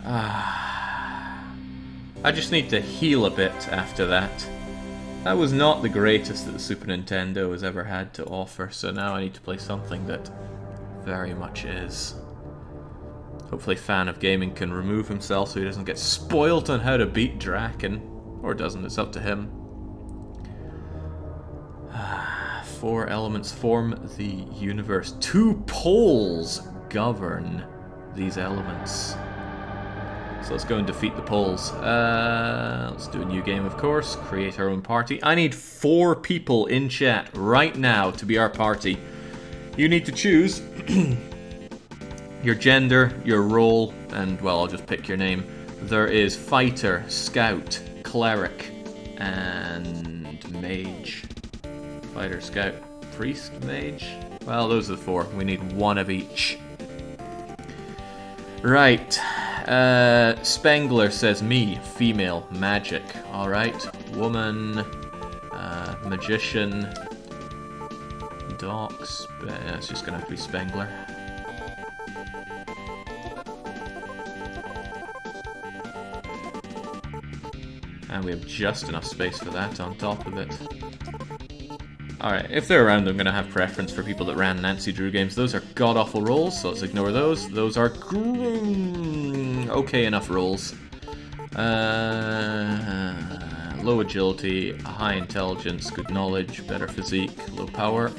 I just need to heal a bit after that. That was not the greatest that the Super Nintendo has ever had to offer, so now I need to play something that very much is. Hopefully Fan of Gaming can remove himself so he doesn't get spoilt on how to beat Drakkhen. Or doesn't, it's up to him. 4 elements form the universe. 2 poles govern these elements. So let's go and defeat the poles. Let's do a new game, of course. Create our own party. I need 4 people in chat right now to be our party. You need to choose your gender, your role, and, well, I'll just pick your name. There is Fighter, Scout, Cleric, and Mage. Fighter, Scout, Priest, Mage? Well, those are the 4. We need 1 of each. Right. Spengler says me, female, magic. Alright. Woman, magician, docs. It's just gonna have to be Spengler. And we have just enough space for that on top of it. Alright, if they're around, I'm going to have preference for people that ran Nancy Drew games. Those are god-awful rolls, so let's ignore those. Those are okay enough rolls. Low agility, high intelligence, good knowledge, better physique, low power.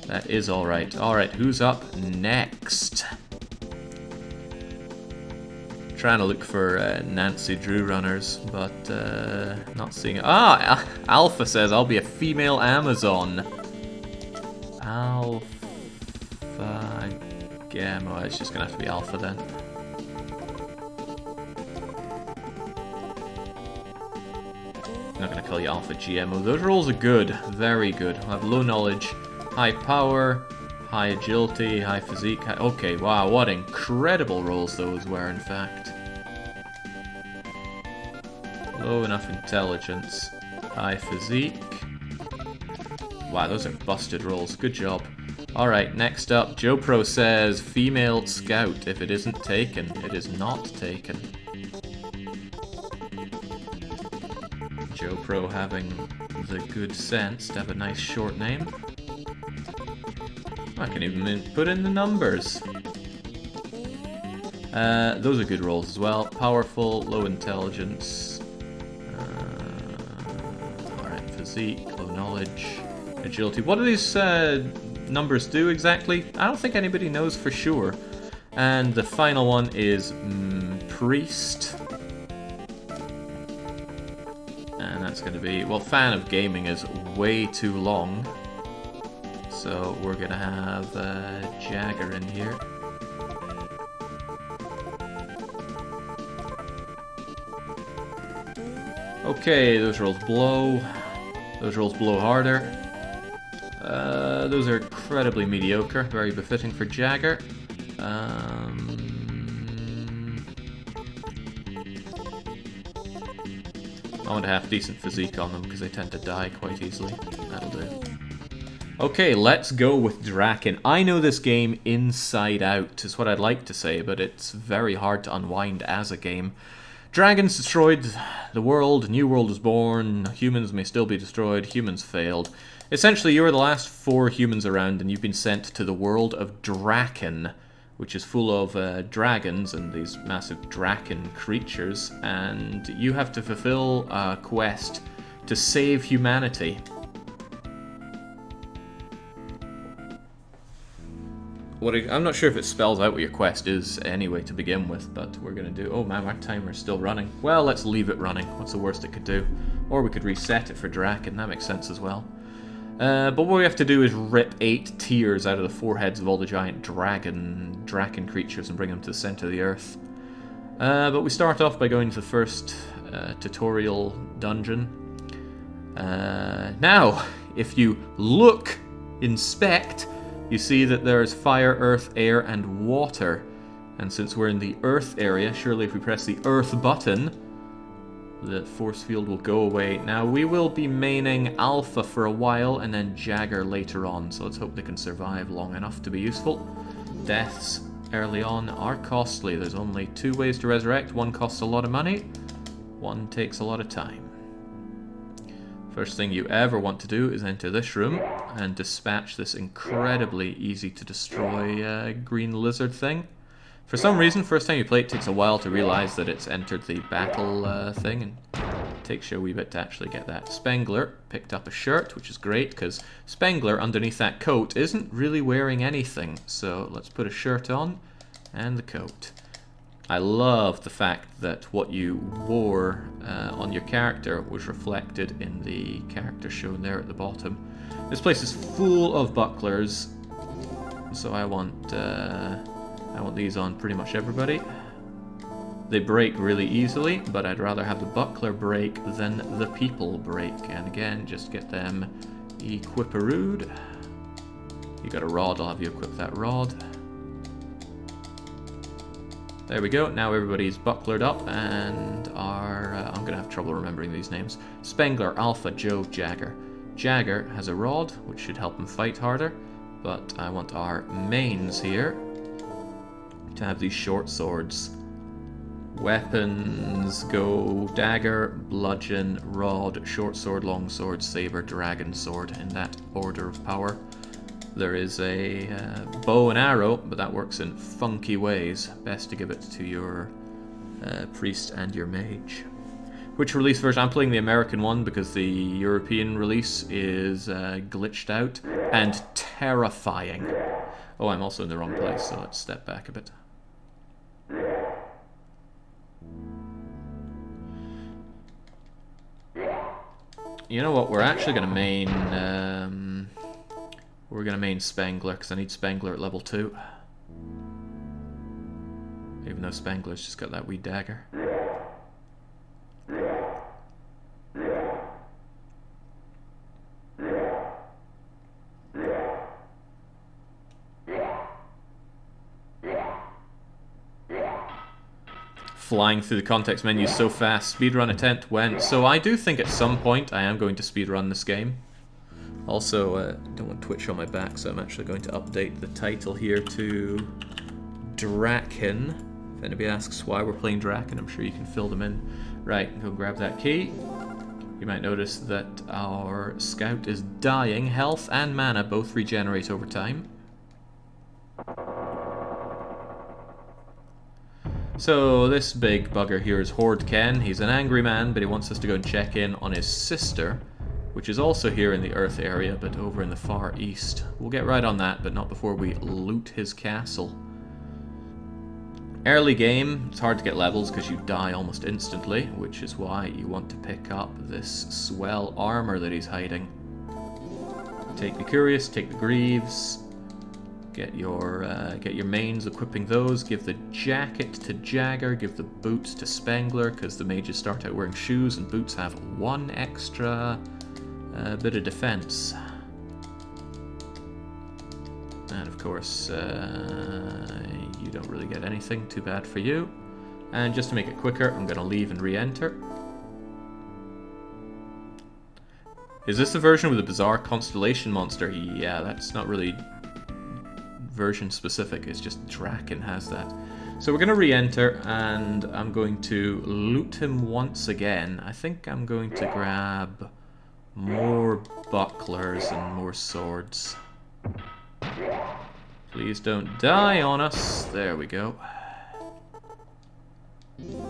That is alright. Alright, who's up next? Trying to look for Nancy Drew runners, but not seeing it. Alpha says I'll be a female Amazon. Alpha Gamma. It's just gonna have to be Alpha then. I'm not gonna call you Alpha GMO. Those rolls are good, very good. I have low knowledge, high power, high agility, high physique. Okay, wow, what incredible rolls those were, in fact. Low enough intelligence, high physique. Wow, those are busted rolls. Good job. Alright, next up, Joe Pro says female scout. If it isn't taken, it is not taken. Joe Pro having the good sense to have a nice short name. I can even put in the numbers. Those are good rolls as well. Powerful, low intelligence. Alright, physique, low knowledge, agility. What do these numbers do exactly? I don't think anybody knows for sure. And the final one is priest. And that's going to be... Well, Fan of Gaming is way too long. So we're going to have Jagger in here. Okay, those rolls blow. Those rolls blow harder. Those are incredibly mediocre, very befitting for Jagger. I want to have decent physique on them because they tend to die quite easily. That'll do. Okay, let's go with Drakkhen. I know this game inside out, is what I'd like to say, but it's very hard to unwind as a game. Dragons destroyed the world, a new world was born, humans may still be destroyed, humans failed. Essentially, you are the last 4 humans around and you've been sent to the world of Drakkhen, which is full of dragons and these massive Drakkhen creatures, and you have to fulfill a quest to save humanity. I'm not sure if it spells out what your quest is anyway to begin with, but we're going to do... Oh man, our timer's still running. Well, let's leave it running. What's the worst it could do? Or we could reset it for Drakkhen, that makes sense as well. But what we have to do is rip 8 tears out of the foreheads of all the giant Drakkhen creatures and bring them to the center of the earth. But we start off by going to the first tutorial dungeon. Now, if you look, inspect... You see that there is fire, earth, air, and water. And since we're in the earth area, surely if we press the earth button, the force field will go away. Now, we will be maining Alpha for a while, and then Jagger later on. So let's hope they can survive long enough to be useful. Deaths early on are costly. There's only 2 ways to resurrect. One costs a lot of money, one takes a lot of time. First thing you ever want to do is enter this room and dispatch this incredibly easy to destroy green lizard thing. For some reason, first time you play it takes a while to realize that it's entered the battle thing, and it takes you a wee bit to actually get that. Spengler picked up a shirt, which is great, because Spengler, underneath that coat, isn't really wearing anything. So let's put a shirt on, and the coat. I love the fact that what you wore on your character was reflected in the character shown there at the bottom. This place is full of bucklers, so I want these on pretty much everybody. They break really easily, but I'd rather have the buckler break than the people break. And again, just get them equiparooed. You got a rod, I'll have you equip that rod. There we go, now everybody's bucklered up and are... I'm going to have trouble remembering these names. Spengler, Alpha, Joe, Jagger. Jagger has a rod, which should help him fight harder, but I want our mains here to have these short swords. Weapons go dagger, bludgeon, rod, short sword, long sword, saber, dragon sword, in that order of power. There is a bow and arrow, but that works in funky ways. Best to give it to your priest and your mage. Which release version? I'm playing the American one because the European release is glitched out and terrifying. Oh, I'm also in the wrong place, so let's step back a bit. You know what? We're actually going to main... we're going to main Spengler, because I need Spengler at level 2. Even though Spengler's just got that wee dagger. Flying through the context menu so fast. Speedrun attempt when? So I do think at some point I am going to speedrun this game. Also, don't want Twitch on my back, so I'm actually going to update the title here to Drakkhen. If anybody asks why we're playing Drakkhen, I'm sure you can fill them in. Right, go grab that key. You might notice that our scout is dying. Health and mana both regenerate over time. So this big bugger here is Drakkhen. He's an angry man, but he wants us to go and check in on his sister, which is also here in the Earth area, but over in the far east. We'll get right on that, but not before we loot his castle. Early game, it's hard to get levels because you die almost instantly, which is why you want to pick up this swell armor that he's hiding. Take the Curious, take the Greaves, get your mains, equipping those, give the jacket to Jagger, give the boots to Spengler, because the mages start out wearing shoes and boots have 1 extra bit of defense. And of course, you don't really get anything, too bad for you. And just to make it quicker, I'm going to leave and re-enter. Is this the version with the bizarre constellation monster? Yeah, that's not really version specific, it's just Drakkhen has that. So we're going to re-enter, and I'm going to loot him once again. I think I'm going to grab more bucklers and more swords. Please don't die on us. There we go.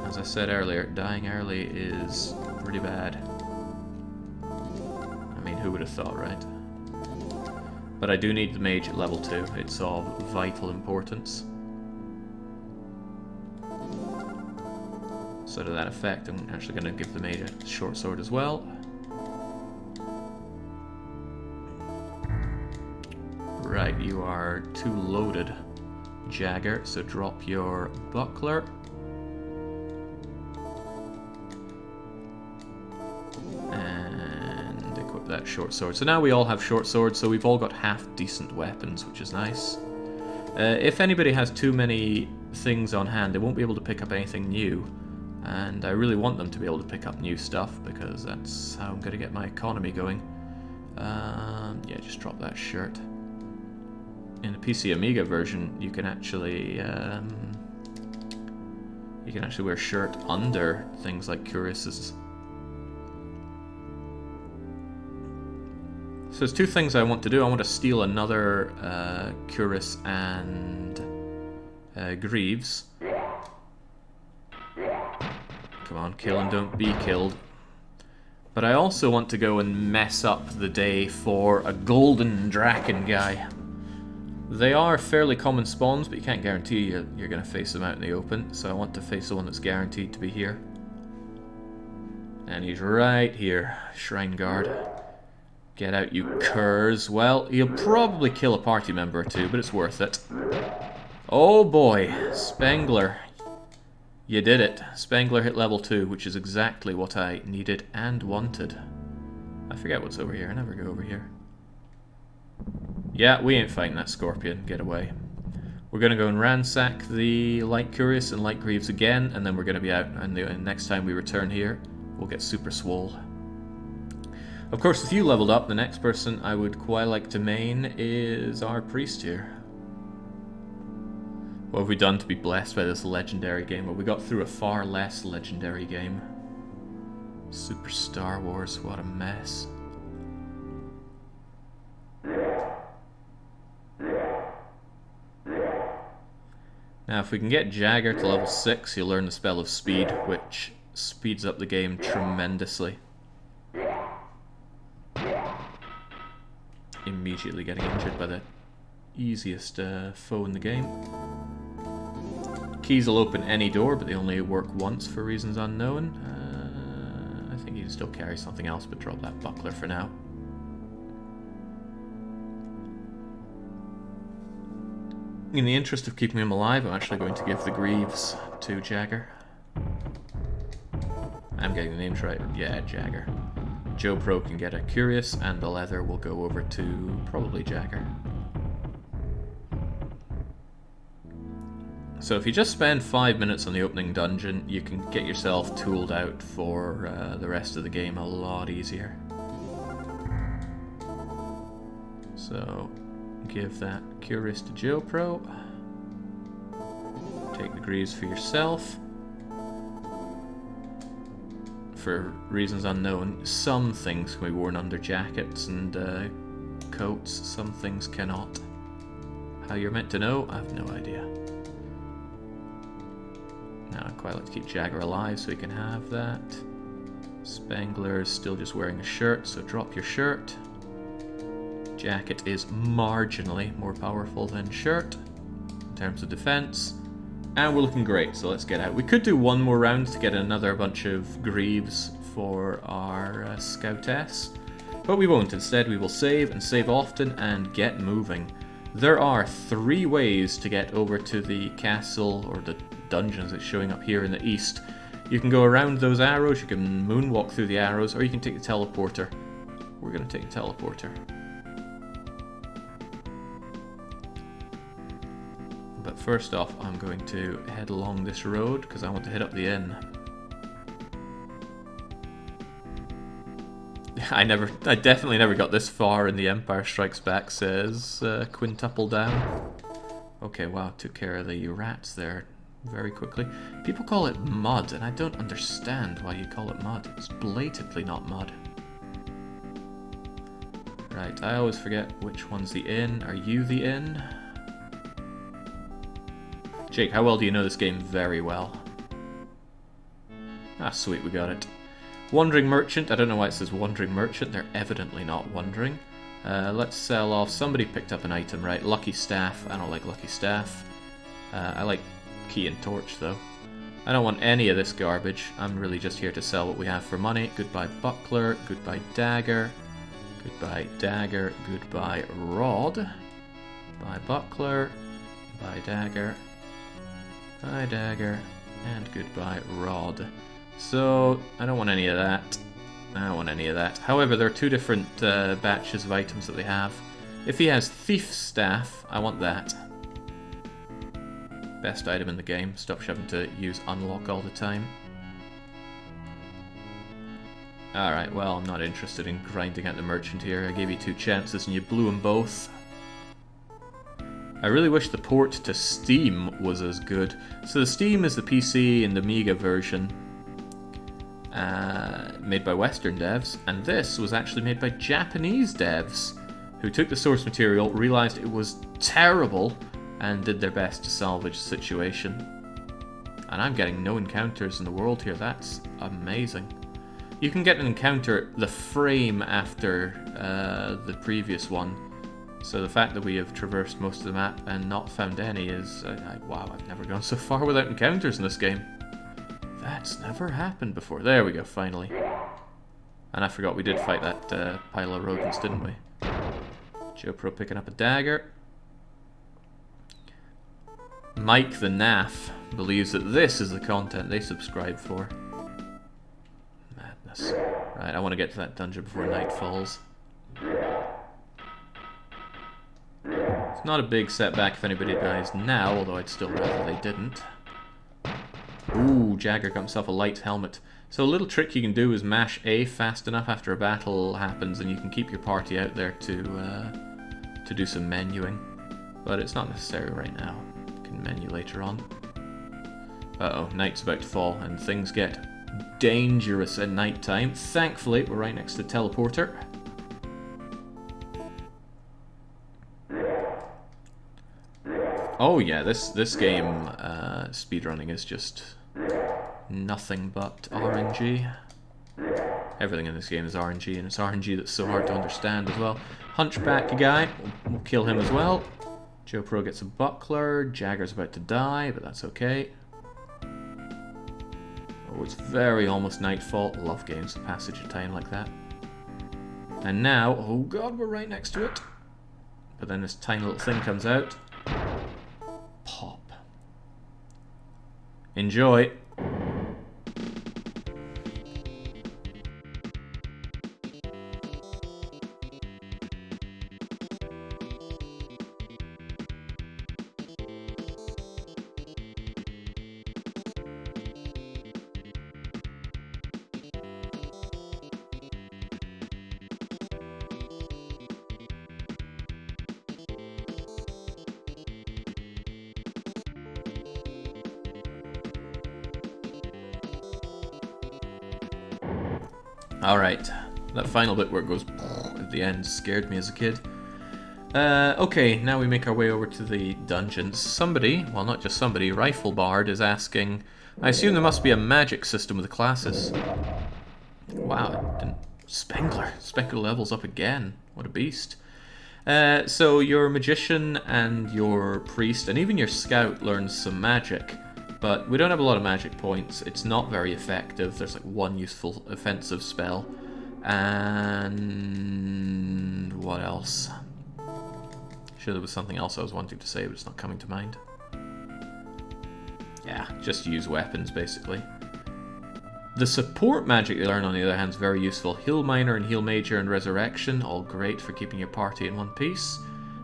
As I said earlier, dying early is pretty bad. I mean, who would have thought, right? But I do need the mage at level 2. It's of vital importance. So to that effect, I'm actually going to give the mage a short sword as well. Right, you are too loaded, Jagger, so drop your buckler. And equip that short sword. So now we all have short swords, so we've all got half-decent weapons, which is nice. If anybody has too many things on hand, they won't be able to pick up anything new. And I really want them to be able to pick up new stuff, because that's how I'm going to get my economy going. Yeah, just drop that shirt. in the PC Amiga version, you can actually wear a shirt under things like cuirasses. So there's two things I want to do. I want to steal another cuirass and greaves. Come on, kill and don't be killed. But I also want to go and mess up the day for a golden Drakkhen guy. They are fairly common spawns, but you can't guarantee you're going to face them out in the open. So I want to face the one that's guaranteed to be here. And he's right here, Shrine Guard. Get out, you curs. Well, he'll probably kill a party member or two, but it's worth it. Oh boy, Spengler. You did it. Spengler hit level 2, which is exactly what I needed and wanted. I forget what's over here. I never go over here. Yeah, we ain't fighting that scorpion. Get away. We're going to go and ransack the Light Curious and Light Greaves again, and then we're going to be out. And the next time we return here, we'll get super swole. Of course, if you leveled up, the next person I would quite like to main is our priest here. What have we done to be blessed by this legendary game? Well, we got through a far less legendary game. Super Star Wars, what a mess. Now, if we can get Jagger to level 6, he'll learn the spell of speed, which speeds up the game tremendously. Immediately getting injured by the easiest foe in the game. Keys will open any door, but they only work once for reasons unknown. I think you can still carry something else, but drop that buckler for now. In the interest of keeping him alive, I'm actually going to give the Greaves to Jagger. I'm getting the names right. Yeah, Jagger. Joe Pro can get a Curious, and the leather will go over to probably Jagger. So if you just spend 5 minutes on the opening dungeon, you can get yourself tooled out for the rest of the game a lot easier. So give that Curious to Joe Pro. Take the Greaves for yourself. For reasons unknown, some things can be worn under jackets and coats, some things cannot. How you're meant to know, I have no idea. Now I'd quite like to keep Jagger alive so he can have that. Spengler's still just wearing a shirt, so drop your shirt. Jacket is marginally more powerful than shirt in terms of defense. And we're looking great, so let's get out. We could do one more round to get another bunch of Greaves for our Scoutess, but we won't. Instead, we will save, and save often, and get moving. There are 3 ways to get over to the castle, or the dungeons that's showing up here in the east. You can go around those arrows, you can moonwalk through the arrows, or you can take the teleporter. We're going to take the teleporter. But first off, I'm going to head along this road because I want to hit up the inn. I definitely never got this far in The Empire Strikes Back, says Quintuple Down. Okay, wow, took care of the rats there very quickly. People call it mud, and I don't understand why you call it mud. It's blatantly not mud. Right, I always forget which one's the inn. Are you the inn? Jake, how well do you know this game? Very well. Ah, sweet, we got it. Wandering Merchant. I don't know why it says Wandering Merchant. They're evidently not wandering. Let's sell off. Somebody picked up an item, right? Lucky Staff. I don't like Lucky Staff. I like Key and Torch, though. I don't want any of this garbage. I'm really just here to sell what we have for money. Goodbye Buckler. Goodbye Dagger. Goodbye Dagger. Goodbye Rod. Bye Buckler. Bye Dagger. Bye Dagger, and goodbye Rod. So, I don't want any of that. I don't want any of that. However, there are 2 different batches of items that they have. If he has Thief Staff, I want that. Best item in the game. Stop having to use Unlock all the time. Alright, well, I'm not interested in grinding out the merchant here. I gave you 2 chances and you blew them both. I really wish the port to Steam was as good. So the Steam is the PC and Amiga version made by Western devs, and this was actually made by Japanese devs who took the source material, realized it was terrible, and did their best to salvage the situation. And I'm getting no encounters in the world here. That's amazing. You can get an encounter the frame after the previous one. So the fact that we have traversed most of the map and not found any is... wow, I've never gone so far without encounters in this game. That's never happened before. There we go, finally. And I forgot we did fight that pile of rodents, didn't we? Joe Pro picking up a dagger. Mike the Naff believes that this is the content they subscribe for. Madness. Right, I want to get to that dungeon before night falls. It's not a big setback if anybody dies now, although I'd still rather they didn't. Ooh, Jagger got himself a light helmet. So a little trick you can do is mash A fast enough after a battle happens, and you can keep your party out there to do some menuing. But it's not necessary right now. You can menu later on. Uh-oh, night's about to fall, and things get dangerous at night time. Thankfully, we're right next to the teleporter. Oh yeah, this game, speedrunning is just nothing but RNG. Everything in this game is RNG, and it's RNG that's so hard to understand as well. Hunchback guy, we'll kill him as well. Joe Pro gets a buckler, Jagger's about to die, but that's okay. Oh, it's very almost nightfall. Love games with passage of time like that. And now, oh god, we're right next to it. But then this tiny little thing comes out. Pop. Enjoy. Alright, that final bit where it goes at the end scared me as a kid. Okay, now we make our way over to the dungeons. Somebody, well not just somebody, Rifle Bard is asking, I assume there must be a magic system with the classes. Wow, Spengler levels up again. What a beast. So your Magician and your Priest and even your Scout learns some magic. But we don't have a lot of magic points. It's not very effective. There's like one useful offensive spell. And what else? Sure, there was something else I was wanting to say, but it's not coming to mind. Yeah, just use weapons, basically. The support magic you learn, on the other hand, is very useful. Heal Minor and Heal Major and Resurrection, all great for keeping your party in one piece.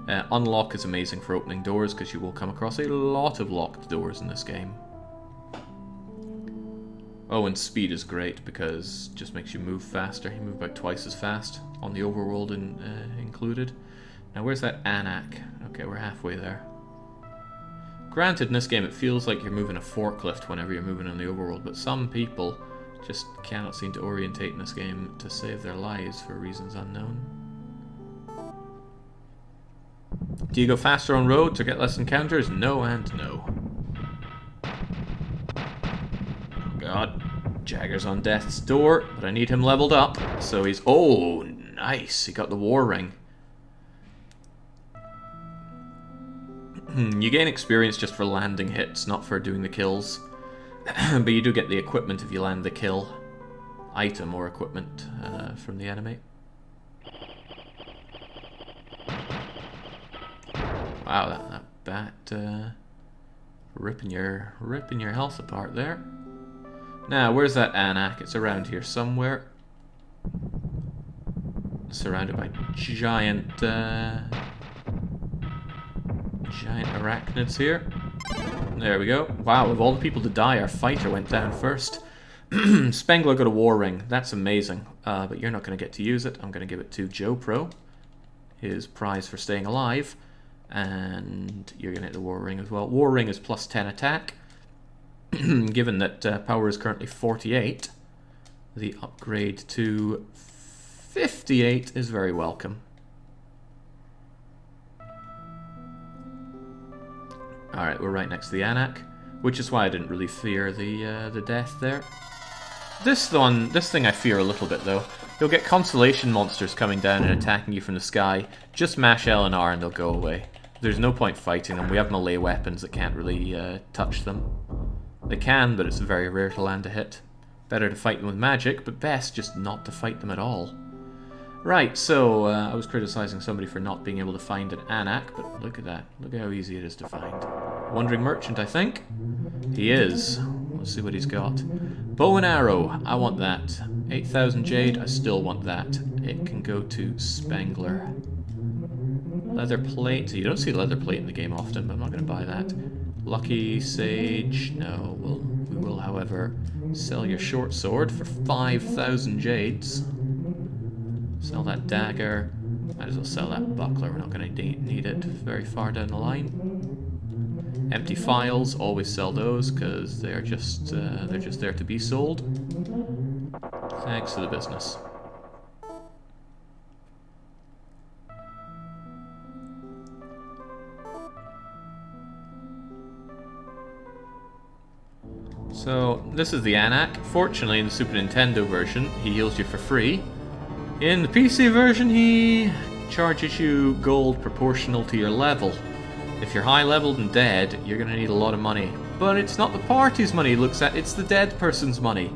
Unlock is amazing for opening doors, because you will come across a lot of locked doors in this game. Oh, and speed is great, because it just makes you move faster. You move about twice as fast, on the overworld included. Now, where's that Anak? Okay, we're halfway there. Granted, in this game, it feels like you're moving a forklift whenever you're moving in the overworld, but some people just cannot seem to orientate in this game to save their lives for reasons unknown. Do you go faster on road to get less encounters? No and no. Oh god. Jagger's on death's door, but I need him leveled up. So he's... Oh, nice. He got the war ring. You gain experience just for landing hits, not for doing the kills. But you do get the equipment if you land the kill. Item or equipment from the enemy. Wow, that ripping your health apart there. Now, where's that Anak? It's around here somewhere. Surrounded by giant arachnids here. There we go. Wow, of all the people to die, our fighter went down first. Spengler got a war ring. That's amazing. But you're not going to get to use it. I'm going to give it to Joe Pro. His prize for staying alive. And you're going to hit the War Ring as well. War Ring is plus 10 attack. Given that power is currently 48, the upgrade to 58 is very welcome. Alright, we're right next to the Anak, which is why I didn't really fear the death there. This thing I fear a little bit though. You'll get constellation monsters coming down and attacking you from the sky. Just mash L and R and they'll go away. There's no point fighting them. We have melee weapons that can't really touch them. They can, but it's very rare to land a hit. Better to fight them with magic, but best just not to fight them at all. Right, so I was criticizing somebody for not being able to find an Anak, but look at that. Look how easy it is to find. Wandering Merchant, I think. He is. Let's see what he's got. Bow and arrow. I want that. 8,000 jade. I still want that. It can go to Spangler. Leather plate. You don't see leather plate in the game often, but I'm not going to buy that. Lucky sage. No. We will, however, sell your short sword for 5,000 jades. Sell that dagger. Might as well sell that buckler. We're not going to need it very far down the line. Empty files. Always sell those because they're just there to be sold. Thanks for the business. So this is the Anak. Fortunately, in the Super Nintendo version, he heals you for free. In the PC version, he charges you gold proportional to your level. If you're high leveled and dead, you're going to need a lot of money. But it's not the party's money he looks at, it's the dead person's money.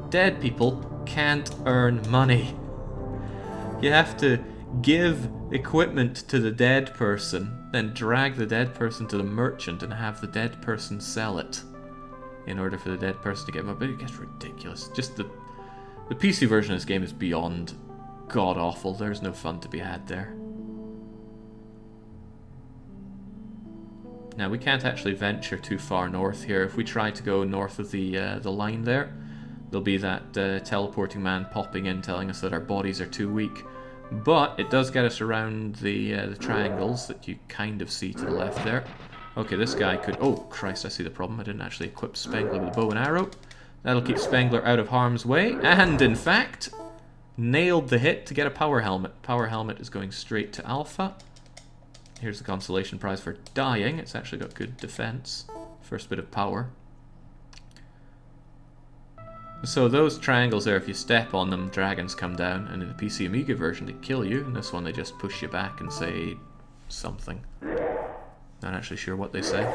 Dead people can't earn money. You have to give equipment to the dead person, then drag the dead person to the merchant and have the dead person sell it in order for the dead person to get money. But it gets ridiculous. Just the PC version of this game is beyond god-awful. There's no fun to be had there. Now, we can't actually venture too far north here. If we try to go north of the line there, there'll be that teleporting man popping in telling us that our bodies are too weak. But it does get us around the triangles that you kind of see to the left there. Okay, this guy could... Oh, Christ, I see the problem. I didn't actually equip Spangler with a bow and arrow. That'll keep Spangler out of harm's way. And, in fact, nailed the hit to get a power helmet. Power helmet is going straight to Alpha. Here's the consolation prize for dying. It's actually got good defense. First bit of power. So those triangles there, if you step on them, dragons come down. And in the PC Amiga version, they kill you. In this one, they just push you back and say something. Not actually sure what they say.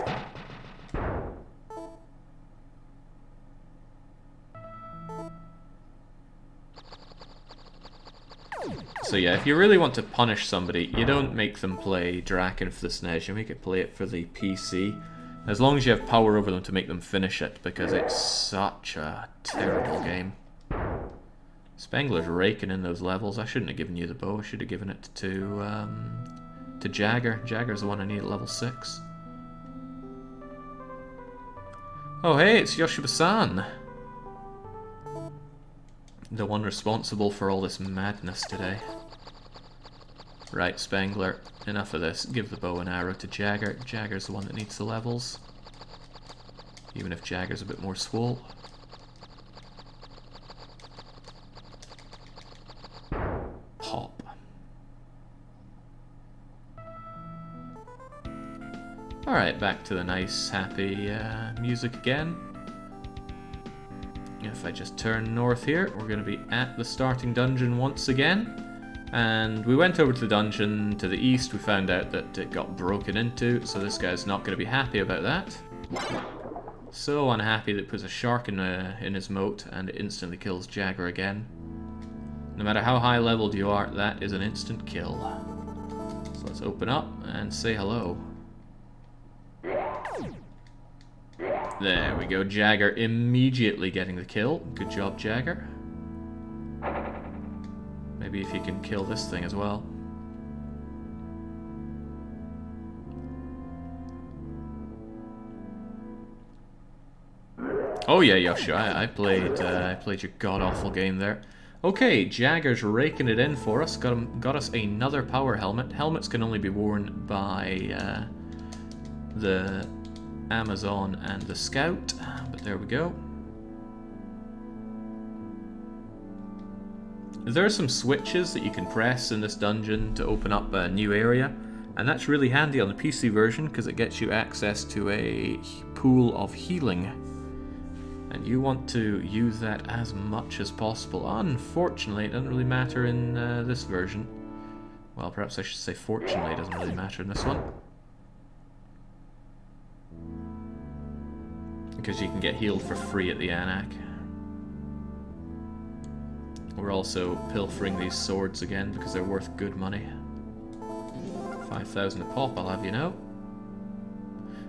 So yeah, if you really want to punish somebody, you don't make them play Drakkhen for the SNES, you make it play it for the PC. As long as you have power over them to make them finish it, because it's such a terrible game. Spangler's raking in those levels. I shouldn't have given you the bow, I should have given it to Jagger. Jagger's the one I need at level 6. Oh hey, it's Yoshiba-san! The one responsible for all this madness today. Right, Spangler, enough of this. Give the bow and arrow to Jagger. Jagger's the one that needs the levels. Even if Jagger's a bit more swole. Pop. Alright, back to the nice, happy music again. If I just turn north here, we're going to be at the starting dungeon once again. And we went over to the dungeon to the east. We found out that it got broken into, so this guy's not going to be happy about that. So unhappy that it puts a shark in his moat and it instantly kills Jagger again. No matter how high leveled you are, that is an instant kill. So let's open up and say hello. There we go, Jagger immediately getting the kill. Good job, Jagger. Maybe if you can kill this thing as well. Oh yeah, Yoshi, I played your god-awful game there. Okay, Jagger's raking it in for us. Got us another power helmet. Helmets can only be worn by the Amazon and the Scout, but there we go. There are some switches that you can press in this dungeon to open up a new area, and that's really handy on the PC version because it gets you access to a pool of healing. And you want to use that as much as possible. Unfortunately, it doesn't really matter in this version. Well, perhaps I should say fortunately, it doesn't really matter in this one. Because you can get healed for free at the Anak. We're also pilfering these swords again because they're worth good money. 5,000 a pop, I'll have you know.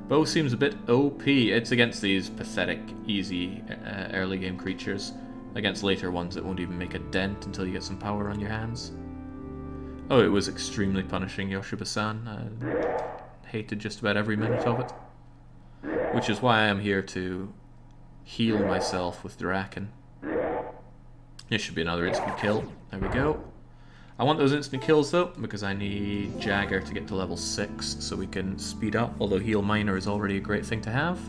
Bow seems a bit OP. It's against these pathetic, easy early game creatures. Against later ones it won't even make a dent until you get some power on your hands. Oh, it was extremely punishing, Yoshiba-san. I hated just about every minute of it. Which is why I am here to heal myself with Drakkhen. This should be another instant kill. There we go. I want those instant kills though, because I need Jagger to get to level 6 so we can speed up, although Heal Miner is already a great thing to have.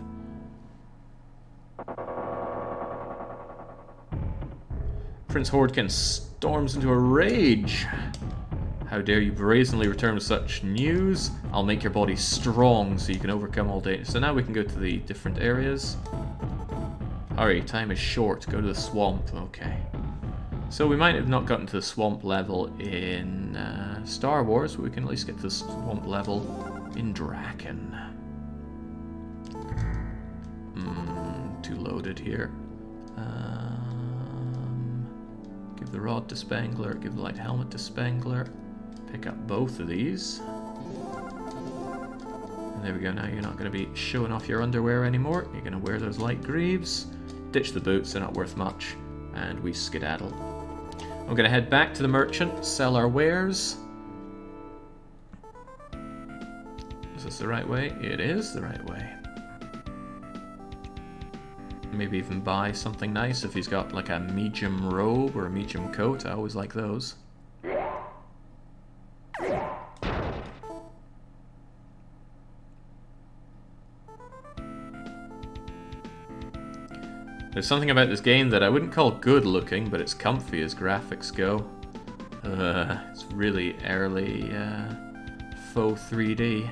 Prince Hordkin storms into a rage. How dare you brazenly return with such news? I'll make your body strong so you can overcome all day. So now we can go to the different areas. Hurry, time is short. Go to the swamp. Okay. So we might have not gotten to the swamp level in Star Wars, but we can at least get to the swamp level in Drakkhen. Too loaded here. Give the rod to Spangler, give the light helmet to Spangler. Pick up both of these. And there we go, now you're not going to be showing off your underwear anymore. You're going to wear those light greaves. Ditch the boots, they're not worth much. And we skedaddle. I'm going to head back to the merchant, sell our wares. Is this the right way? It is the right way. Maybe even buy something nice if he's got like a medium robe or a medium coat. I always like those. There's something about this game that I wouldn't call good looking, but it's comfy as graphics go. It's really early faux 3D.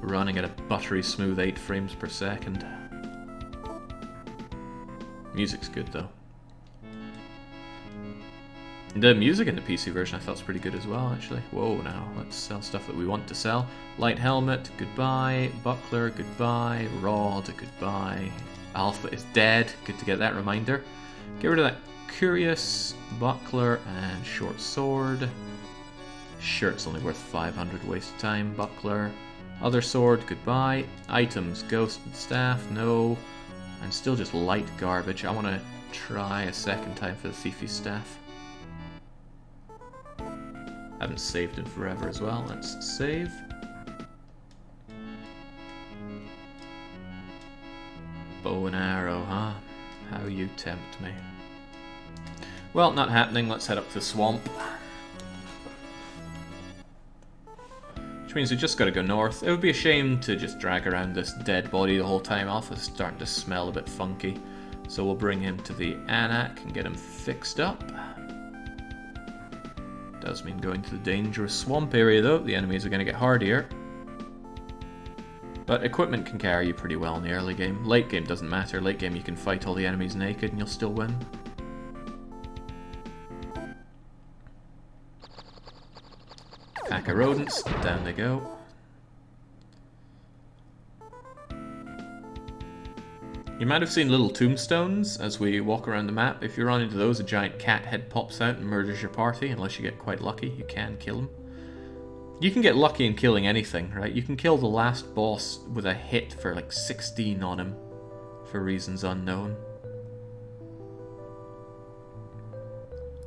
Running at a buttery smooth 8 frames per second. Music's good though. The music in the PC version I thought was pretty good as well, actually. Whoa, now, let's sell stuff that we want to sell. Light helmet, goodbye. Buckler, goodbye. Rod, goodbye. Alpha is dead. Good to get that reminder. Get rid of that curious buckler and short sword. Shirt's only worth 500, waste of time. Buckler. Other sword, goodbye. Items, ghost and staff, no. And still just light garbage. I want to try a second time for the thiefy staff. I haven't saved in forever as well. Let's save. Bow and arrow, huh? How you tempt me. Well, not happening. Let's head up to the swamp. Which means we just gotta go north. It would be a shame to just drag around this dead body the whole time. Alpha's starting to smell a bit funky. So we'll bring him to the Anak and get him fixed up. Does mean going to the dangerous swamp area though. The enemies are going to get hardier. But equipment can carry you pretty well in the early game. Late game doesn't matter. Late game you can fight all the enemies naked and you'll still win. Pack of rodents. Down they go. You might have seen little tombstones as we walk around the map. If you run into those, a giant cat head pops out and murders your party. Unless you get quite lucky, you can kill him. You can get lucky in killing anything, right? You can kill the last boss with a hit for like 16 on him, for reasons unknown.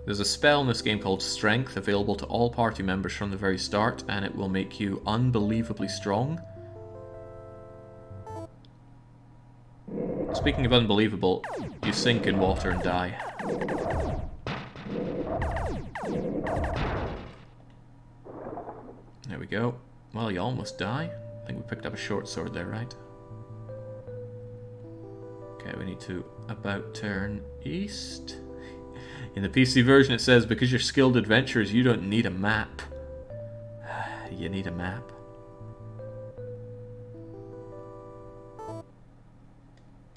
There's a spell in this game called Strength, available to all party members from the very start, and it will make you unbelievably strong. Speaking of unbelievable, you sink in water and die. There we go. Well, you almost die. I think we picked up a short sword there, right? Okay, we need to about turn east. In the PC version it says, because you're skilled adventurers, you don't need a map. You need a map.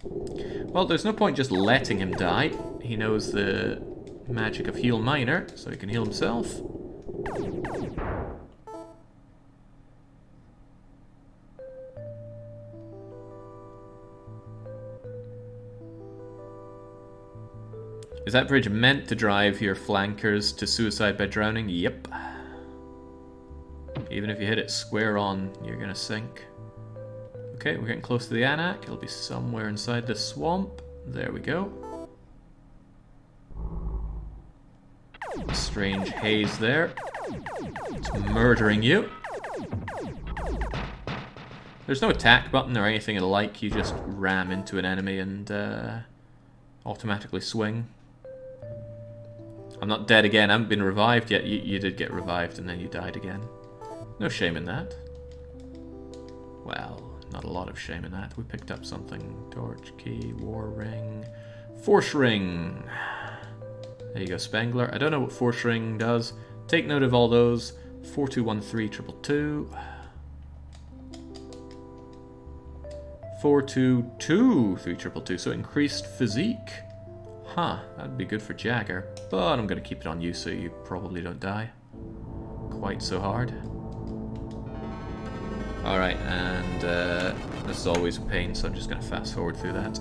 Well, there's no point just letting him die. He knows the magic of Heal Minor, so he can heal himself. Is that bridge meant to drive your flankers to suicide by drowning? Yep. Even if you hit it square on, you're gonna sink. Okay, we're getting close to the Anak. It'll be somewhere inside the swamp. There we go. Strange haze there. It's murdering you. There's no attack button or anything alike. You just ram into an enemy and automatically swing. I'm not dead again. I haven't been revived yet. You did get revived and then you died again. No shame in that. Well, not a lot of shame in that. We picked up something. Torch, key, war ring, force ring. There you go, Spangler. I don't know what force ring does. Take note of all those. 4213 422 3222. So increased physique. Huh, that'd be good for Jagger. But I'm going to keep it on you so you probably don't die quite so hard. Alright, and this is always a pain, so I'm just going to fast forward through that.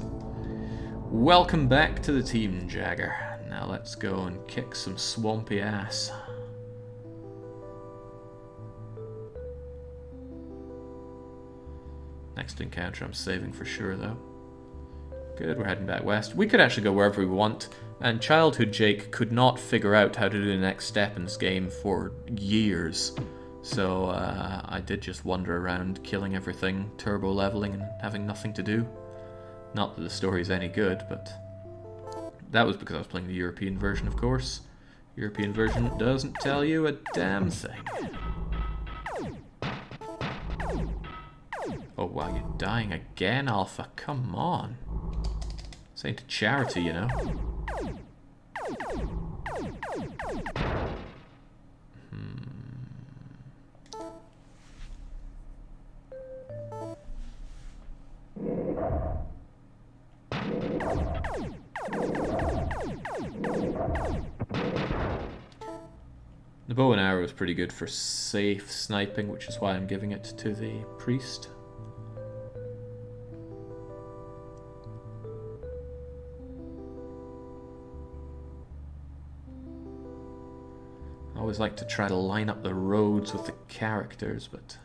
Welcome back to the team, Jagger. Now let's go and kick some swampy ass. Next encounter I'm saving for sure, though. Good, we're heading back west. We could actually go wherever we want, and Childhood Jake could not figure out how to do the next step in this game for years. So I did just wander around killing everything, turbo leveling, and having nothing to do. Not that the story's any good, but that was because I was playing the European version, of course. European version doesn't tell you a damn thing. Oh wow, you're dying again, Alpha. Come on. This ain't a charity, you know. The bow and arrow is pretty good for safe sniping, which is why I'm giving it to the priest. I always like to try to line up the roads with the characters, but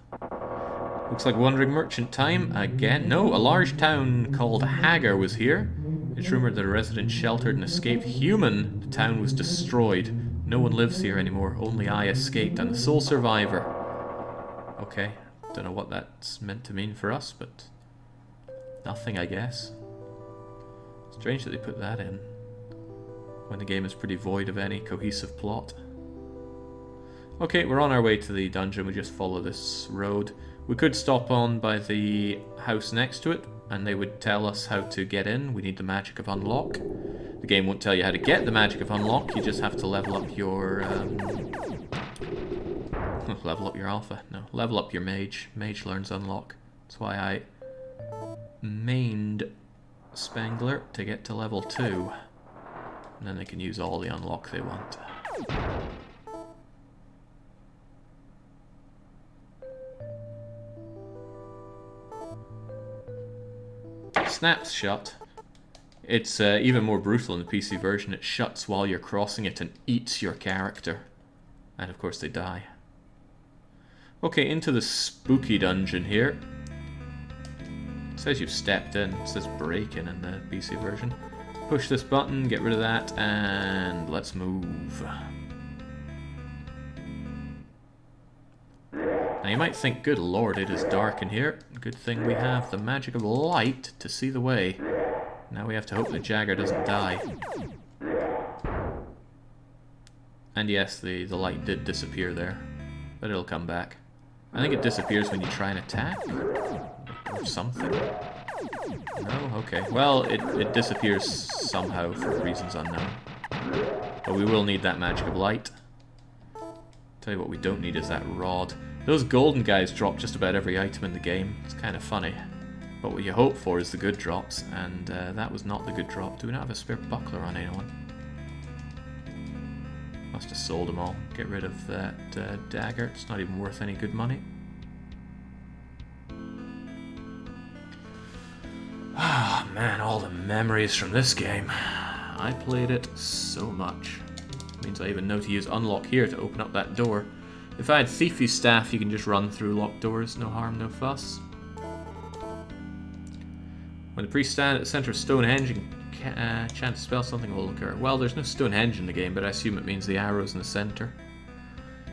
looks like wandering merchant time again. No, a large town called Hagar was here. It's rumored that a resident sheltered an escaped human. The town was destroyed. No one lives here anymore. Only I escaped. I'm the sole survivor. Okay, don't know what that's meant to mean for us, but nothing, I guess. Strange that they put that in when the game is pretty void of any cohesive plot. Okay, we're on our way to the dungeon. We just follow this road. We could stop on by the house next to it, and they would tell us how to get in. We need the magic of unlock. The game won't tell you how to get the magic of unlock. You just have to level up your level up your alpha. No, level up your mage. Mage learns unlock. That's why I mained Spangler to get to level 2, and then they can use all the unlock they want. Snaps shut. It's even more brutal in the PC version. It shuts while you're crossing it and eats your character. And of course they die. Okay, into the spooky dungeon here. It says you've stepped in. It says break in the PC version. Push this button, get rid of that, and let's move. Now you might think, good lord, it is dark in here. Good thing we have the magic of light to see the way. Now we have to hope that Jagger doesn't die. And yes, the light did disappear there. But it'll come back. I think it disappears when you try and attack? Or something. No? Okay. Well, it disappears somehow for reasons unknown. But we will need that magic of light. Tell you what we don't need is that rod. Those golden guys drop just about every item in the game. It's kind of funny. But what you hope for is the good drops, and that was not the good drop. Do we not have a spare buckler on anyone? Must have sold them all. Get rid of that dagger. It's not even worth any good money. Ah, man, all the memories from this game. I played it so much. Means I even know to use unlock here to open up that door. If I had Thiefy's staff, you can just run through locked doors. No harm, no fuss. When the priest stand at the center of Stonehenge and chant to spell, something will occur. Well, there's no Stonehenge in the game, but I assume it means the arrow's in the center.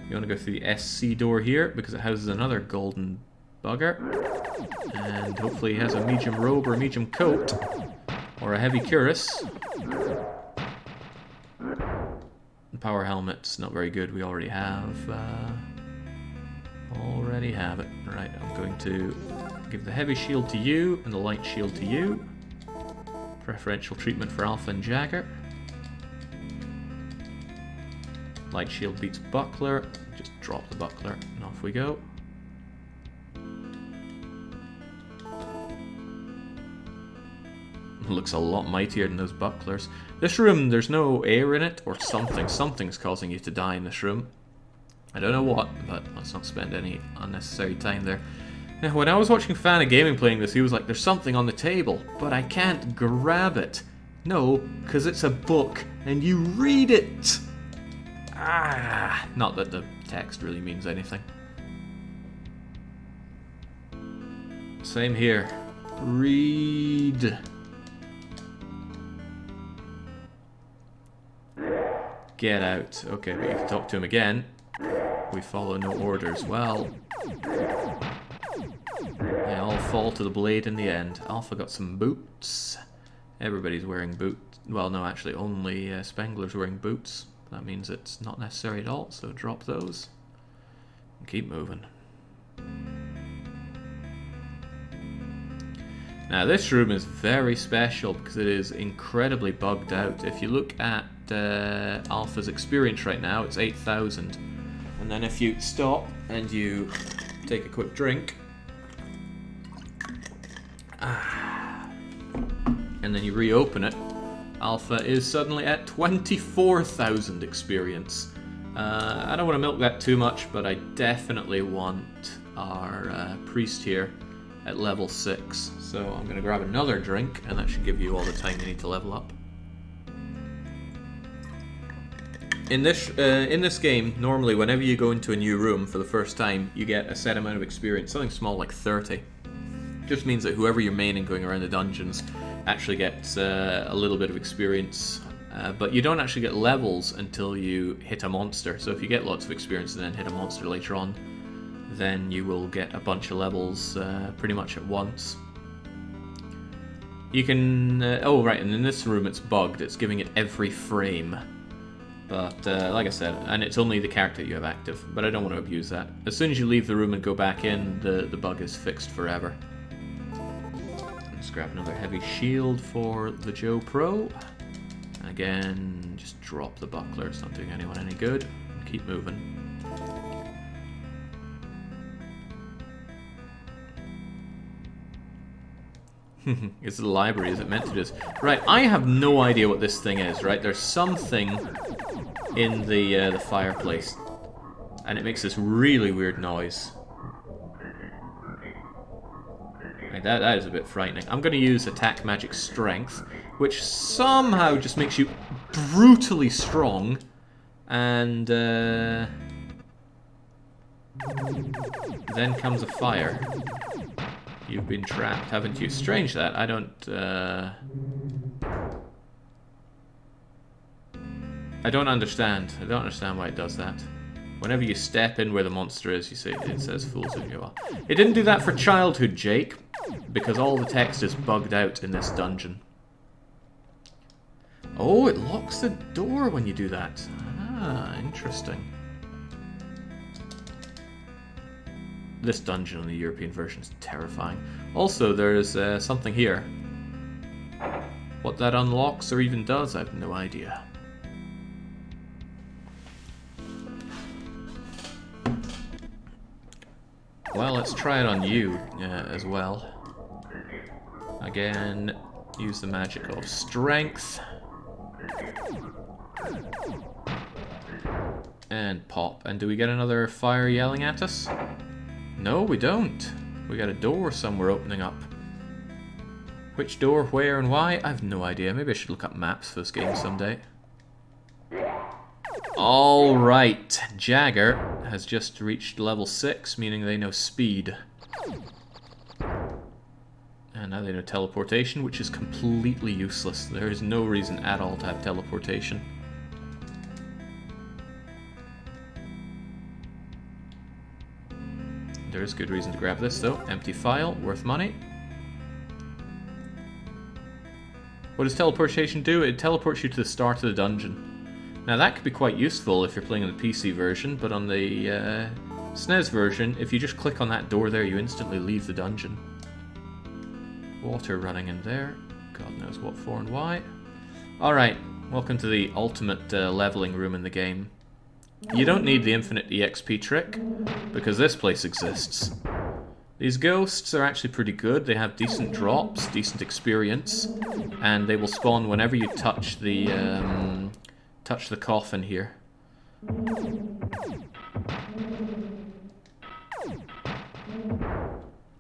You want to go through the SC door here, because it houses another golden bugger. And hopefully he has a medium robe or a medium coat. Or a heavy cuirass. The power helmet's not very good, we already have. Already have it. Right, I'm going to give the heavy shield to you and the light shield to you. Preferential treatment for Alpha and Jagger. Light shield beats buckler. Just drop the buckler and off we go. Looks a lot mightier than those bucklers. This room, there's no air in it or something. Something's causing you to die in this room. I don't know what, but let's not spend any unnecessary time there. Now, when I was watching Fan of Gaming playing this, he was like, there's something on the table, but I can't grab it. No, because it's a book, and you read it. Ah, not that the text really means anything. Same here. Read. Get out. Okay, but you can talk to him again. We follow no orders. Well, they all fall to the blade in the end. Alpha got some boots. Everybody's wearing boots. Well, no, actually, only Spengler's wearing boots. That means it's not necessary at all, so drop those. And keep moving. Now, this room is very special because it is incredibly bugged out. If you look at Alpha's experience right now, it's 8,000. And then if you stop and you take a quick drink, and then you reopen it, Alpha is suddenly at 24,000 experience. I don't want to milk that too much, but I definitely want our priest here at level 6. So I'm going to grab another drink, and that should give you all the time you need to level up. In this game, normally whenever you go into a new room for the first time, you get a set amount of experience, something small like 30. Just means that whoever you're maining going around the dungeons actually gets a little bit of experience, but you don't actually get levels until you hit a monster. So if you get lots of experience and then hit a monster later on, then you will get a bunch of levels pretty much at once. You can... oh right, and in this room it's bugged, it's giving it every frame. But, like I said, and it's only the character you have active, but I don't want to abuse that. As soon as you leave the room and go back in, the bug is fixed forever. Let's grab another heavy shield for the Joe Pro. Again, just drop the buckler, it's not doing anyone any good. Keep moving. It's the library, is it meant to just... Right, I have no idea what this thing is, right? There's something in the fireplace, and it makes this really weird noise. Right, that is a bit frightening. I'm going to use Attack Magic Strength, which somehow just makes you brutally strong, and then comes a fire. You've been trapped, haven't you? Strange that. I don't understand. I don't understand why it does that. Whenever you step in where the monster is, you see it says fools who you are. It didn't do that for childhood, Jake, because all the text is bugged out in this dungeon. Oh, it locks the door when you do that. Ah, interesting. This dungeon on the European version is terrifying. Also, there's something here. What that unlocks or even does, I have no idea. Well, let's try it on you as well. Again, use the magic of strength. And pop. And do we get another fire yelling at us? No, we don't. We got a door somewhere opening up. Which door, where, and why? I have no idea. Maybe I should look up maps for this game someday. Alright, Jagger has just reached level 6, meaning they know speed. And now they know teleportation, which is completely useless. There is no reason at all to have teleportation. There is good reason to grab this though. Empty file, worth money. What does teleportation do? It teleports you to the start of the dungeon. Now that could be quite useful if you're playing on the PC version, but on the SNES version, if you just click on that door there, you instantly leave the dungeon. Water running in there. God knows what for and why. Alright, welcome to the ultimate leveling room in the game. You don't need the infinite EXP trick, because this place exists. These ghosts are actually pretty good. They have decent drops, decent experience, and they will spawn whenever you touch the coffin here.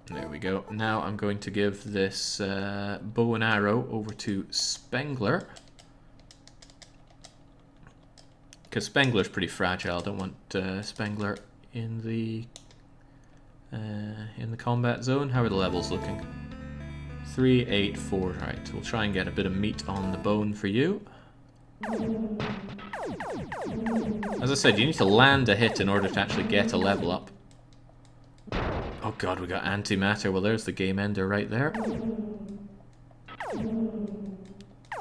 There we go. Now I'm going to give this bow and arrow over to Spengler. Because Spengler's pretty fragile. I don't want Spengler in the combat zone. How are the levels looking? 3, 8, 4. Right, we'll try and get a bit of meat on the bone for you. As I said, you need to land a hit in order to actually get a level up. Oh god, we got antimatter. Well, there's the game ender right there.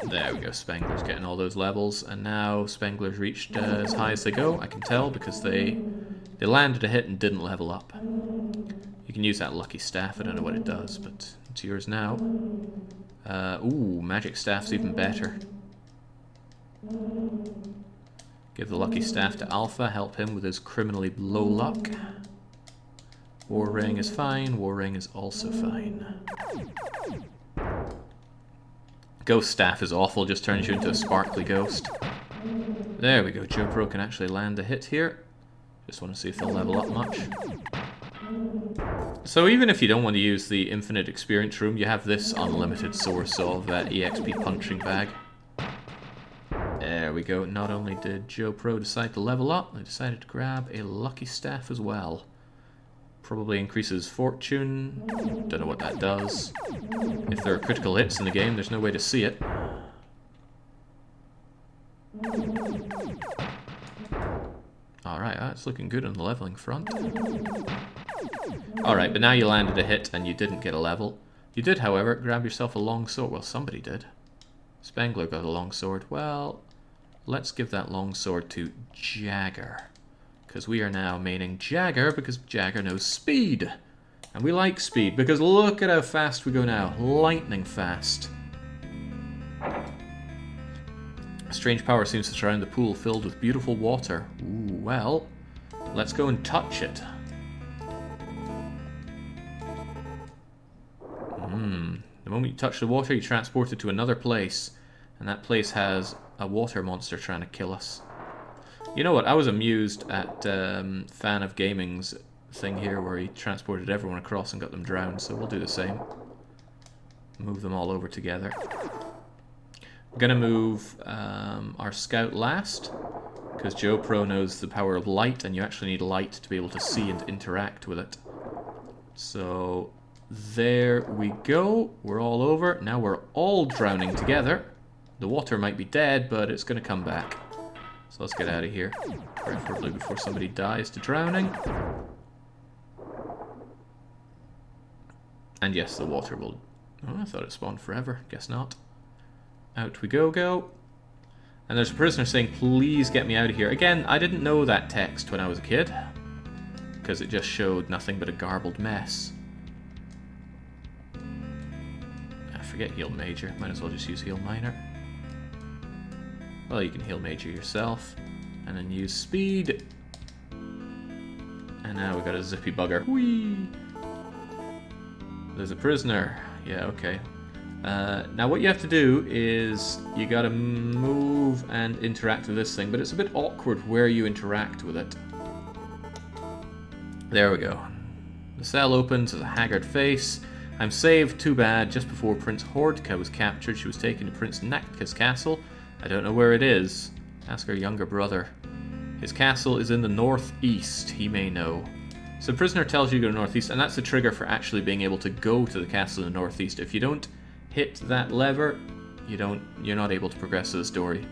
There we go, Spengler's getting all those levels, and now Spengler's reached as high as they go, I can tell, because they landed a hit and didn't level up. You can use that lucky staff, I don't know what it does, but it's yours now. Ooh, magic staff's even better. Give the lucky staff to Alpha, help him with his criminally low luck. War Ring is fine, War Ring is also fine. Ghost Staff is awful, just turns you into a sparkly ghost. There we go, Joe Pro can actually land a hit here. Just want to see if they'll level up much. So even if you don't want to use the infinite experience room, you have this unlimited source of EXP punching bag. There we go, not only did Joe Pro decide to level up, they decided to grab a lucky staff as well. Probably increases fortune. Don't know what that does. If there are critical hits in the game, there's no way to see it. Alright, that's looking good on the leveling front. Alright, but now you landed a hit and you didn't get a level. You did, however, grab yourself a long sword. Well, somebody did. Spengler got a long sword. Well, let's give that long sword to Jagger. Because we are now maining Jagger, because Jagger knows speed. And we like speed, because look at how fast we go now. Lightning fast. A strange power seems to surround the pool filled with beautiful water. Ooh, well, let's go and touch it. The moment you touch the water, you transport it to another place. And that place has a water monster trying to kill us. You know what, I was amused at Fan of Gaming's thing here where he transported everyone across and got them drowned, so we'll do the same. Move them all over together. I'm gonna move our scout last, because Joe Pro knows the power of light, and you actually need light to be able to see and interact with it. So, there we go, we're all over. Now we're all drowning together. The water might be dead, but it's gonna come back. So let's get out of here, preferably before somebody dies to drowning. And yes, the water will... Oh, I thought it spawned forever. Guess not. Out we go. And there's a prisoner saying, please get me out of here. Again, I didn't know that text when I was a kid, because it just showed nothing but a garbled mess. I forget heal major. Might as well just use heal minor. Well, you can heal major yourself. And then use speed. And now we got a zippy bugger. Whee! There's a prisoner. Yeah, okay. Now what you have to do is you gotta move and interact with this thing, but it's a bit awkward where you interact with it. There we go. The cell opens with a haggard face. I'm saved, too bad. Just before Prince Hordka was captured, she was taken to Prince Natka's castle. I don't know where it is. Ask her younger brother. His castle is in the northeast, he may know. So the prisoner tells you to go to northeast, and that's the trigger for actually being able to go to the castle in the northeast. If you don't hit that lever, you're not able to progress to the story.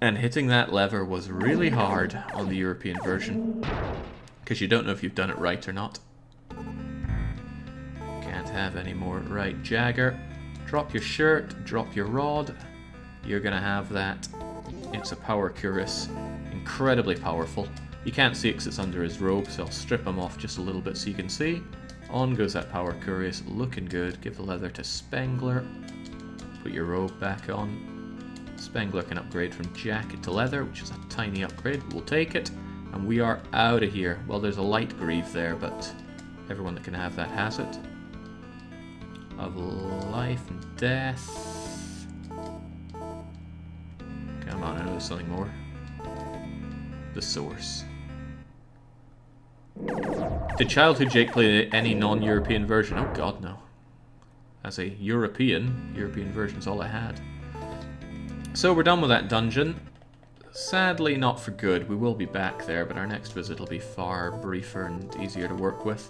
And hitting that lever was really hard on the European version, because you don't know if you've done it right or not. Can't have any more. Right, Jagger. Drop your shirt, drop your rod. You're gonna have that. It's a power cuirass. Incredibly powerful. You can't see it because it's under his robe, so I'll strip him off just a little bit so you can see. On goes that power cuirass, looking good. Give the leather to Spengler. Put your robe back on. Spengler can upgrade from jacket to leather, which is a tiny upgrade, but we'll take it. And we are out of here. Well, there's a light greave there, but everyone that can have that has it. Of life and death. Come on, I know there's something more. The source. Did Childhood Jake play any non-European version? Oh god, no. As a European version's all I had. So we're done with that dungeon. Sadly not for good. We will be back there, but our next visit will be far briefer and easier to work with.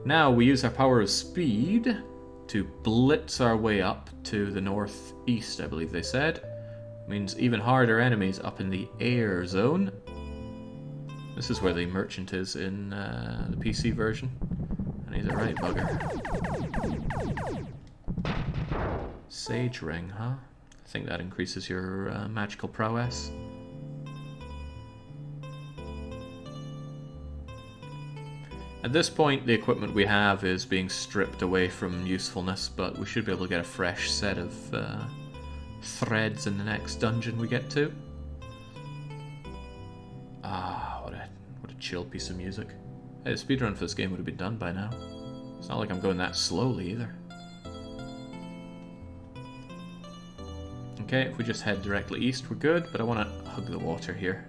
Now we use our power of speed to blitz our way up to the northeast, I believe they said. Means even harder enemies up in the air zone. This is where the merchant is in the PC version. And he's a right bugger. Sage ring, huh? I think that increases your magical prowess. At this point, the equipment we have is being stripped away from usefulness, but we should be able to get a fresh set of threads in the next dungeon we get to. Ah, what a chill piece of music. Hey, the speedrun for this game would have been done by now. It's not like I'm going that slowly either. Okay, if we just head directly east, we're good, but I want to hug the water here.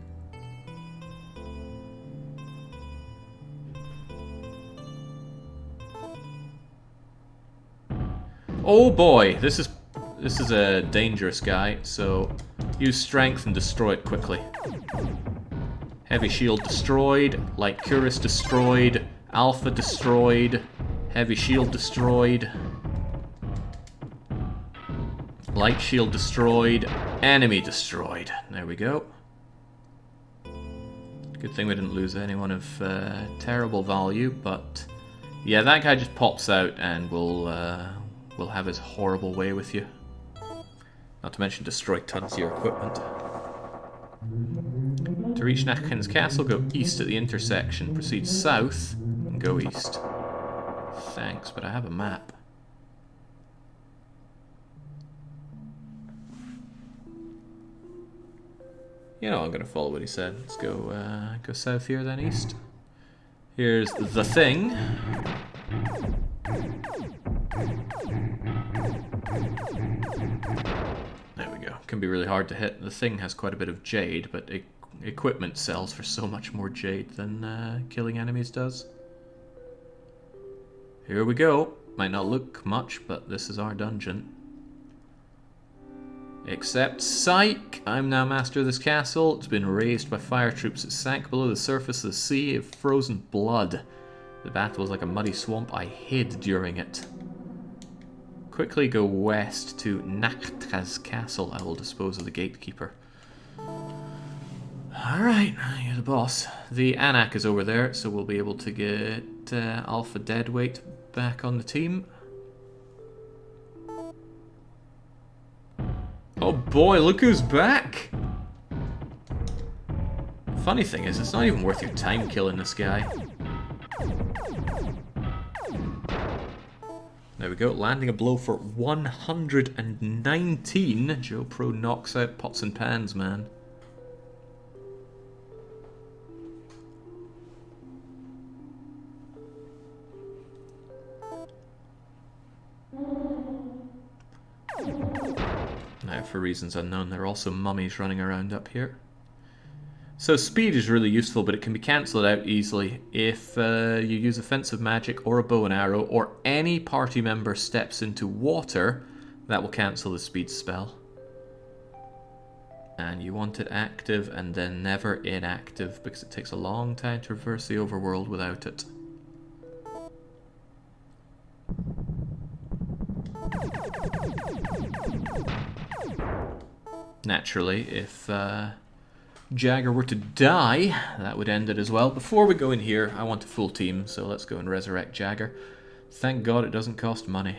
Oh boy, this is a dangerous guy, so use strength and destroy it quickly. Heavy shield destroyed, light cuirass destroyed, alpha destroyed, heavy shield destroyed, light shield destroyed, enemy destroyed. There we go. Good thing we didn't lose anyone of terrible value, but yeah, that guy just pops out and will have his horrible way with you. Not to mention destroy tons of your equipment. To reach Drakkhen's castle, go east at the intersection. Proceed south and go east. Thanks, but I have a map. You know, I'm going to follow what he said. Let's go south here, then east. Here's the thing. There we go. Can be really hard to hit. The thing has quite a bit of jade, but equipment sells for so much more jade than killing enemies does. Here we go. Might not look much, but this is our dungeon. Except, psych! I'm now master of this castle. It's been razed by fire troops. It sank below the surface of the sea of frozen blood. The battle was like a muddy swamp. I hid during it. Quickly go west to Natka's castle. I will dispose of the gatekeeper. Alright, you're the boss. The Anak is over there, so we'll be able to get Alpha Deadweight back on the team. Oh boy, look who's back! Funny thing is, it's not even worth your time killing this guy. There we go, landing a blow for 119. Joe Pro knocks out pots and pans, man. Now, for reasons unknown, there are also mummies running around up here. So speed is really useful, but it can be cancelled out easily if you use offensive magic or a bow and arrow, or any party member steps into water. That will cancel the speed spell. And you want it active and then never inactive, because it takes a long time to traverse the overworld without it. Naturally, if Jagger were to die, that would end it as well. Before we go in here, I want a full team, so let's go and resurrect Jagger. Thank God it doesn't cost money.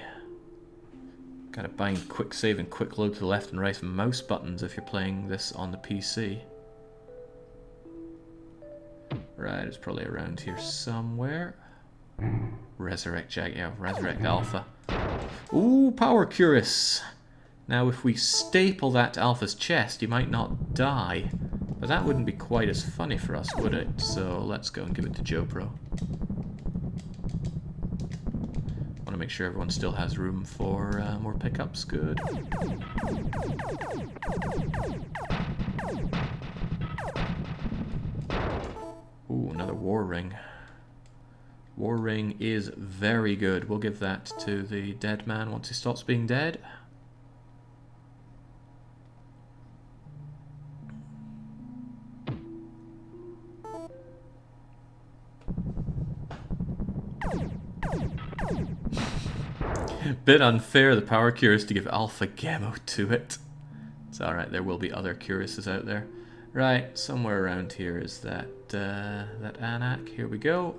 Gotta bind quick save and quick load to the left and right mouse buttons if you're playing this on the PC. Right, it's probably around here somewhere. Resurrect Jagger, yeah, resurrect Alpha. Ooh, Power Cuirass! Now if we staple that to Alpha's chest, you might not die. But that wouldn't be quite as funny for us, would it? So let's go and give it to Joe Pro. Want to make sure everyone still has room for more pickups. Good. Ooh, another War Ring. War Ring is very good. We'll give that to the dead man once he stops being dead. Bit unfair, the power cuirass to give Alpha Gemo to it. It's alright, there will be other cuirasses out there. Right, somewhere around here is that Anak. Here we go.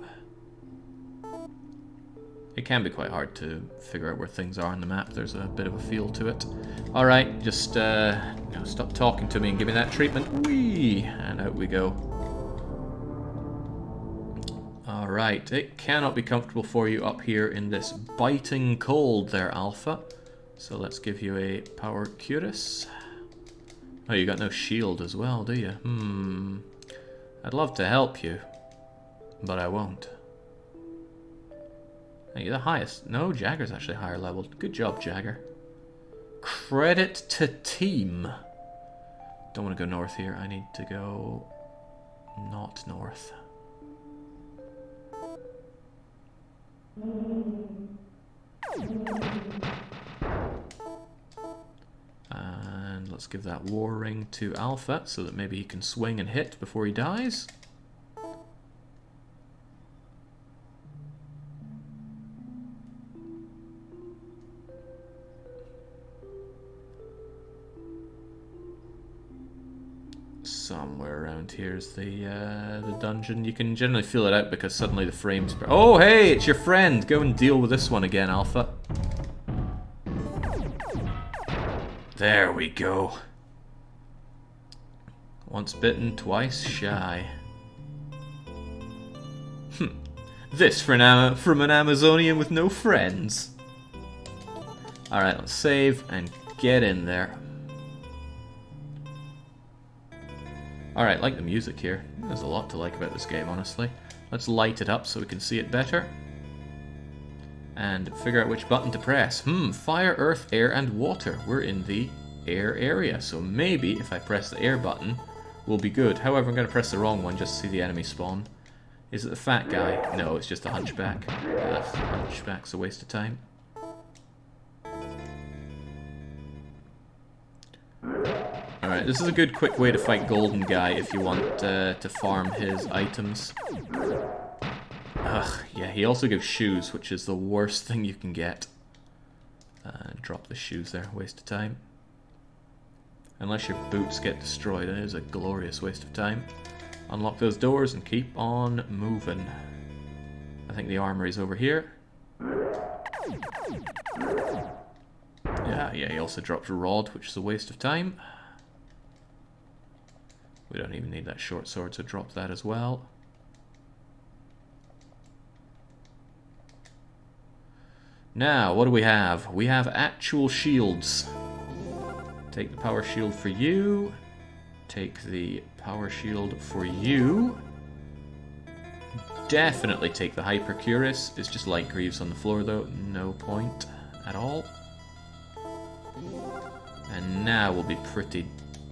It can be quite hard to figure out where things are on the map. There's a bit of a feel to it. Alright, just no, stop talking to me and give me that treatment. Whee! And out we go. Alright, it cannot be comfortable for you up here in this biting cold there, Alpha. So let's give you a power cuirass. Oh, you got no shield as well, do you? I'd love to help you, but I won't. Hey, you're the highest. No, Jagger's actually higher leveled. Good job, Jagger. Credit to team. Don't want to go north here. I need to go not north. And let's give that War Ring to Alpha so that maybe he can swing and hit before he dies. Somewhere around here's the dungeon. You can generally feel it out because suddenly the frames... Oh, hey, it's your friend! Go and deal with this one again, Alpha. There we go. Once bitten, twice shy. This from an Amazonian with no friends. Alright, let's save and get in there. Alright, like the music here. There's a lot to like about this game, honestly. Let's light it up so we can see it better. And figure out which button to press. Fire, earth, air, and water. We're in the air area, so maybe if I press the air button, we'll be good. However, I'm going to press the wrong one just to see the enemy spawn. Is it the fat guy? No, it's just a hunchback. Hunchback's a waste of time. Alright, this is a good quick way to fight Golden Guy if you want to farm his items. Ugh, yeah, he also gives shoes, which is the worst thing you can get. Drop the shoes there, waste of time. Unless your boots get destroyed, it is a glorious waste of time. Unlock those doors and keep on moving. I think the armory's over here. Yeah, he also dropped a rod, which is a waste of time. We don't even need that short sword, so drop that as well. Now, what do we have? We have actual shields. Take the power shield for you. Take the power shield for you. Definitely take the Hyper Cuirass. It's just light greaves on the floor though. No point at all. And now we'll be pretty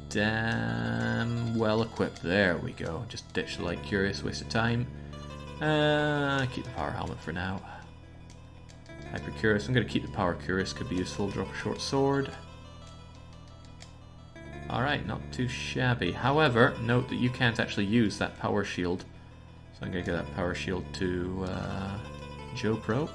damn well equipped. There we go. Just ditch the light cuirass, waste of time. Keep the power helmet for now. Hyper cuirass. I'm going to keep the power cuirass. Could be useful. Drop a short sword. Alright, not too shabby. However, note that you can't actually use that power shield. So I'm going to give that power shield to Joe Pro.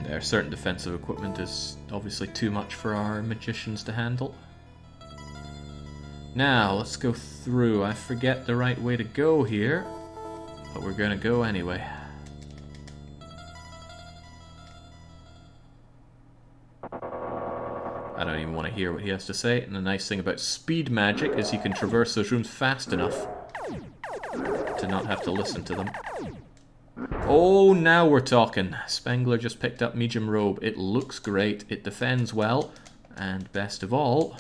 There, certain defensive equipment is obviously too much for our magicians to handle. Now, let's go through. I forget the right way to go here, but we're going to go anyway. I don't even want to hear what he has to say. And the nice thing about speed magic is you can traverse those rooms fast enough to not have to listen to them. Oh, now we're talking. Spengler just picked up medium robe. It looks great. It defends well. And best of all,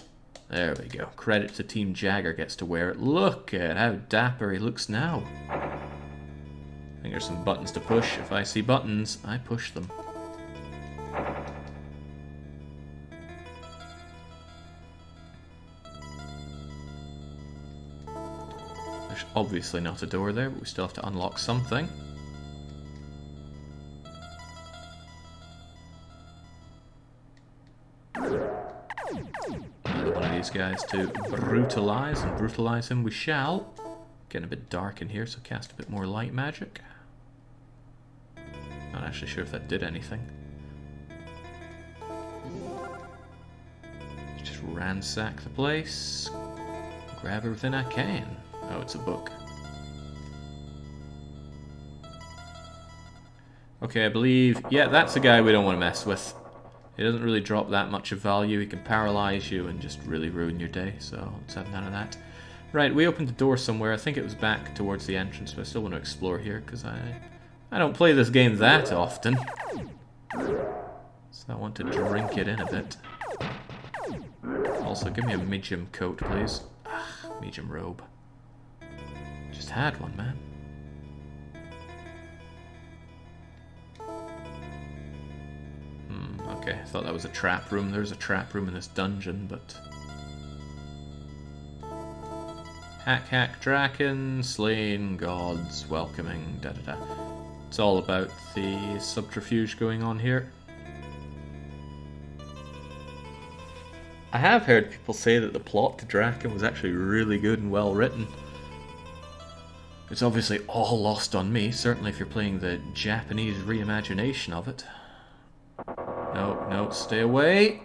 there we go. Credit to Team Jagger gets to wear it. Look at how dapper he looks now. I think there's some buttons to push. If I see buttons, I push them. There's obviously not a door there, but we still have to unlock something. These guys to brutalize, and brutalize him we shall. Getting a bit dark in here, so cast a bit more light magic. Not actually sure if that did anything. Just ransack the place. Grab everything I can. Oh, it's a book. Okay, I believe... yeah, that's a guy we don't want to mess with. He doesn't really drop that much of value. He can paralyze you and just really ruin your day, so let's have none of that. Right, we opened the door somewhere. I think it was back towards the entrance, but I still want to explore here, because I don't play this game that often. So I want to drink it in a bit. Also, give me a medium coat, please. Medium robe. Just had one, man. Okay, I thought that was a trap room. There's a trap room in this dungeon, but... Hack, Drakkhen, slain, gods, welcoming, da-da-da. It's all about the subterfuge going on here. I have heard people say that the plot to Drakkhen was actually really good and well written. It's obviously all lost on me, certainly if you're playing the Japanese reimagination of it. No, stay away.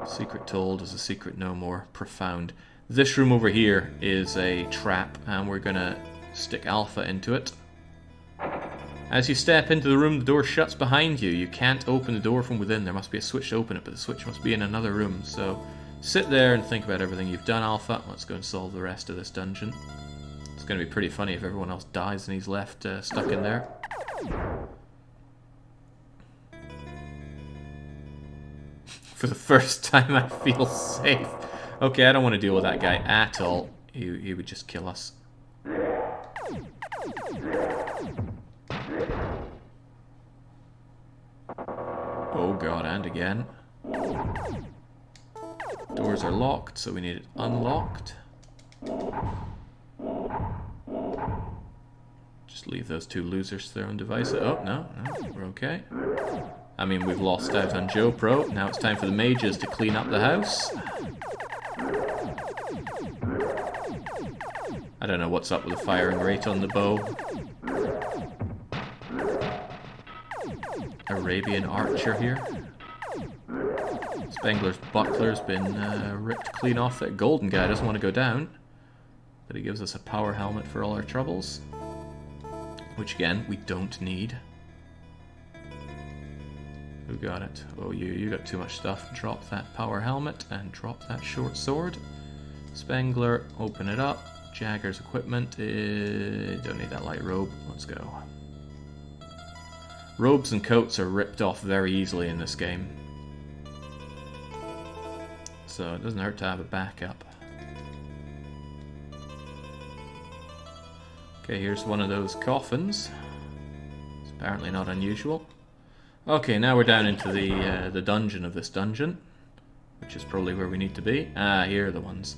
Secret told is a secret no more. Profound. This room over here is a trap, and we're gonna stick Alpha into it. As you step into the room, the door shuts behind you. You can't open the door from within. There must be a switch to open it, but the switch must be in another room. So sit there and think about everything you've done, Alpha. Let's go and solve the rest of this dungeon. It's gonna be pretty funny if everyone else dies and he's left stuck in there. For the first time I feel safe. Okay, I don't want to deal with that guy at all. He would just kill us. Oh god, and again. Doors are locked, so we need it unlocked. Just leave those two losers to their own devices. Oh, no, we're okay. I mean, we've lost out on Joe Pro. Now it's time for the mages to clean up the house. I don't know what's up with the firing rate on the bow. Arabian archer here. Spengler's buckler's been ripped clean off. That golden guy doesn't want to go down. but it gives us a power helmet for all our troubles. Which again, we don't need. Who got it? Oh, you got too much stuff. Drop that power helmet and drop that short sword. Spengler, open it up. Jagger's equipment. Don't need that light robe. Let's go. Robes and coats are ripped off very easily in this game. So it doesn't hurt to have a backup. Okay, here's one of those coffins. It's apparently not unusual. Okay, now we're down into the dungeon of this dungeon, which is probably where we need to be. Ah, here are the ones.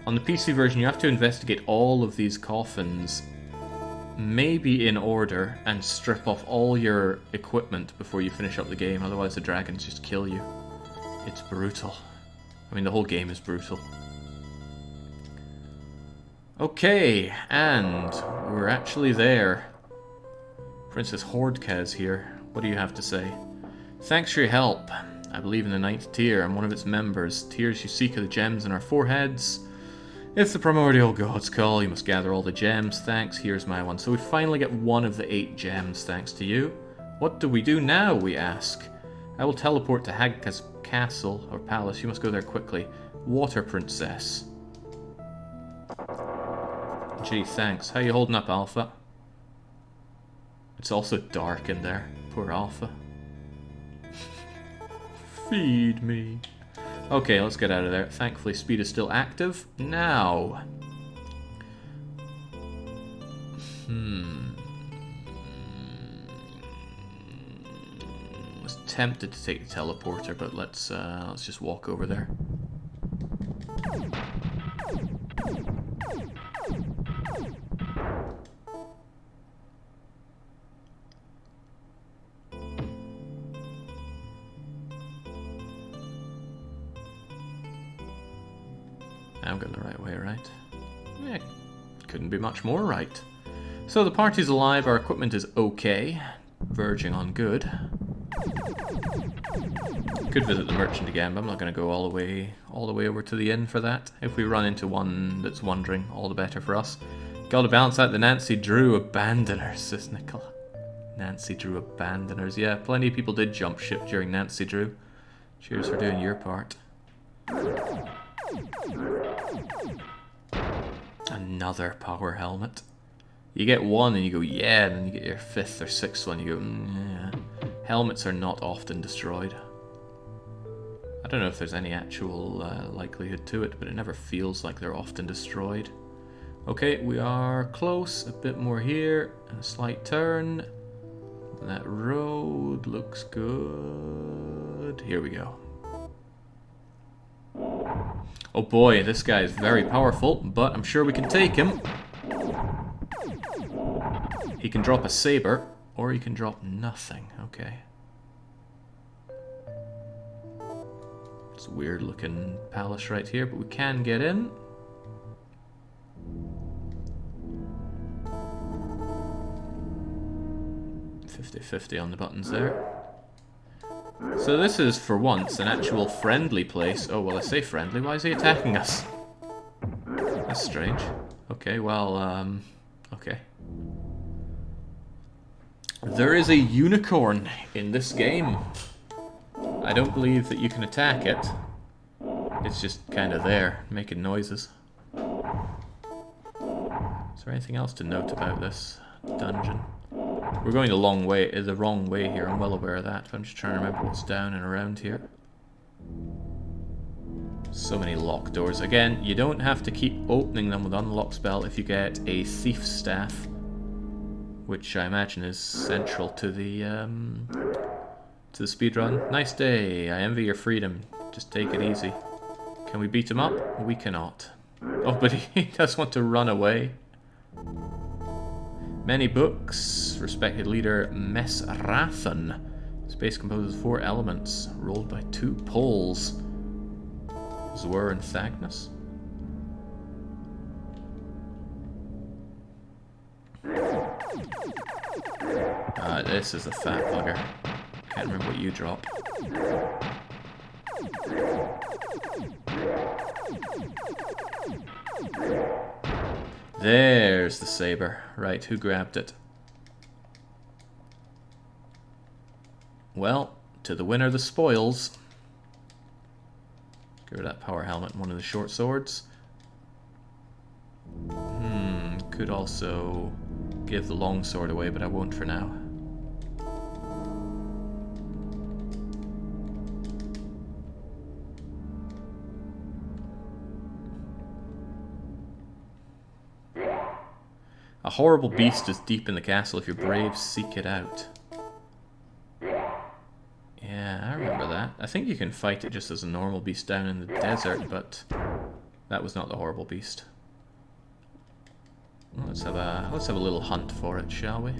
On the PC version, you have to investigate all of these coffins, maybe in order, and strip off all your equipment before you finish up the game, otherwise the dragons just kill you. It's brutal. I mean, the whole game is brutal. Okay, and we're actually there. Princess Hordka is here. What do you have to say? Thanks for your help. I believe in the Ninth Tier. I'm one of its members. Tiers you seek are the gems in our foreheads. If the primordial gods call, you must gather all the gems. Thanks, here's my one. So we finally get one of the 8 gems, thanks to you. What do we do now, we ask? I will teleport to Hagka's castle, or palace. You must go there quickly. Water Princess. Gee, thanks. How you holding up, Alpha? It's also dark in there. Poor Alpha. Feed me. Okay, let's get out of there. Thankfully, speed is still active. Now. I was tempted to take the teleporter, but let's just walk over there. I'm going the right way, right? Yeah, couldn't be much more right. So the party's alive, our equipment is okay, verging on good. Could visit the merchant again, but I'm not going to go all the way over to the inn for that. If we run into one that's wandering, all the better for us. Got to balance out the Nancy Drew abandoners, says Nicola. Nancy Drew abandoners, yeah, plenty of people did jump ship during Nancy Drew. Cheers for doing your part. Another power helmet. You get one and you go, yeah, and then you get your 5th or 6th one, you go, yeah. Helmets are not often destroyed. I don't know if there's any actual likelihood to it, but it never feels like they're often destroyed. Okay, we are close, a bit more here, and a slight turn. That road looks good. Here we go. Oh boy, this guy is very powerful, but I'm sure we can take him. He can drop a saber, or he can drop nothing. Okay. It's a weird looking palace right here, but we can get in. $50-50 on the buttons there. So this is, for once, an actual friendly place. Oh, well, I say friendly. Why is he attacking us? That's strange. Okay, well, okay. There is a unicorn in this game. I don't believe that you can attack it. It's just kind of there, making noises. Is there anything else to note about this dungeon? We're going the wrong way here, I'm well aware of that, but I'm just trying to remember what's down and around here. So many locked doors. Again, you don't have to keep opening them with unlock spell if you get a thief's staff, which I imagine is central to the speedrun. Nice day, I envy your freedom. Just take it easy. Can we beat him up? We cannot. Oh, but he does want to run away. Many books. Respected leader Mesrathan. Space composes 4 elements, rolled by 2 poles. Zwar and Thagnus. This is a fat bugger. Can't remember what you drop. There's the saber. Right, who grabbed it? Well, to the winner the spoils. Get rid of that power helmet and one of the short swords. Could also give the long sword away, but I won't for now. A horrible beast is deep in the castle. If you're brave, seek it out. Yeah, I remember that. I think you can fight it just as a normal beast down in the desert, but that was not the horrible beast. Let's have a little hunt for it, shall we?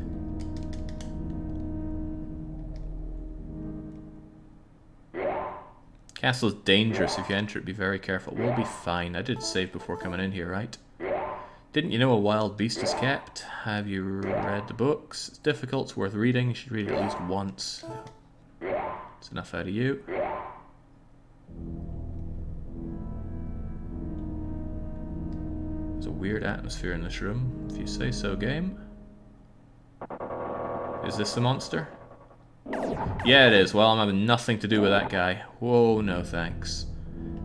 Castle is dangerous. If you enter it, be very careful. We'll be fine. I did save before coming in here, right? Didn't you know a wild beast is kept? Have you read the books? It's difficult, it's worth reading. You should read it at least once. That's enough out of you. There's a weird atmosphere in this room, if you say so, game. Is this the monster? Yeah, it is. Well, I'm having nothing to do with that guy. Whoa, no thanks.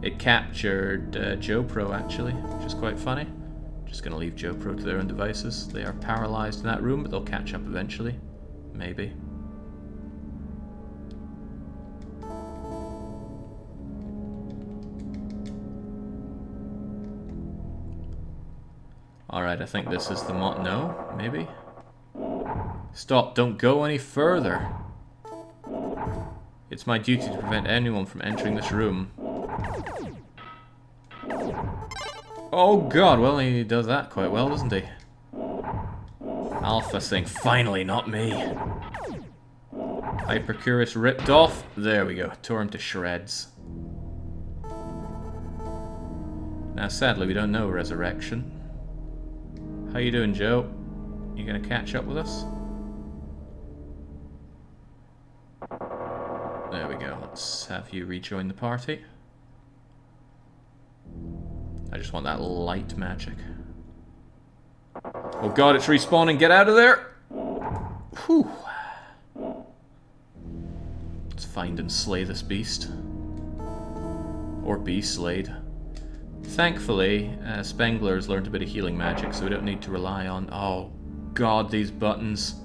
It captured Joe Pro, actually, which is quite funny. Just gonna leave Joe Pro to their own devices. They are paralyzed in that room, but they'll catch up eventually. Maybe. Alright, I think this is the no, maybe? Stop, don't go any further. It's my duty to prevent anyone from entering this room. Oh god, well he does that quite well, doesn't he? Alpha saying, finally, not me. Hypercurious ripped off. There we go, tore him to shreds. Now sadly we don't know Resurrection. How you doing, Joe? You gonna catch up with us? There we go, let's have you rejoin the party. I just want that light magic. Oh god, it's respawning. Get out of there! Whew. Let's find and slay this beast. Or be slayed. Thankfully, Spengler's learned a bit of healing magic, so we don't need to rely on... Oh god, these buttons.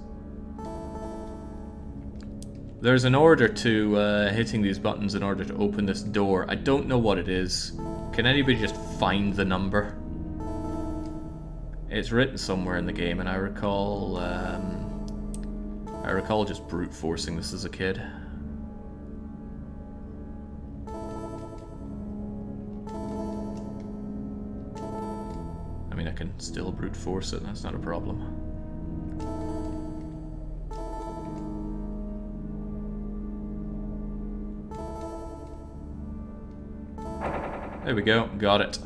There's an order to hitting these buttons in order to open this door. I don't know what it is. Can anybody just find the number? It's written somewhere in the game, and I recall just brute forcing this as a kid. I mean, I can still brute force it. That's not a problem. There we go, got it.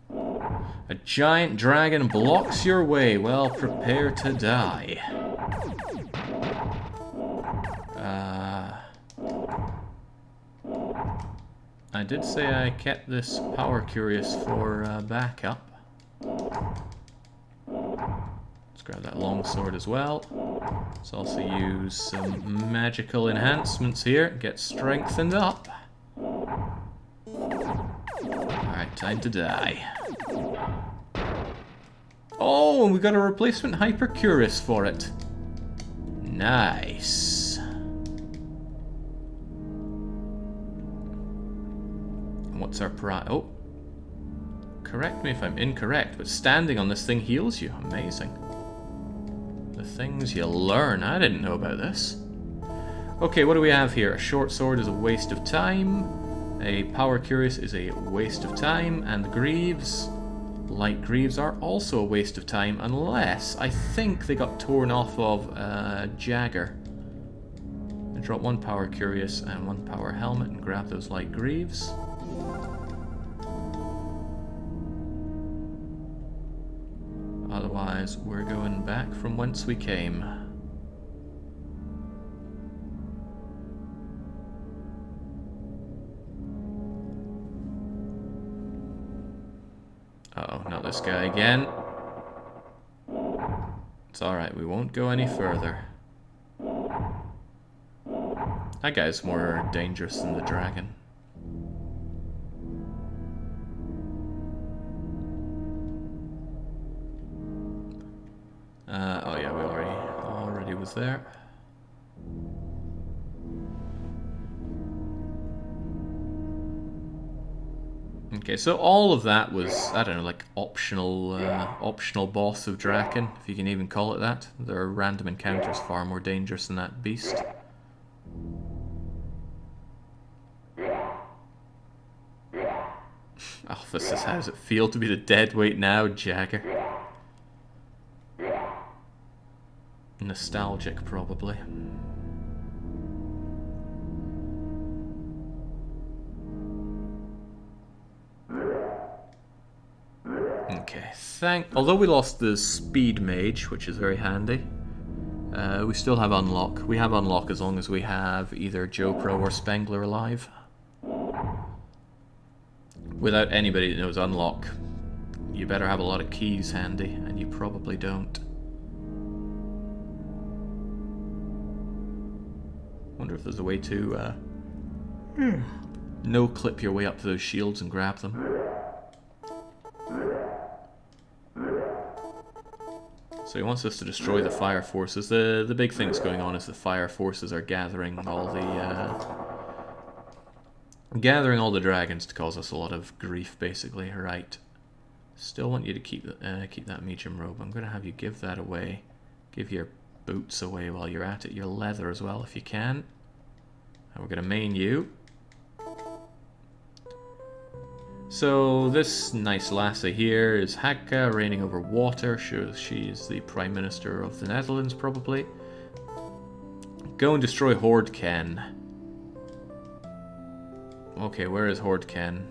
A giant dragon blocks your way. Well, prepare to die. I did say I kept this power curious for backup. Let's grab that longsword as well. Let's also use some magical enhancements here. Get strengthened up. Alright, time to die. Oh, and we got a replacement Hypercurious for it. Nice. And what's our prize? Oh. Correct me if I'm incorrect, but standing on this thing heals you. Amazing. The things you learn. I didn't know about this. Okay, what do we have here? A short sword is a waste of time. A power curious is a waste of time. And the greaves, light greaves, are also a waste of time unless I think they got torn off of Jagger. I drop one power curious and one power helmet and grab those light greaves. Otherwise, we're going back from whence we came. Uh-oh, not this guy again. It's alright, we won't go any further. That guy's more dangerous than the dragon. Oh yeah, we already was there. Okay, so all of that was, I don't know, like optional boss of Drakkhen, if you can even call it that. There are random encounters far more dangerous than that beast. Alpha says, how does it feel to be the dead weight now, Jagger? Nostalgic, probably. Okay, although we lost the speed mage, which is very handy, we still have unlock. We have unlock as long as we have either JoPro or Spengler alive. Without anybody that knows unlock, you better have a lot of keys handy, and you probably don't. Wonder if there's a way to no clip your way up to those shields and grab them. So he wants us to destroy the fire forces. The big thing that's going on is the fire forces are gathering all the dragons to cause us a lot of grief, basically. Right. Still want you to keep that medium robe. I'm going to have you give that away. Give your boots away while you're at it. Your leather as well, if you can. And we're going to main you. So this nice lassie here is Hagka, reigning over water. She's the Prime Minister of the Netherlands, probably. Go and destroy Drakkhen. Okay, where is Drakkhen?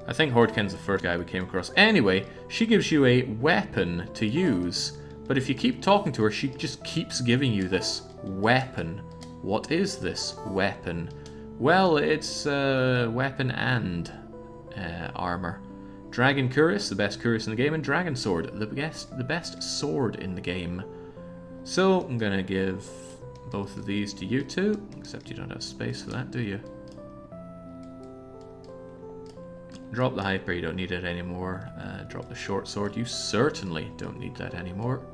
I think Drakkhen's the first guy we came across. Anyway, she gives you a weapon to use, but if you keep talking to her, she just keeps giving you this weapon. What is this weapon? Well, it's weapon and armor. Dragon Cuirass, the best cuirass in the game, and Dragon Sword, the best sword in the game. So I'm gonna give both of these to you two, except you don't have space for that, do you? Drop the hyper, you don't need it anymore. Drop the short sword, you certainly don't need that anymore.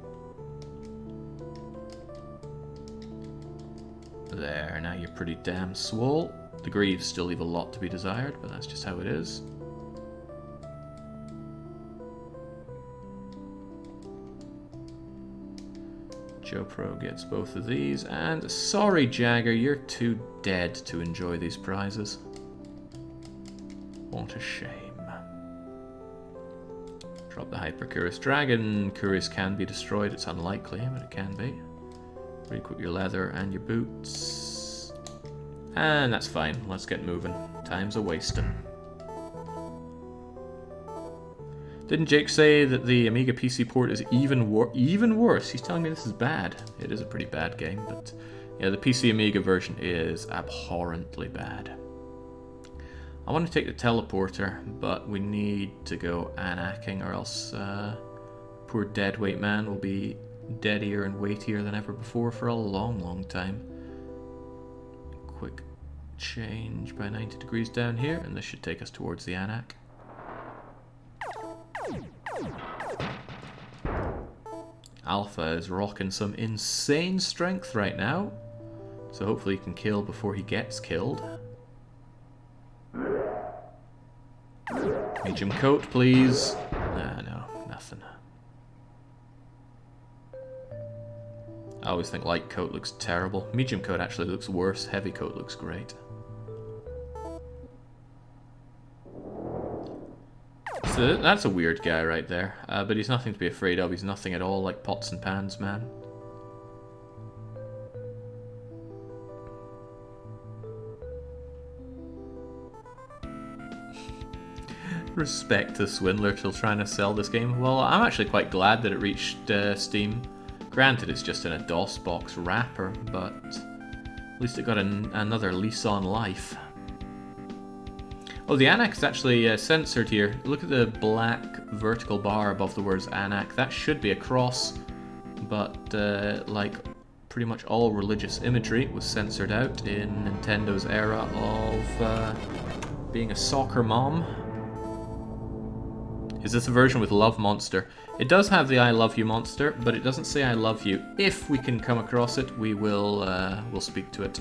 There, now you're pretty damn swole. The greaves still leave a lot to be desired, but that's just how it is. JoPro gets both of these, and sorry Jagger, you're too dead to enjoy these prizes. What a shame. Drop the Hyper Cuirass. Dragon Cuirass can be destroyed, it's unlikely, but it can be. Re-equip your leather and your boots. And that's fine, let's get moving. Time's a wasting. Didn't Jake say that the Amiga PC port is even worse? He's telling me this is bad. It is a pretty bad game, but yeah, the PC Amiga version is abhorrently bad. I want to take the teleporter, but we need to go anacking, or else poor deadweight man will be deadier and weightier than ever before for a long time. Quick change by 90 degrees down here, and this should take us towards the Anak. Alpha is rocking some insane strength right now, so hopefully he can kill before he gets killed. Medium coat, please. No, nothing. I always think light coat looks terrible. Medium coat actually looks worse. Heavy coat looks great. So that's a weird guy right there. But he's nothing to be afraid of. He's nothing at all like Pots and Pans Man. Respect to Swindler till trying to sell this game. Well, I'm actually quite glad that it reached Steam. Granted, it's just in a DOS box wrapper, but at least it got another lease on life. Oh, the Anak is actually censored here. Look at the black vertical bar above the words Anak. That should be a cross, but like pretty much all religious imagery was censored out in Nintendo's era of being a soccer mom. Is this a version with Love Monster? It does have the I love you monster, but it doesn't say I love you. If we can come across it, we will we'll speak to it.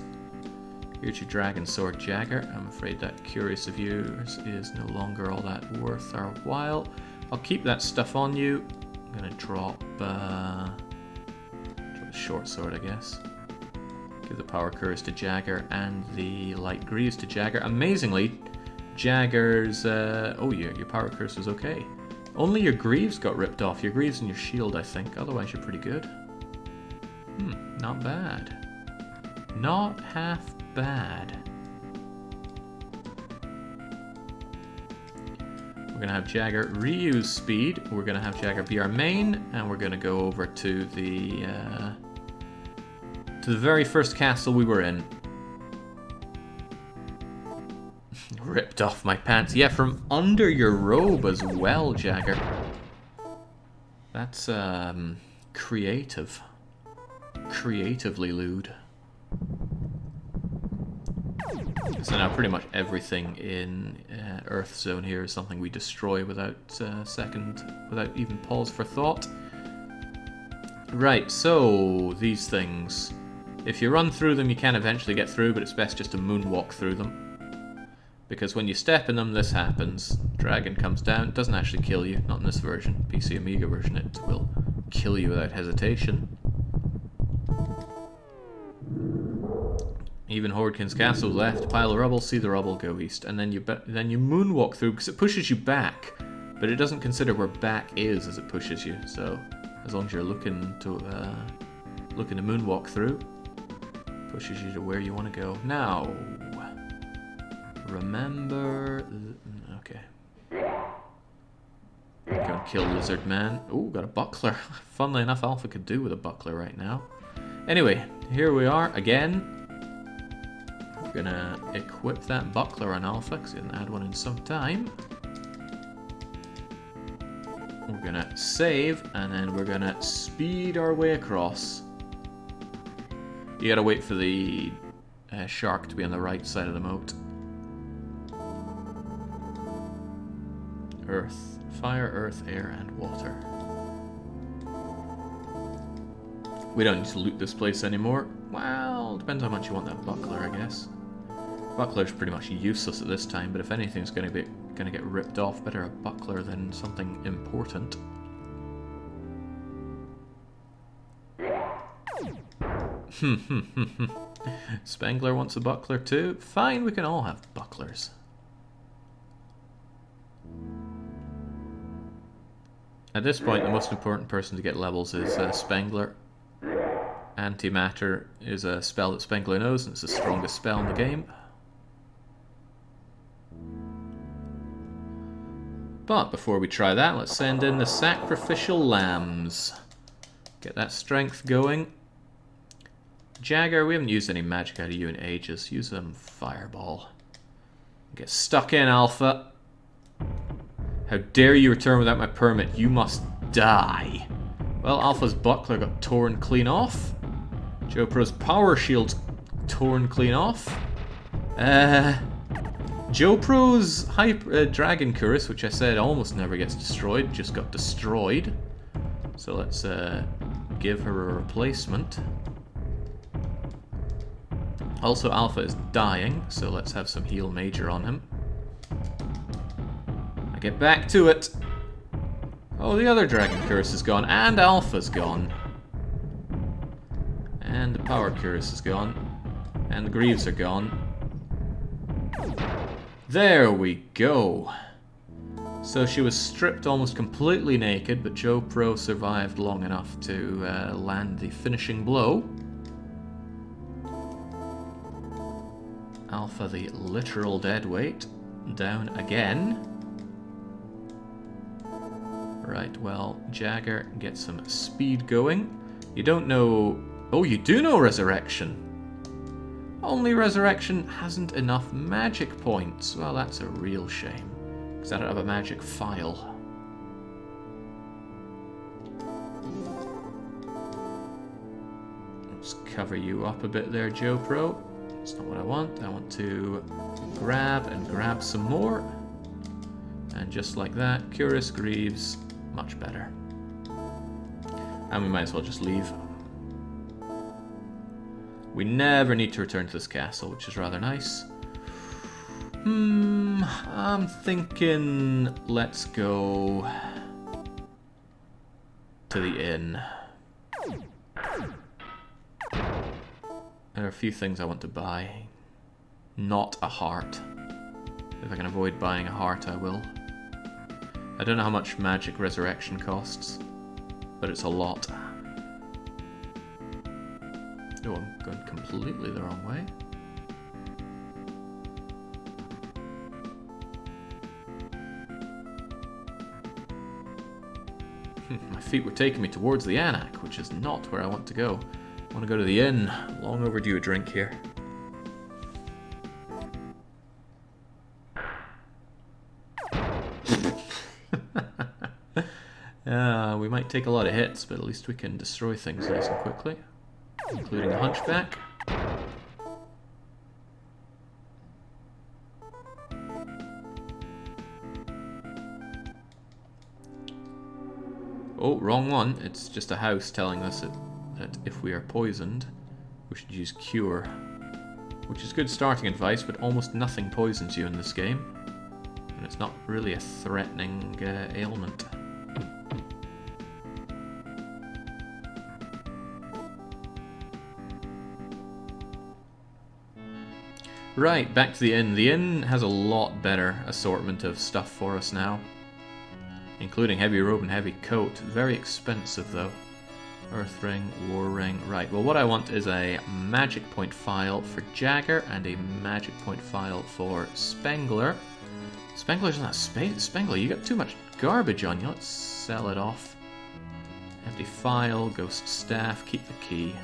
Here's your Dragon Sword Jagger. I'm afraid that curious of yours is no longer all that worth our while. I'll keep that stuff on you. I'm gonna drop the short sword, I guess. Give the Power Curse to Jagger and the Light Greaves to Jagger. Amazingly, Jagger's... oh, your Power Curse was okay. Only your Greaves got ripped off. Your Greaves and your shield, I think. Otherwise, you're pretty good. Not bad. Not half bad. We're going to have Jagger reuse speed. We're going to have Jagger be our main. And we're going to go over to the very first castle we were in. Ripped off my pants. Yeah, from under your robe as well, Jagger. That's, creative. Creatively lewd. So now pretty much everything in Earth Zone here is something we destroy without without even pause for thought. Right, so these things. If you run through them, you can eventually get through, but it's best just to moonwalk through them. Because when you step in them, this happens. Dragon comes down, doesn't actually kill you, not in this version. PC Amiga version, it will kill you without hesitation. Even Hordkin's castle left, pile of rubble, see the rubble, go east. And then you moonwalk through, because it pushes you back. But it doesn't consider where back is as it pushes you, so as long as you're looking to moonwalk through, pushes you to where you want to go. Now... remember... okay. Go and kill Lizard Man. Ooh, got a buckler. Funnily enough, Alpha could do with a buckler right now. Anyway, here we are again. We're gonna equip that buckler on Alpha, because he didn't add one in some time. We're gonna save, and then we're gonna speed our way across. You gotta wait for the shark to be on the right side of the moat. Earth. Fire, earth, air, and water. We don't need to loot this place anymore. Well, depends how much you want that buckler, I guess. Buckler's pretty much useless at this time, but if anything's gonna get ripped off, better a buckler than something important. Spengler wants a buckler too. Fine, we can all have bucklers. At this point, the most important person to get levels is Spengler. Antimatter is a spell that Spengler knows, and it's the strongest spell in the game. But before we try that, let's send in the sacrificial lambs. Get that strength going. Jagger, we haven't used any magic out of you in ages. Use Fireball. Get stuck in, Alpha. How dare you return without my permit? You must die. Well, Alpha's buckler got torn clean off. Joe Pro's power shield's torn clean off. Joe Pro's Dragon Curse, which I said almost never gets destroyed, just got destroyed. So let's give her a replacement. Also, Alpha is dying, so let's have some heal major on him. Get back to it. Oh, the other Dragon Curse is gone, and Alpha's gone. And the Power Curse is gone. And the Greaves are gone. There we go. So she was stripped almost completely naked, but Joe Pro survived long enough to land the finishing blow. Alpha, the literal deadweight, down again. Right, well, Jagger, get some speed going. You don't know... oh, you do know Resurrection! Only Resurrection hasn't enough magic points. Well, that's a real shame, because I don't have a magic file. Let's cover you up a bit there, Joe Pro. That's not what I want. I want to grab some more. And just like that, Curious Greaves, much better. And we might as well just leave. We never need to return to this castle, which is rather nice. I'm thinking let's go to the inn. There are a few things I want to buy. Not a heart. If I can avoid buying a heart, I will. I don't know how much magic resurrection costs, but it's a lot. Oh, I'm going completely the wrong way. My feet were taking me towards the Anak, which is not where I want to go. I want to go to the inn. Long overdue a drink here. We might take a lot of hits, but at least we can destroy things nice and quickly. Including a hunchback. Oh, wrong one. It's just a house telling us that if we are poisoned, we should use Cure. Which is good starting advice, but almost nothing poisons you in this game. And it's not really a threatening ailment. Right, back to the inn. The inn has a lot better assortment of stuff for us now. Including heavy robe and heavy coat. Very expensive though. Earth ring, war ring. Right, well what I want is a magic point file for Jagger and a magic point file for Spengler. Spengler's not Spengler, you got too much garbage on you. Let's sell it off. Empty file, ghost staff, keep the key.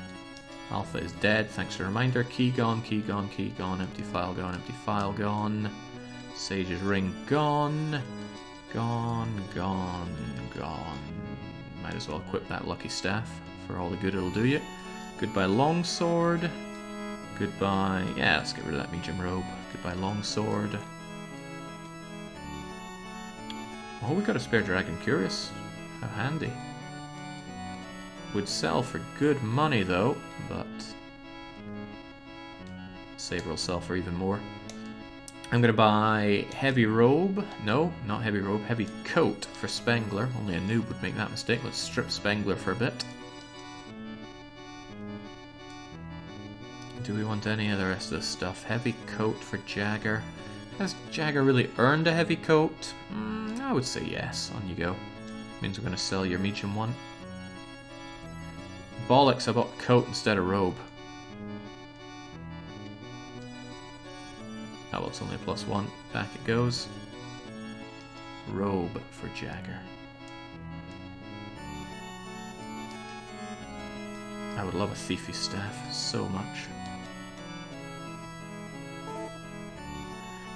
Alpha is dead, thanks for the reminder. Key gone, key gone, key gone, empty file gone, empty file gone. Sage's ring gone. Gone, gone, gone. Might as well equip that lucky staff for all the good it'll do you. Goodbye longsword. Goodbye... yeah, let's get rid of that medium robe. Goodbye longsword. Oh, we got a spare dragon curious. How handy. Would sell for good money though, but Saber will sell for even more. I'm gonna buy heavy robe. No, not heavy robe. Heavy coat for Spengler. Only a noob would make that mistake. Let's strip Spengler for a bit. Do we want any of the rest of this stuff? Heavy coat for Jagger. Has Jagger really earned a heavy coat? I would say yes. On you go. Means we're gonna sell your medium one. Bollocks, I bought coat instead of robe. Oh well, it's only a +1. Back it goes. Robe for Jagger. I would love a thiefy staff so much.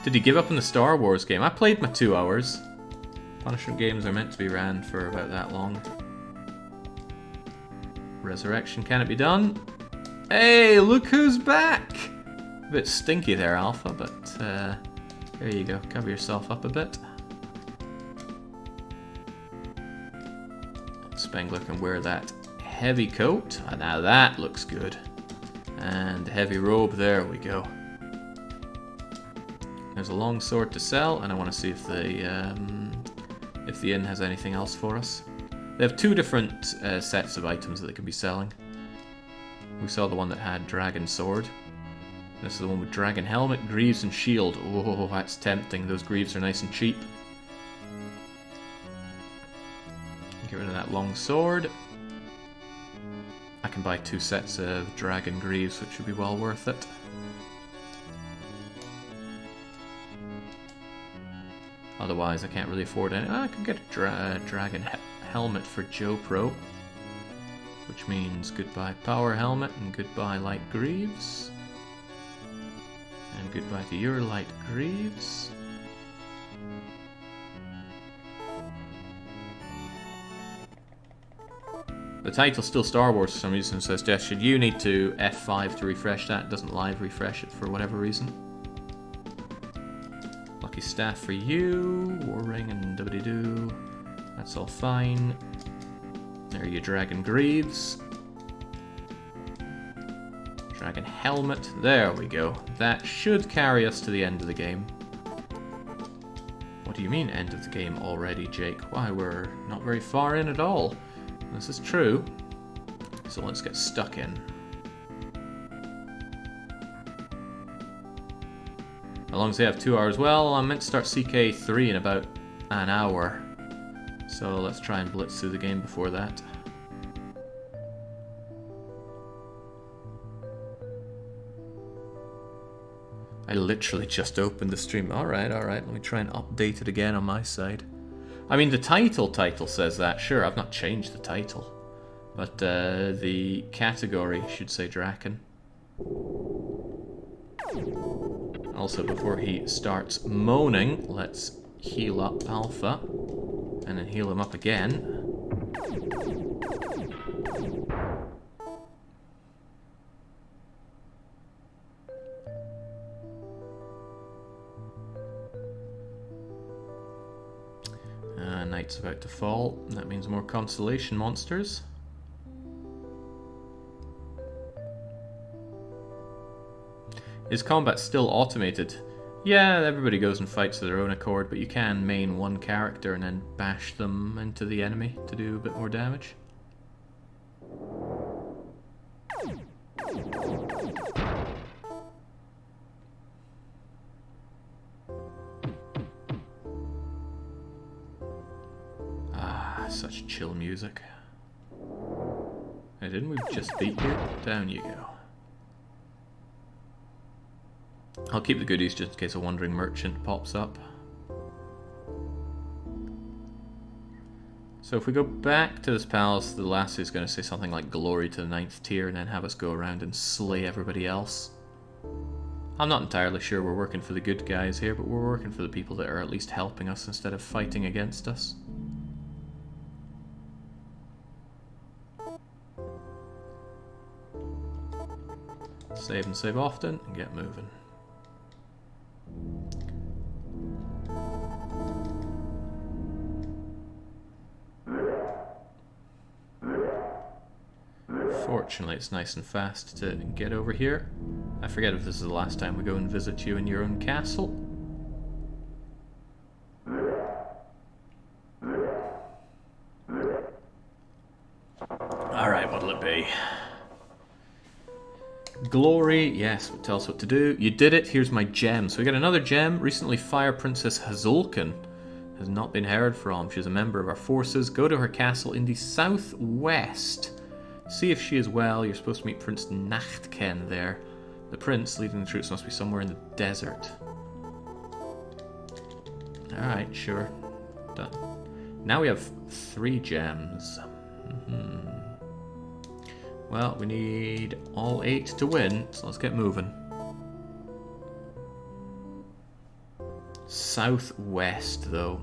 Did he give up in the Star Wars game? I played my 2 hours. Punishment games are meant to be ran for about that long. Resurrection, can it be done? Hey, look who's back! A bit stinky there, Alpha, but there you go. Cover yourself up a bit. Spengler can wear that heavy coat. Now that looks good. And heavy robe, there we go. There's a long sword to sell, and I want to see if the inn has anything else for us. They have 2 different sets of items that they could be selling. We saw the one that had dragon sword. This is the one with dragon helmet, greaves, and shield. Oh, that's tempting. Those greaves are nice and cheap. Get rid of that long sword. I can buy 2 sets of dragon greaves, which would be well worth it. Otherwise, I can't really afford any. I could get a dragon helmet for Joe Pro, which means goodbye power helmet and goodbye light greaves. And goodbye to your light greaves. The title's still Star Wars for some reason, so suggestion you need to F5 to refresh that. It doesn't live refresh it for whatever reason. Lucky staff for you. War ring and doobity-doo. That's all fine. There are your dragon greaves. Dragon helmet. There we go. That should carry us to the end of the game. What do you mean end of the game already, Jake? Why, we're not very far in at all. This is true. So let's get stuck in. How long does they have? 2 hours? Well, I'm meant to start CK3 in about an hour. So let's try and blitz through the game before that. I literally just opened the stream. Alright, alright. Let me try and update it again on my side. I mean, the title says that. Sure, I've not changed the title. But the category should say Drakkhen. Also, before he starts moaning, let's heal up Alpha. And then heal him up again. Night's about to fall. That means more constellation monsters. Is combat still automated? Yeah, everybody goes and fights of their own accord, but you can main one character and then bash them into the enemy to do a bit more damage. Ah, such chill music. Hey, didn't we just beat you? Down you go. I'll keep the goodies just in case a wandering merchant pops up. So if we go back to this palace, the lassie is going to say something like glory to the 9th tier and then have us go around and slay everybody else. I'm not entirely sure we're working for the good guys here, but we're working for the people that are at least helping us instead of fighting against us. Save and save often and get moving. Fortunately, it's nice and fast to get over here. I forget if this is the last time we go and visit you in your own castle. Alright, what'll it be? Glory, yes, tell us what to do. You did it, here's my gem. So we got another gem. Recently, Fire Princess Hazulkan has not been heard from. She's a member of our forces. Go to her castle in the southwest. See if she is well. You're supposed to meet Prince Drakkhen there. The prince leading the troops must be somewhere in the desert. Alright, sure. Done. Now we have 3 gems. Well, we need all 8 to win, so let's get moving. Southwest, though.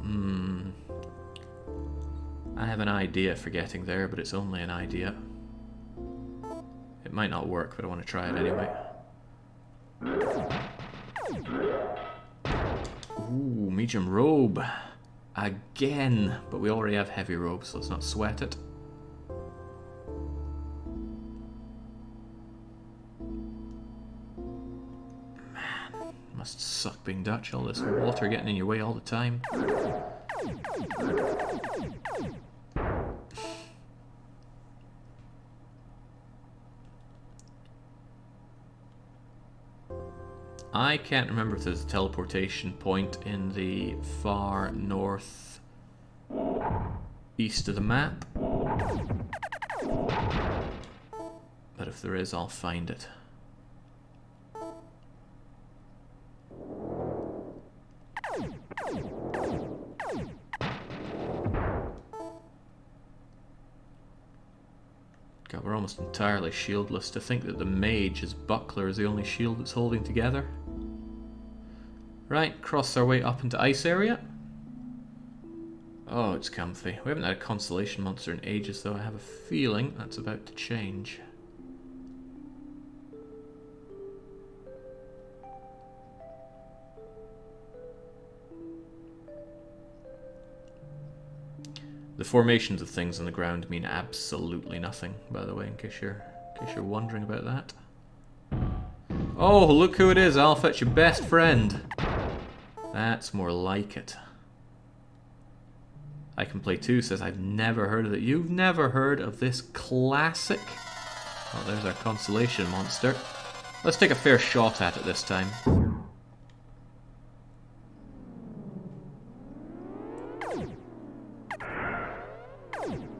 I have an idea for getting there, but it's only an idea. It might not work, but I want to try it anyway. Ooh, medium robe. Again. But we already have heavy robe, so let's not sweat it. Man, must suck being Dutch. All this water getting in your way all the time. I can't remember if there's a teleportation point in the far north east of the map. But if there is, I'll find it. God, we're almost entirely shieldless. To think that the mage's buckler is the only shield that's holding together. Right, cross our way up into ice area. Oh, it's comfy. We haven't had a constellation monster in ages, though. I have a feeling that's about to change. The formations of things on the ground mean absolutely nothing, by the way, in case you're wondering about that. Oh, look who it is, Alpha, it's your best friend. That's more like it. I Can Play 2 says, I've never heard of it. You've never heard of this classic? Oh, there's our constellation monster. Let's take a fair shot at it this time.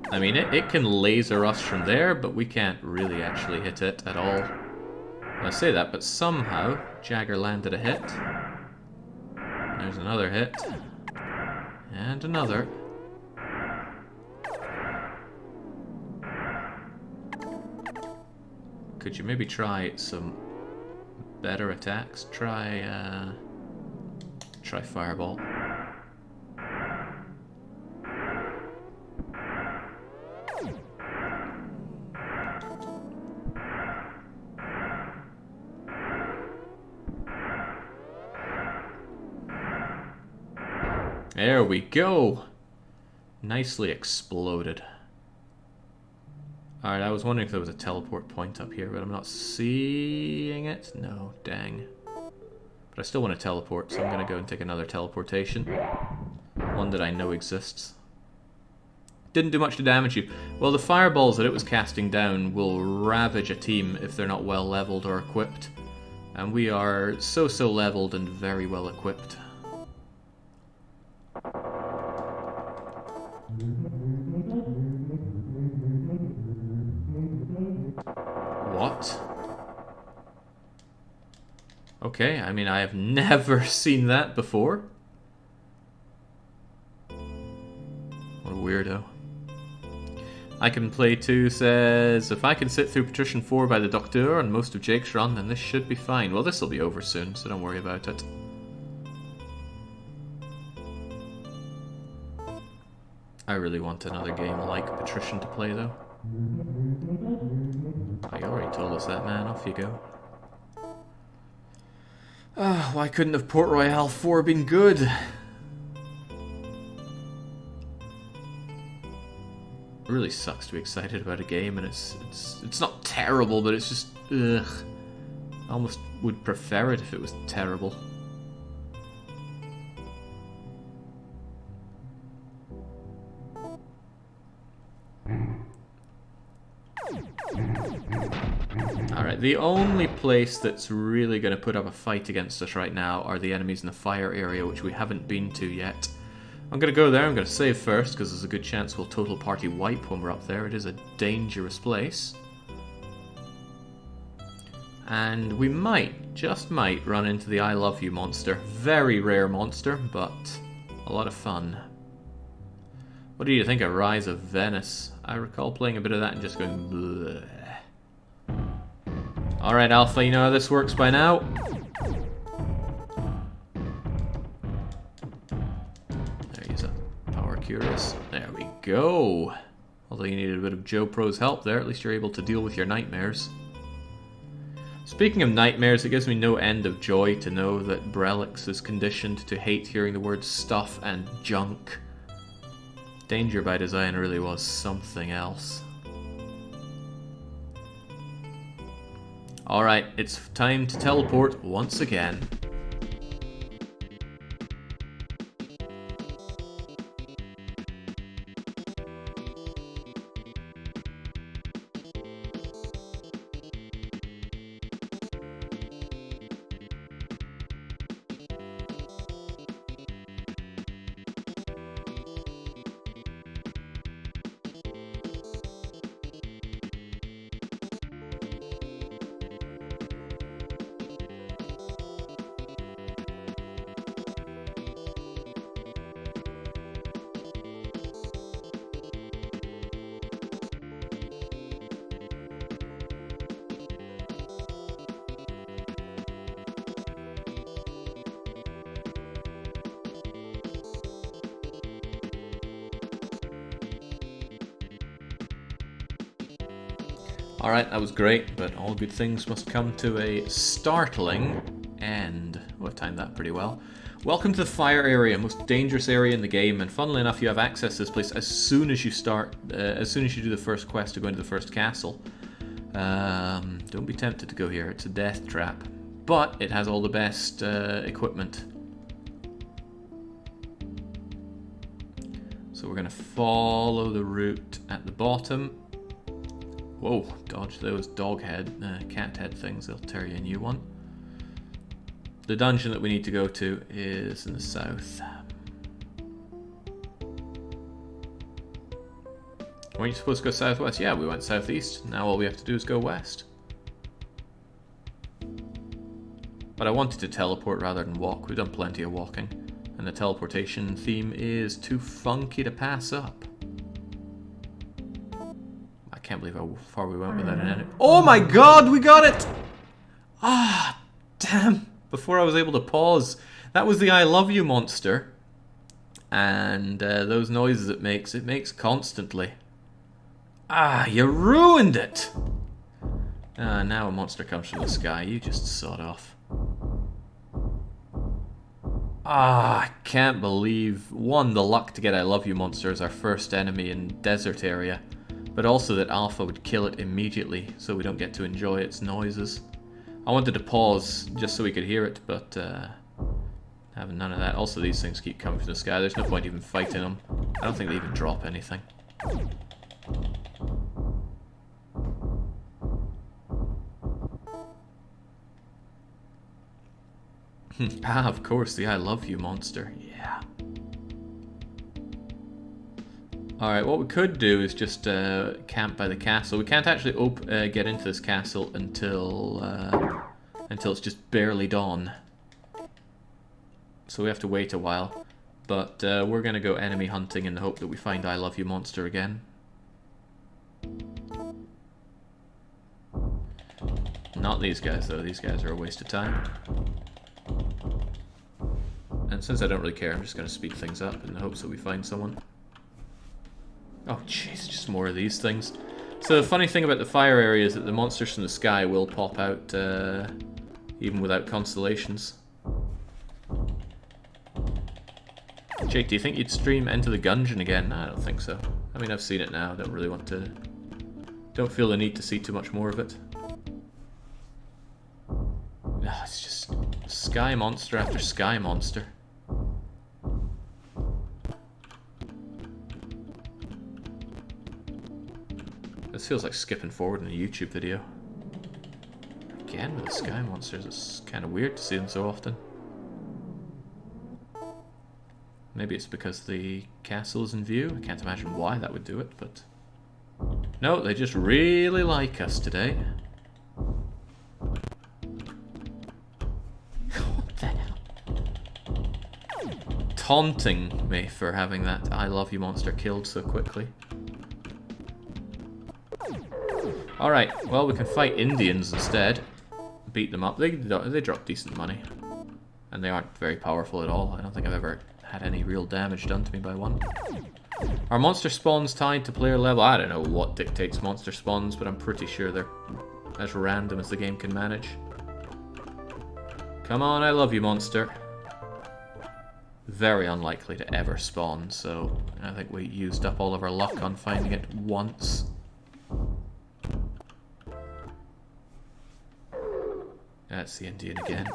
I mean, it can laser us from there, but we can't really actually hit it at all. I say that, but somehow Jagger landed a hit. There's another hit. And another. Could you maybe try some better attacks? Try Fireball. There we go. Nicely exploded. Alright, I was wondering if there was a teleport point up here, but I'm not seeing it. No, dang. But I still want to teleport, so I'm going to go and take another teleportation. One that I know exists. Didn't do much to damage you. Well, the fireballs that it was casting down will ravage a team if they're not well leveled or equipped. And we are so leveled and very well equipped. What? Okay, I mean, I have never seen that before. What a weirdo. I Can Play 2 says, if I can sit through Patrician 4 by the Docteur and most of Jake's run, then this should be fine. Well, this will be over soon, so don't worry about it. I really want another game like Patrician to play, though. Oh, you already told us that, man. Off you go. Ah, why couldn't have Port Royale 4 been good? It really sucks to be excited about a game, and it's not terrible, but it's just ugh. I almost would prefer it if it was terrible. Alright, the only place that's really going to put up a fight against us right now are the enemies in the fire area, which we haven't been to yet. I'm going to go there, I'm going to save first, because there's a good chance we'll total party wipe when we're up there. It is a dangerous place. And we might, just might, run into the I Love You monster. Very rare monster, but a lot of fun. What do you think of Rise of Venice? I recall playing a bit of that and just going bleh. Alright, Alpha, you know how this works by now? There, use a Power Curious. There we go. Although you needed a bit of Joe Pro's help there, at least you're able to deal with your nightmares. Speaking of nightmares, it gives me no end of joy to know that Brelix is conditioned to hate hearing the words stuff and junk. Danger by Design really was something else. Alright, it's time to teleport once again. Alright, that was great, but all good things must come to a startling end. Oh, I timed that pretty well. Welcome to the fire area, most dangerous area in the game, and funnily enough, you have access to this place as soon as you start, as soon as you do the first quest to go into the first castle. Don't be tempted to go here, it's a death trap. But it has all the best equipment. So we're going to follow the route at the bottom. Whoa, dodge those dog head, cat head things, they'll tear you a new one. The dungeon that we need to go to is in the south. Weren't you supposed to go southwest? Yeah, we went southeast. Now all we have to do is go west. But I wanted to teleport rather than walk. We've done plenty of walking. And the teleportation theme is too funky to pass up. I can't believe how far we went without an enemy. Oh my god, we got it! Ah, damn. Before I was able to pause. That was the I love you monster. And those noises it makes constantly. Ah, you ruined it! Now a monster comes from the sky. You just sod off. Ah, I can't believe, one, the luck to get I love you monster as our first enemy in desert area. But also that Alpha would kill it immediately so we don't get to enjoy its noises. I wanted to pause just so we could hear it, but having none of that. Also, these things keep coming from the sky. There's no point even fighting them. I don't think they even drop anything. Ah, of course, the I love you monster. Yeah. Alright, what we could do is just camp by the castle. We can't actually get into this castle until it's just barely dawn. So we have to wait a while. But we're going to go enemy hunting in the hope that we find I love you monster again. Not these guys though, these guys are a waste of time. And since I don't really care, I'm just going to speed things up in the hopes that we find someone. Oh jeez, just more of these things. So the funny thing about the fire area is that the monsters from the sky will pop out even without constellations. Jake, do you think you'd stream Enter the Gungeon again? No, I don't think so. I mean, I've seen it now, I don't really want to... Don't feel the need to see too much more of it. Oh, it's just sky monster after sky monster. This feels like skipping forward in a YouTube video. Again with the sky monsters, it's kind of weird to see them so often. Maybe it's because the castle is in view. I can't imagine why that would do it, but... No, they just really like us today. What the hell? Taunting me for having that I love you monster killed so quickly. Alright, well we can fight Indians instead. Beat them up. They drop decent money. And they aren't very powerful at all. I don't think I've ever had any real damage done to me by one. Are monster spawns tied to player level? I don't know what dictates monster spawns, but I'm pretty sure they're as random as the game can manage. Come on, I love you, monster. Very unlikely to ever spawn, so I think we used up all of our luck on finding it once. That's the Indian again.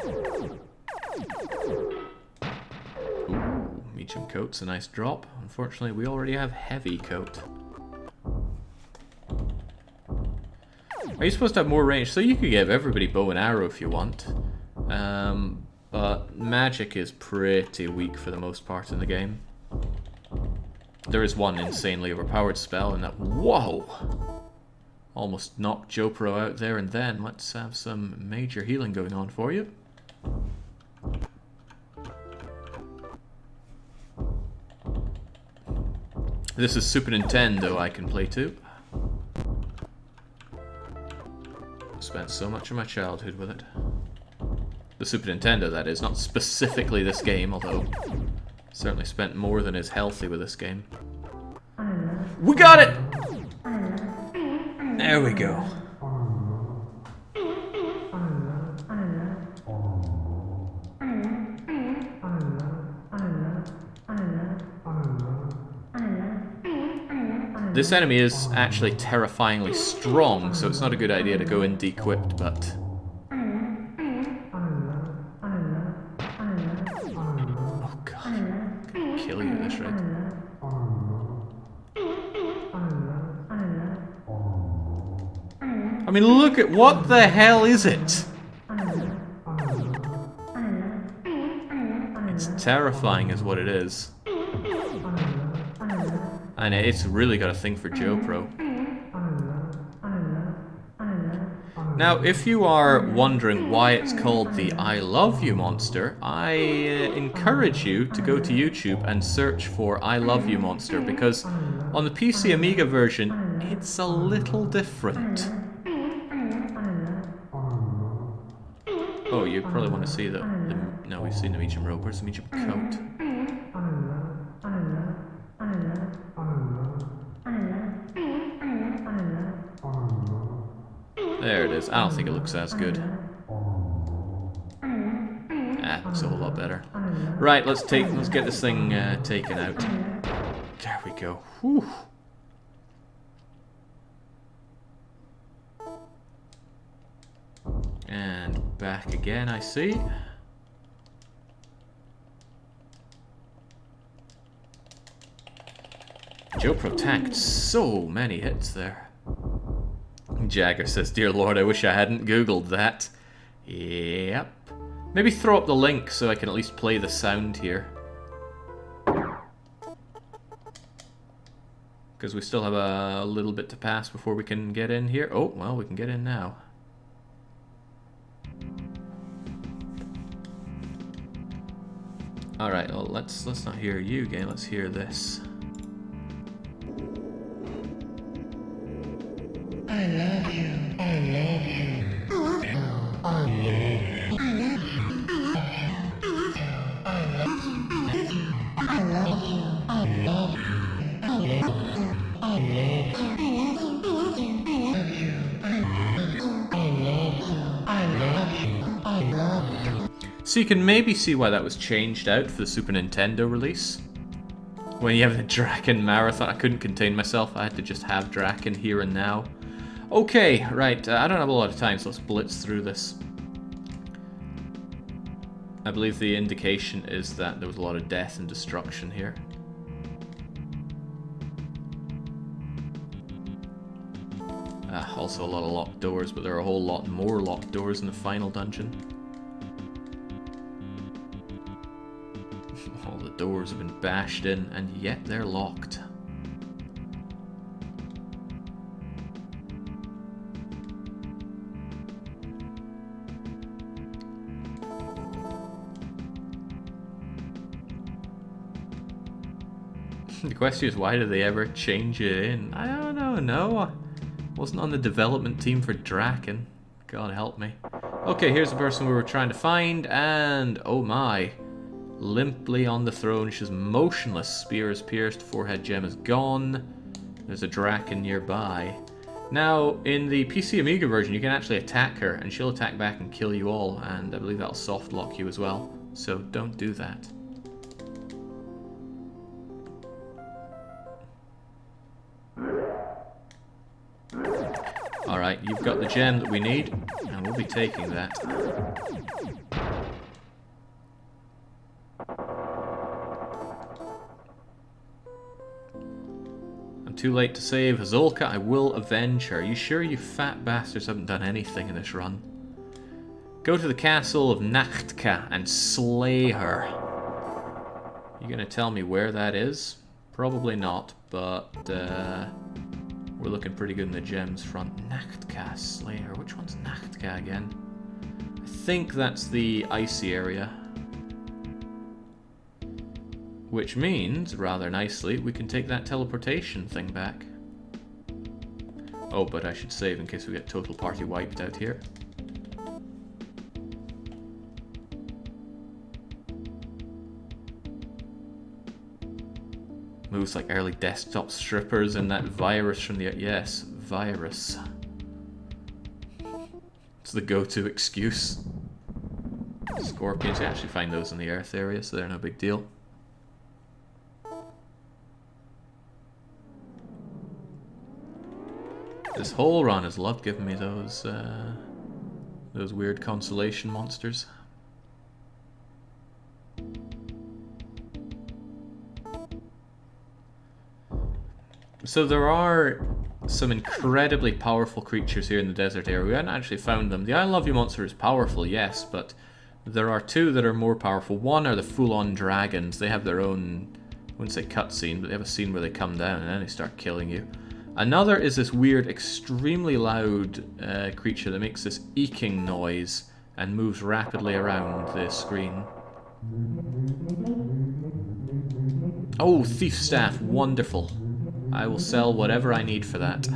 Ooh, medium coat's a nice drop. Unfortunately, we already have heavy coat. Are you supposed to have more range? So you could give everybody bow and arrow if you want. But magic is pretty weak for the most part in the game. There is one insanely overpowered spell, and that... Whoa! Almost knocked Joe Pro out there and then. Let's have some major healing going on for you. This is Super Nintendo I can play too. Spent so much of my childhood with it. The Super Nintendo, that is, not specifically this game, although certainly spent more than is healthy with this game. We got it! There we go. This enemy is actually terrifyingly strong, so it's not a good idea to go in de-equipped, but... Oh god, I'm gonna kill you at this rate. I mean, look at... what the hell is it? It's terrifying is what it is. And it's really got a thing for GoPro. Now, if you are wondering why it's called the I Love You monster, I encourage you to go to YouTube and search for I Love You monster, because on the PC Amiga version, it's a little different. Oh, you probably want to see the no, we've seen the medium robe. Where's the medium coat? There it is. I don't think it looks as good. Ah, it's a whole lot better. Right, let's get this thing taken out. There we go. Whew. And back again, I see. GoPro tanked so many hits there. Jagger says, "Dear Lord, I wish I hadn't Googled that." Yep. Maybe throw up the link so I can at least play the sound here. Because we still have a little bit to pass before we can get in here. Oh, well, we can get in now. Alright, well, let's not hear you again, let's hear this. I love you. I love you. I love you. I love you. I love you. I love you. I love you. I love you. I love you. So you can maybe see why that was changed out for the Super Nintendo release. When you have the Drakkhen marathon, I couldn't contain myself. I had to just have Drakkhen here and now. Okay, right, I don't have a lot of time, so let's blitz through this. I believe the indication is that there was a lot of death and destruction here. Also a lot of locked doors, but there are a whole lot more locked doors in the final dungeon. All the doors have been bashed in, and yet they're locked. The question is, why did they ever change it in? I don't know, no. Wasn't on the development team for Drakkhen. God help me. Okay, here's the person we were trying to find, and oh my. Limply on the throne, she's motionless. Spear is pierced, forehead gem is gone. There's a Drakkhen nearby. Now, in the PC Amiga version, you can actually attack her, and she'll attack back and kill you all, and I believe that'll soft lock you as well. So don't do that. Alright, you've got the gem that we need, and we'll be taking that. I'm too late to save Hazulka. I will avenge her. Are you sure you fat bastards haven't done anything in this run? Go to the castle of Nachtka and slay her. You gonna tell me where that is? Probably not, but we're looking pretty good in the gems front. Nachtka, Slayer. Which one's Nachtka again? I think that's the icy area. Which means, rather nicely, we can take that teleportation thing back. Oh, but I should save in case we get total party wiped out here. Moves like early desktop strippers and that virus from the... Yes, virus. It's the go-to excuse. Scorpions, you actually find those in the earth area, so they're no big deal. This whole run has loved giving me those weird consolation monsters. So there are some incredibly powerful creatures here in the desert area. We haven't actually found them. The I Love You monster is powerful, yes, but there are two that are more powerful. One are the full-on dragons. They have their own, I wouldn't say cutscene, but they have a scene where they come down and then they start killing you. Another is this weird, extremely loud creature that makes this eking noise and moves rapidly around the screen. Oh, Thief Staff, wonderful. I will sell whatever I need for that.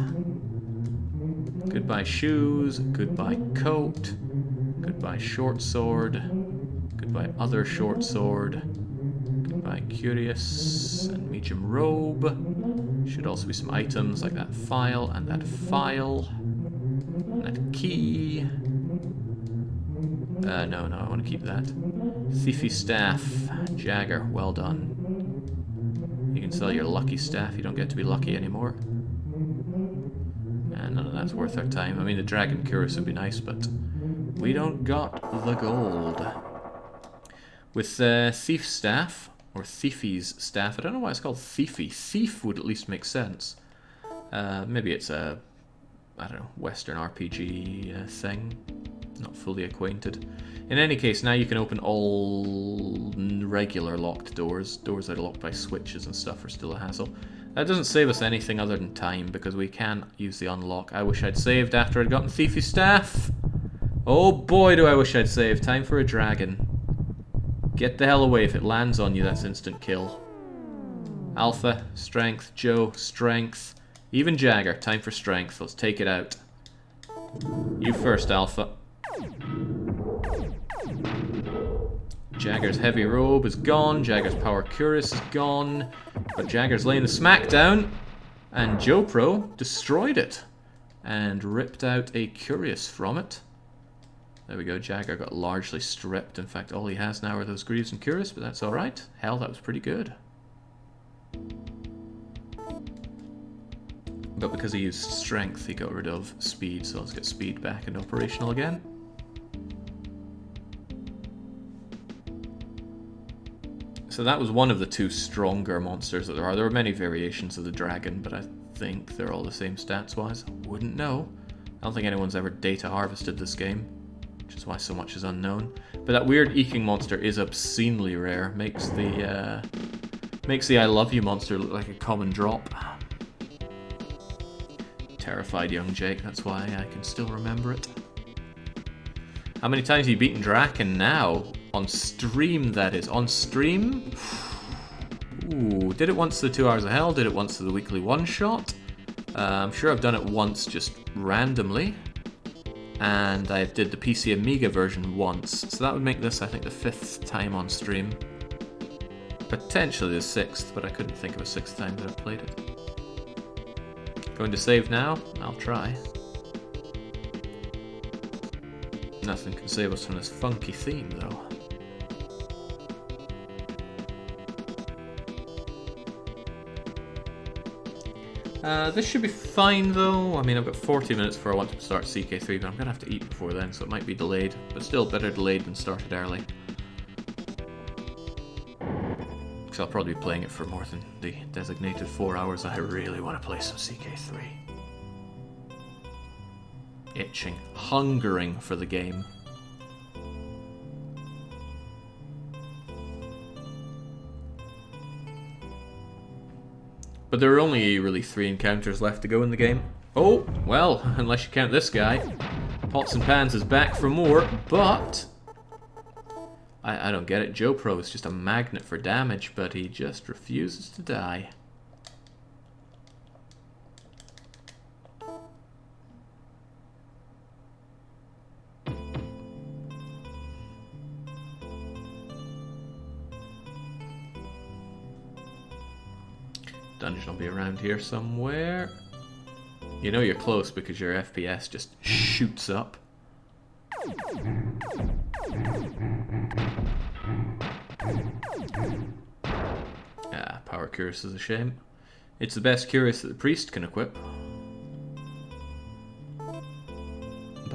Goodbye shoes, goodbye coat, goodbye short sword, goodbye other short sword, goodbye curious and medium robe. Should also be some items like that file and that file. And that key. No, I want to keep that. Thiefy staff, Jagger, well done. You can sell your lucky staff, you don't get to be lucky anymore. And none of that's worth our time. I mean, the Dragon Curious would be nice, but we don't got the gold. With Thief Staff, or Thiefy's Staff, I don't know why it's called Thiefy. Thief would at least make sense. Maybe it's a, I don't know, Western RPG thing. Not fully acquainted. In any case, now you can open all regular locked doors. Doors that are locked by switches and stuff are still a hassle. That doesn't save us anything other than time, because we can use the unlock. I wish I'd saved after I'd gotten Thiefy Staff. Oh boy, do I wish I'd saved. Time for a dragon. Get the hell away. If it lands on you, that's instant kill. Alpha, strength, Joe, strength. Even Jagger, time for strength. Let's take it out. You first, Alpha. Jagger's heavy robe is gone, Jagger's power curious is gone, but Jagger's laying the smackdown, and Joe Pro destroyed it and ripped out a curious from it. There we go, Jagger got largely stripped. In fact, all he has now are those greaves and curious, but that's alright. Hell, that was pretty good. But because he used strength, he got rid of speed, so let's get speed back and operational again. So that was one of the two stronger monsters that there are. There are many variations of the dragon, but I think they're all the same stats-wise. Wouldn't know. I don't think anyone's ever data harvested this game, which is why so much is unknown. But that weird eking monster is obscenely rare. Makes the I Love You monster look like a common drop. Terrified young Jake, that's why I can still remember it. How many times have you beaten Drakkhen now? On stream, that is. On stream? Ooh, did it once to the 2 Hours of Hell, did it once to the weekly one-shot. I'm sure I've done it once just randomly. And I did the PC Amiga version once. So that would make this, I think, the 5th time on stream. Potentially the 6th, but I couldn't think of a 6th time that I've played it. Going to save now? I'll try. Nothing can save us from this funky theme, though. This should be fine, though. I mean, I've got 40 minutes before I want to start CK3, but I'm going to have to eat before then, so it might be delayed. But still, better delayed than started early. Because I'll probably be playing it for more than the designated 4 hours. I really want to play some CK3. Itching, hungering for the game. But there are only really 3 encounters left to go in the game. Oh, well, unless you count this guy. Pots and Pans is back for more, but I don't get it. Joe Pro is just a magnet for damage, but he just refuses to die. Dungeon will be around here somewhere. You know you're close because your FPS just shoots up. Power Curious is a shame. It's the best Curious that the Priest can equip.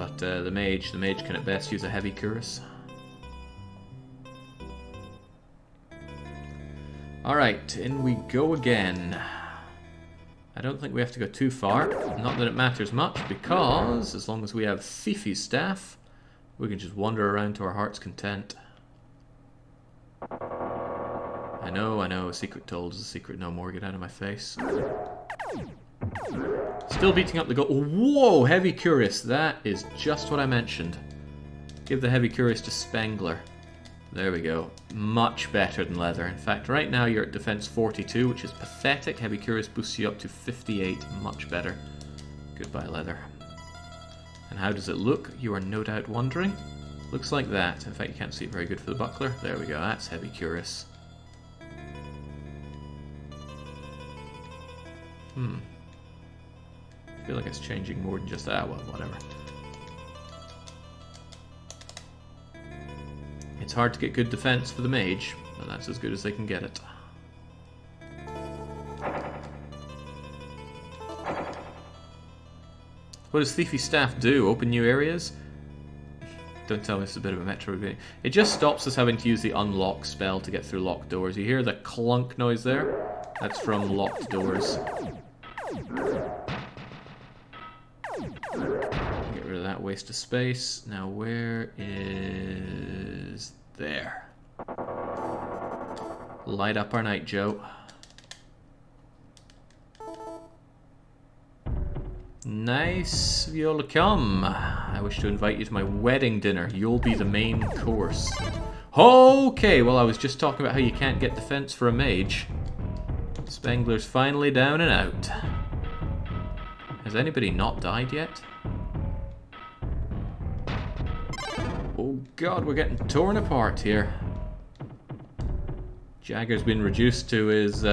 But the mage can at best use a heavy cuirass. Alright, in we go again. I don't think we have to go too far. Not that it matters much, because as long as we have Thiefy's staff, we can just wander around to our heart's content. I know, a secret told is a secret no more. Get out of my face. Still beating up the goal. Whoa, heavy cuirass. That is just what I mentioned. Give the heavy cuirass to Spengler. There we go. Much better than leather. In fact, right now you're at defense 42, which is pathetic. Heavy cuirass boosts you up to 58. Much better. Goodbye, leather. And how does it look? You are no doubt wondering. Looks like that. In fact, you can't see it very good for the buckler. There we go. That's heavy cuirass. I feel like it's changing more than just that. Well, whatever. It's hard to get good defense for the mage, but that's as good as they can get it. What does Thiefy's staff do? Open new areas? Don't tell me it's a bit of a metro game. It just stops us having to use the unlock spell to get through locked doors. You hear the clunk noise there? That's from locked doors. Get rid of that waste of space. Now where is... there. Light up our night, Joe. Nice of you all to come. I wish to invite you to my wedding dinner. You'll be the main course. Okay, well I was just talking about how you can't get defense for a mage. Spengler's finally down and out. Has anybody not died yet? Oh god, we're getting torn apart here. Jagger's been reduced to his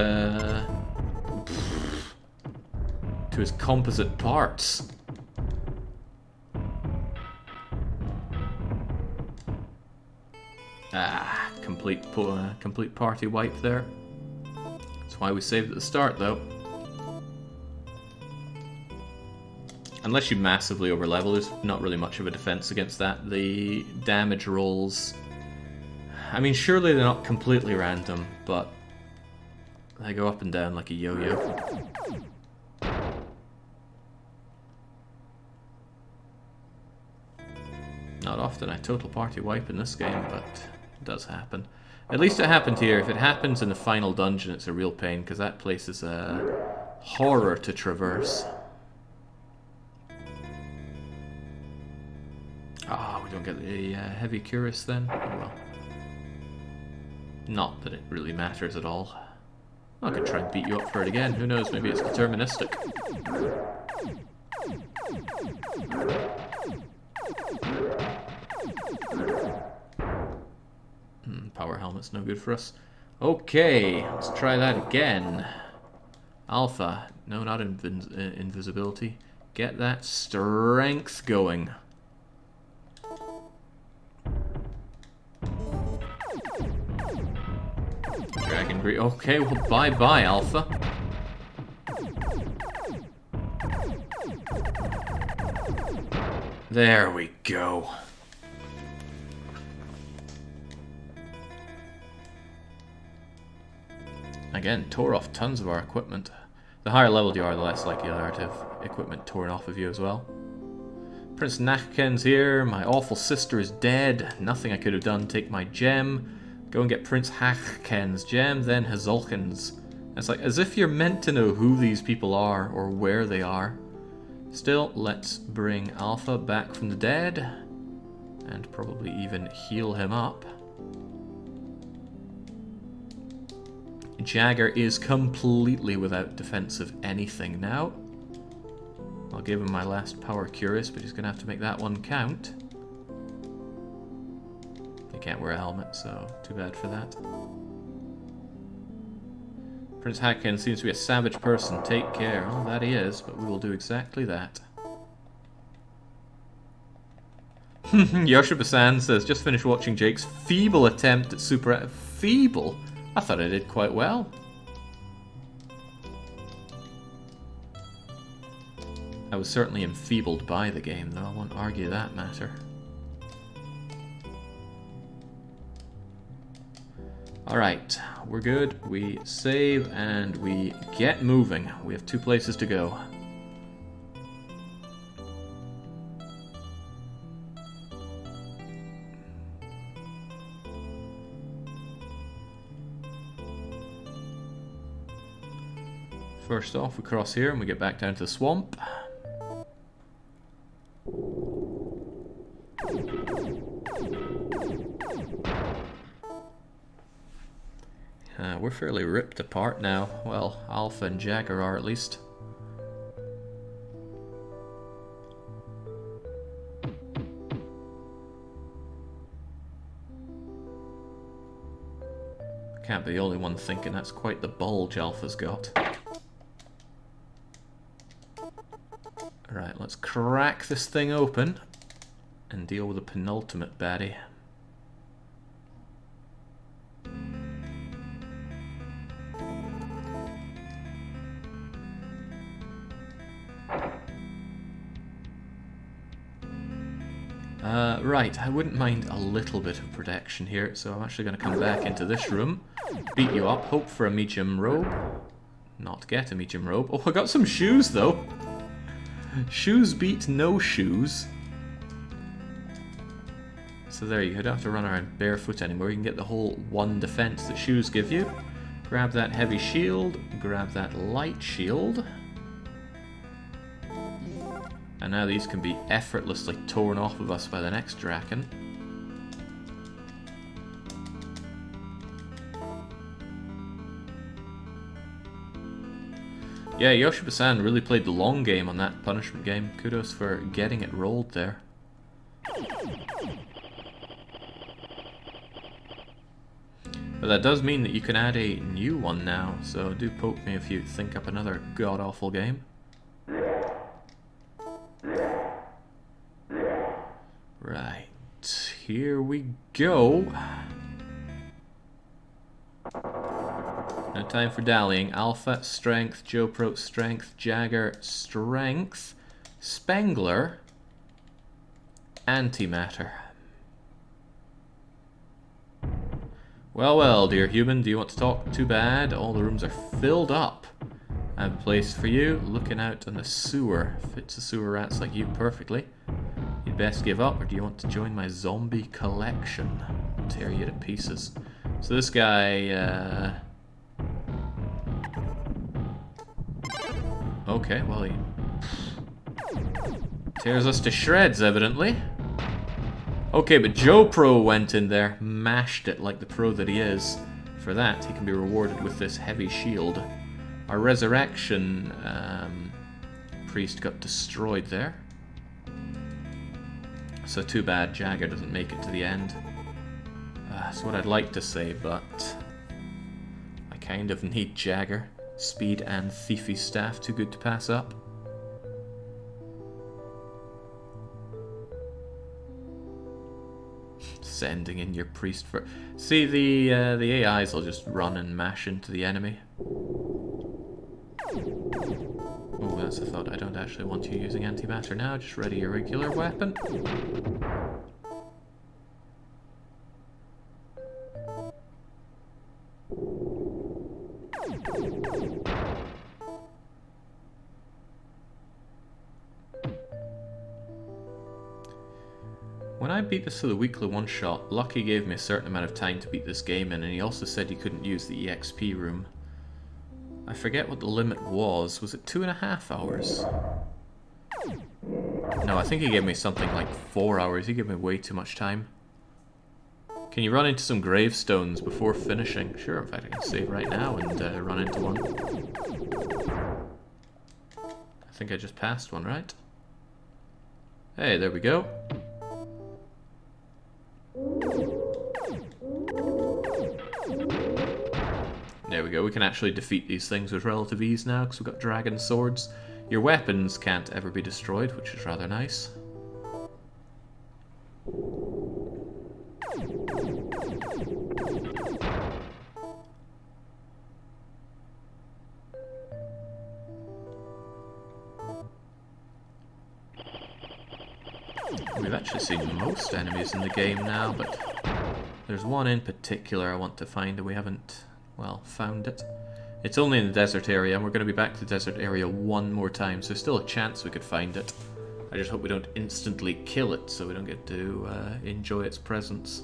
composite parts. Ah, complete party wipe there. That's why we saved at the start, though. Unless you massively overlevel, there's not really much of a defense against that. The damage rolls... I mean, surely they're not completely random, but they go up and down like a yo-yo. Not often I total party wipe in this game, but it does happen. At least it happened here. If it happens in the final dungeon, it's a real pain, because that place is a horror to traverse. Ah, we don't get the heavy cuirass then? Oh well. Not that it really matters at all. I could try and beat you up for it again. Who knows, maybe it's deterministic. Power helmet's no good for us. Okay, let's try that again. Alpha. No, not invisibility. Get that strength going. Dragon Greed. Okay, well, bye-bye, Alpha. There we go. Again, tore off tons of our equipment. The higher level you are, the less likely you are to have equipment torn off of you as well. Prince Drakkhen's here. My awful sister is dead. Nothing I could have done. Take my gem. Go and get Prince Drakkhen's gem, then Hazulkin's. It's like as if you're meant to know who these people are or where they are. Still, let's bring Alpha back from the dead and probably even heal him up. Jagger is completely without defensive anything now. I'll give him my last power cuirass, but he's going to have to make that one count. He can't wear a helmet, so too bad for that. Prince Drakkhen seems to be a savage person. Take care. Oh, that he is, but we will do exactly that. Yoshiba-san says, just finished watching Jake's feeble attempt at super... Feeble? I thought I did quite well. I was certainly enfeebled by the game, though. I won't argue that matter. Alright, we're good. We save and we get moving. We have 2 places to go. First off, we cross here and we get back down to the swamp. We're fairly ripped apart now. Well, Alpha and Jagger are at least. Can't be the only one thinking that's quite the bulge Alpha's got. Right, let's crack this thing open and deal with the penultimate baddie. Right, I wouldn't mind a little bit of protection here, so I'm actually going to come back into this room, beat you up, hope for a medium robe. Not get a medium robe. Oh, I got some shoes though! Shoes beat no shoes. So there you go, don't have to run around barefoot anymore. You can get the whole 1 defense that shoes give you. Grab that heavy shield, grab that light shield. And now these can be effortlessly torn off of us by the next Drakkhen. Yeah, Yoshiba-san really played the long game on that punishment game. Kudos for getting it rolled there. But that does mean that you can add a new one now, so do poke me if you think up another god-awful game. Right, here we go. No time for dallying. Alpha, strength, Jopro, strength, Jagger, strength, Spengler, antimatter. Well, well, dear human, do you want to talk? Too bad, all the rooms are filled up. I have a place for you, looking out on the sewer. Fits the sewer rats like you perfectly. You'd best give up, or do you want to join my zombie collection? I'll tear you to pieces. So this guy, okay, well he tears us to shreds, evidently. Okay, but Joe Pro went in there, mashed it like the pro that he is. For that, he can be rewarded with this heavy shield. Our resurrection priest got destroyed there. So too bad Jagger doesn't make it to the end. That's what I'd like to say, but I kind of need Jagger. Speed and thiefy staff, too good to pass up. Sending in your priest for... See, the AIs will just run and mash into the enemy. Oh, that's a thought. I don't actually want you using antimatter now. Just ready your regular weapon. When I beat this to the weekly one-shot, Lucky gave me a certain amount of time to beat this game in, and he also said he couldn't use the EXP room. I forget what the limit was. Was it 2.5 hours? No, I think he gave me something like 4 hours. He gave me way too much time. Can you run into some gravestones before finishing? Sure, in fact I can save right now and run into one. I think I just passed one, right? Hey, there we go. There we go, we can actually defeat these things with relative ease now because we've got dragon swords. Your weapons can't ever be destroyed, which is rather nice. We've actually seen most enemies in the game now, but there's one in particular I want to find and we haven't, well, found it. It's only in the desert area, and we're going to be back to the desert area one more time, so there's still a chance we could find it. I just hope we don't instantly kill it, so we don't get to enjoy its presence.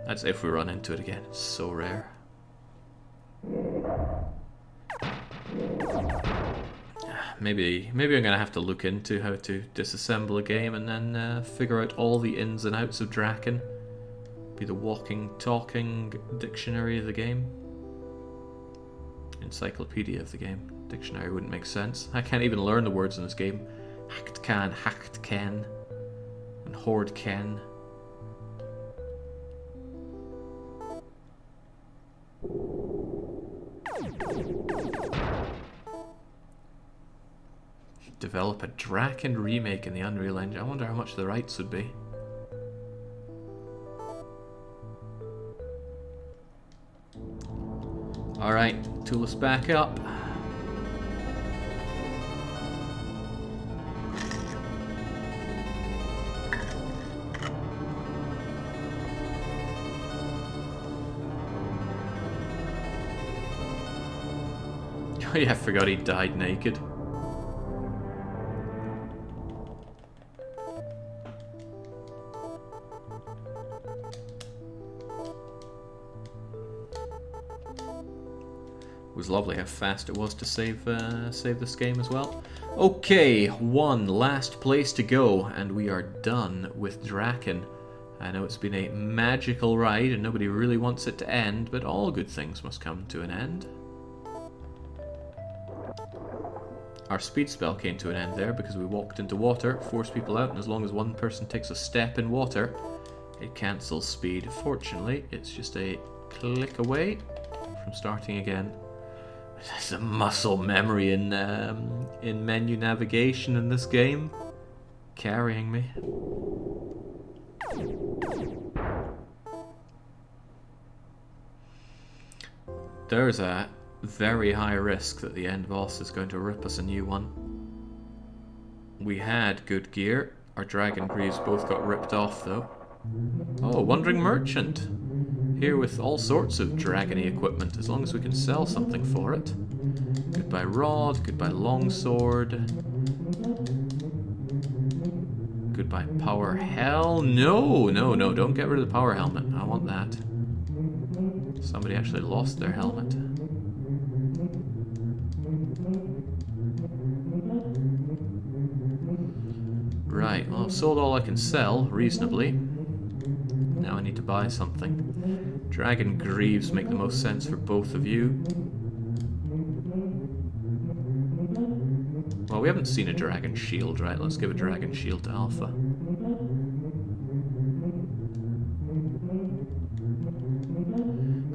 That's if we run into it again. It's so rare. Maybe I'm going to have to look into how to disassemble a game and then figure out all the ins and outs of Drakkhen. Be the walking, talking dictionary of the game. Encyclopedia of the game. Dictionary wouldn't make sense. I can't even learn the words in this game. Drakkhen, and Hordken. Develop a Drakkhen remake in the Unreal Engine. I wonder how much the rights would be. Alright, tool us back up. Oh yeah, I forgot he died naked. It was lovely how fast it was to save this game as well. Okay, one last place to go, and we are done with Drakkhen. I know it's been a magical ride, and nobody really wants it to end, but all good things must come to an end. Our speed spell came to an end there because we walked into water, forced people out, and as long as one person takes a step in water, it cancels speed. Fortunately, it's just a click away from starting again. There's a muscle memory in menu navigation in this game, carrying me. There's a very high risk that the end boss is going to rip us a new one. We had good gear. Our Dragon Greaves both got ripped off though. Oh, Wandering Merchant. Here with all sorts of dragony equipment, as long as we can sell something for it. Goodbye rod, goodbye longsword. Goodbye power hell. No, don't get rid of the power helmet. I want that. Somebody actually lost their helmet. Right, well I've sold all I can sell, reasonably. Now I need to buy something. Dragon Greaves make the most sense for both of you. Well, we haven't seen a Dragon Shield, right? Let's give a Dragon Shield to Alpha.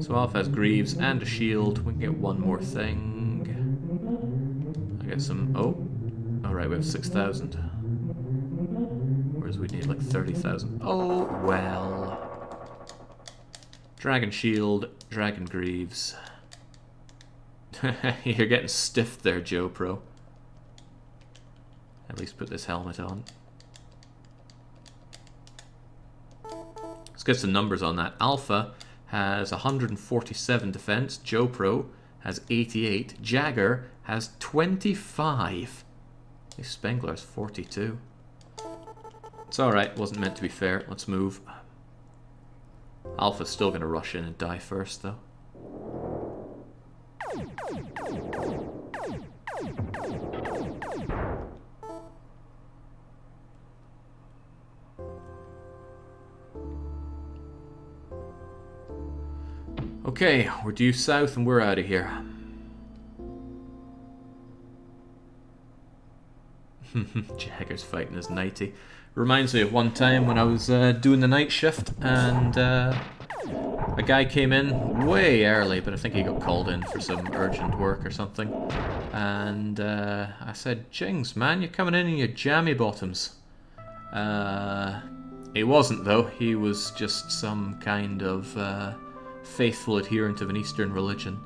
So Alpha has Greaves and a shield. We can get one more thing. I get some... Oh, right, we have 6,000. Whereas we need like 30,000. Oh, well. Dragon Shield, Dragon Greaves. You're getting stiffed there, Joe Pro. At least put this helmet on. Let's get some numbers on that. Alpha has 147 defense. Joe Pro has 88. Jagger has 25. Spengler has 42. It's alright, wasn't meant to be fair. Let's move. Alpha's still going to rush in and die first, though. Okay, we're due south and we're out of here. Jagger's fighting his nightie. Reminds me of one time when I was doing the night shift and a guy came in way early, but I think he got called in for some urgent work or something. And I said, "Jings, man, you're coming in your jammy bottoms." He wasn't though. He was just some kind of faithful adherent of an Eastern religion.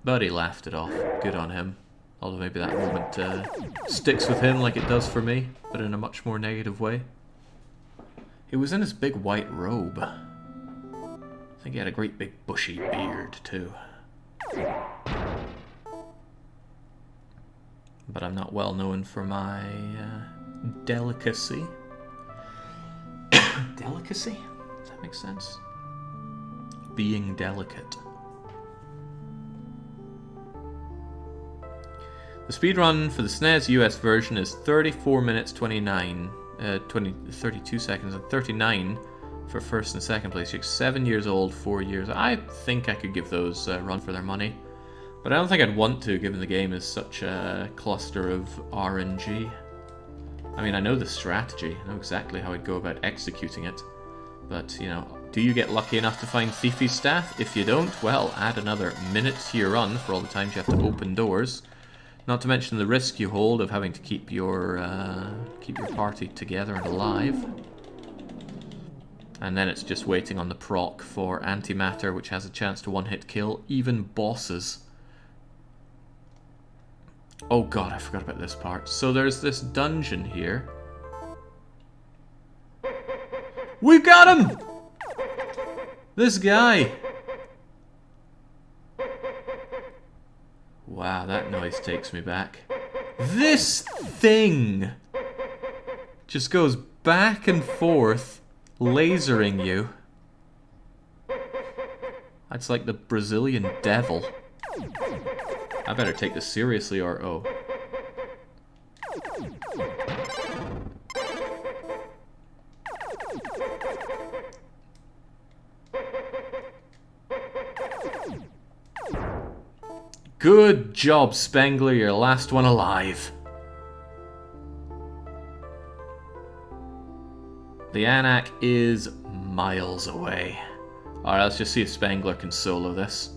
But he laughed it off. Good on him. Although maybe that moment sticks with him like it does for me, but in a much more negative way. He was in his big white robe. I think he had a great big bushy beard too. But I'm not well known for my delicacy. Delicacy? Does that make sense? Being delicate. The speedrun for the SNES US version is 34 minutes 32 seconds and 39 for first and second place. You're 7 years old, 4 years. I think I could give those a run for their money. But I don't think I'd want to, given the game is such a cluster of RNG. I mean, I know the strategy. I know exactly how I'd go about executing it. But, you know, do you get lucky enough to find Thiefy's staff? If you don't, well, add another minute to your run for all the times you have to open doors. Not to mention the risk you hold of having to keep your party together and alive. And then it's just waiting on the proc for antimatter, which has a chance to one-hit kill even bosses. Oh god, I forgot about this part. So there's this dungeon here. We've got him! This guy! Wow, that noise takes me back. This thing just goes back and forth, lasering you. That's like the Brazilian devil. I better take this seriously or oh. Good job, Spengler, you're the last one alive. The Anak is miles away. Alright, let's just see if Spengler can solo this.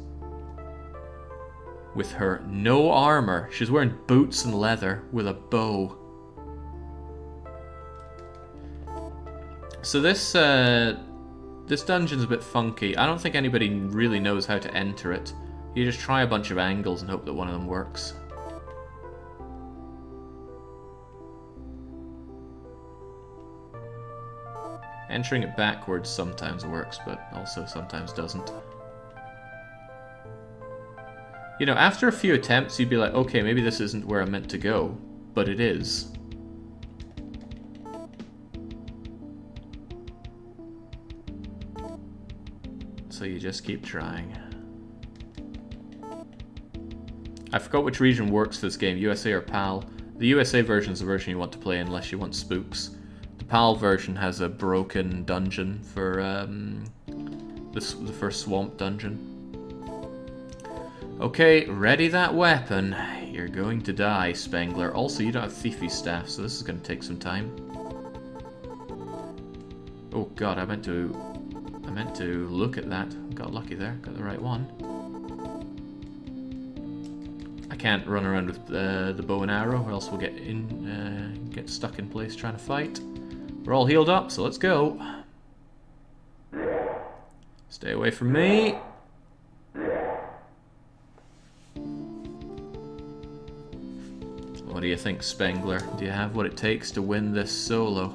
With her no armor. She's wearing boots and leather with a bow. So this dungeon's a bit funky. I don't think anybody really knows how to enter it. You just try a bunch of angles and hope that one of them works. Entering it backwards sometimes works, but also sometimes doesn't. You know, after a few attempts, you'd be like, okay, maybe this isn't where I'm meant to go, but it is. So you just keep trying. I forgot which region works for this game, USA or PAL. The USA version is the version you want to play unless you want spooks. The PAL version has a broken dungeon for the first swamp dungeon. Okay, ready that weapon. You're going to die, Spengler. Also, you don't have Thiefy's staff, so this is going to take some time. Oh god, I meant to look at that. Got lucky there. Got the right one. I can't run around with the bow and arrow, or else we'll get stuck in place trying to fight. We're all healed up, so let's go. Stay away from me. What do you think, Spengler? Do you have what it takes to win this solo?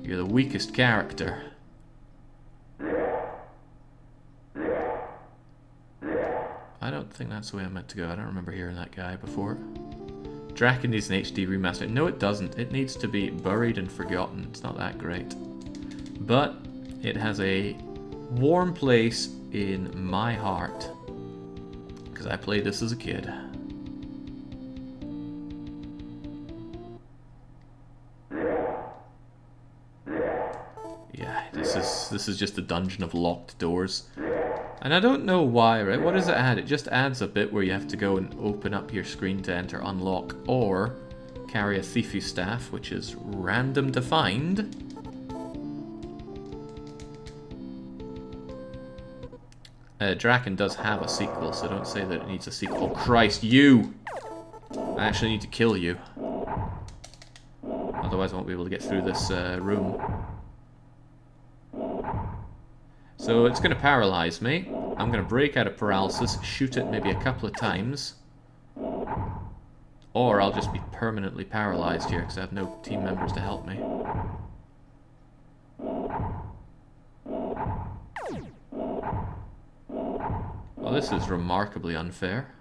You're the weakest character. I don't think that's the way I meant to go. I don't remember hearing that guy before. Drakkhen needs an HD remaster. No, it doesn't. It needs to be buried and forgotten. It's not that great. But it has a warm place in my heart. Because I played this as a kid. Yeah, this is just a dungeon of locked doors. And I don't know why, right? What does it add? It just adds a bit where you have to go and open up your screen to enter unlock, or carry a Thiefy's staff, which is random to find. Drakkhen does have a sequel, so don't say that it needs a sequel. Oh Christ, you! I actually need to kill you. Otherwise I won't be able to get through this room. So it's going to paralyze me. I'm going to break out of paralysis, shoot it maybe a couple of times. Or I'll just be permanently paralyzed here because I have no team members to help me. Well, this is remarkably unfair.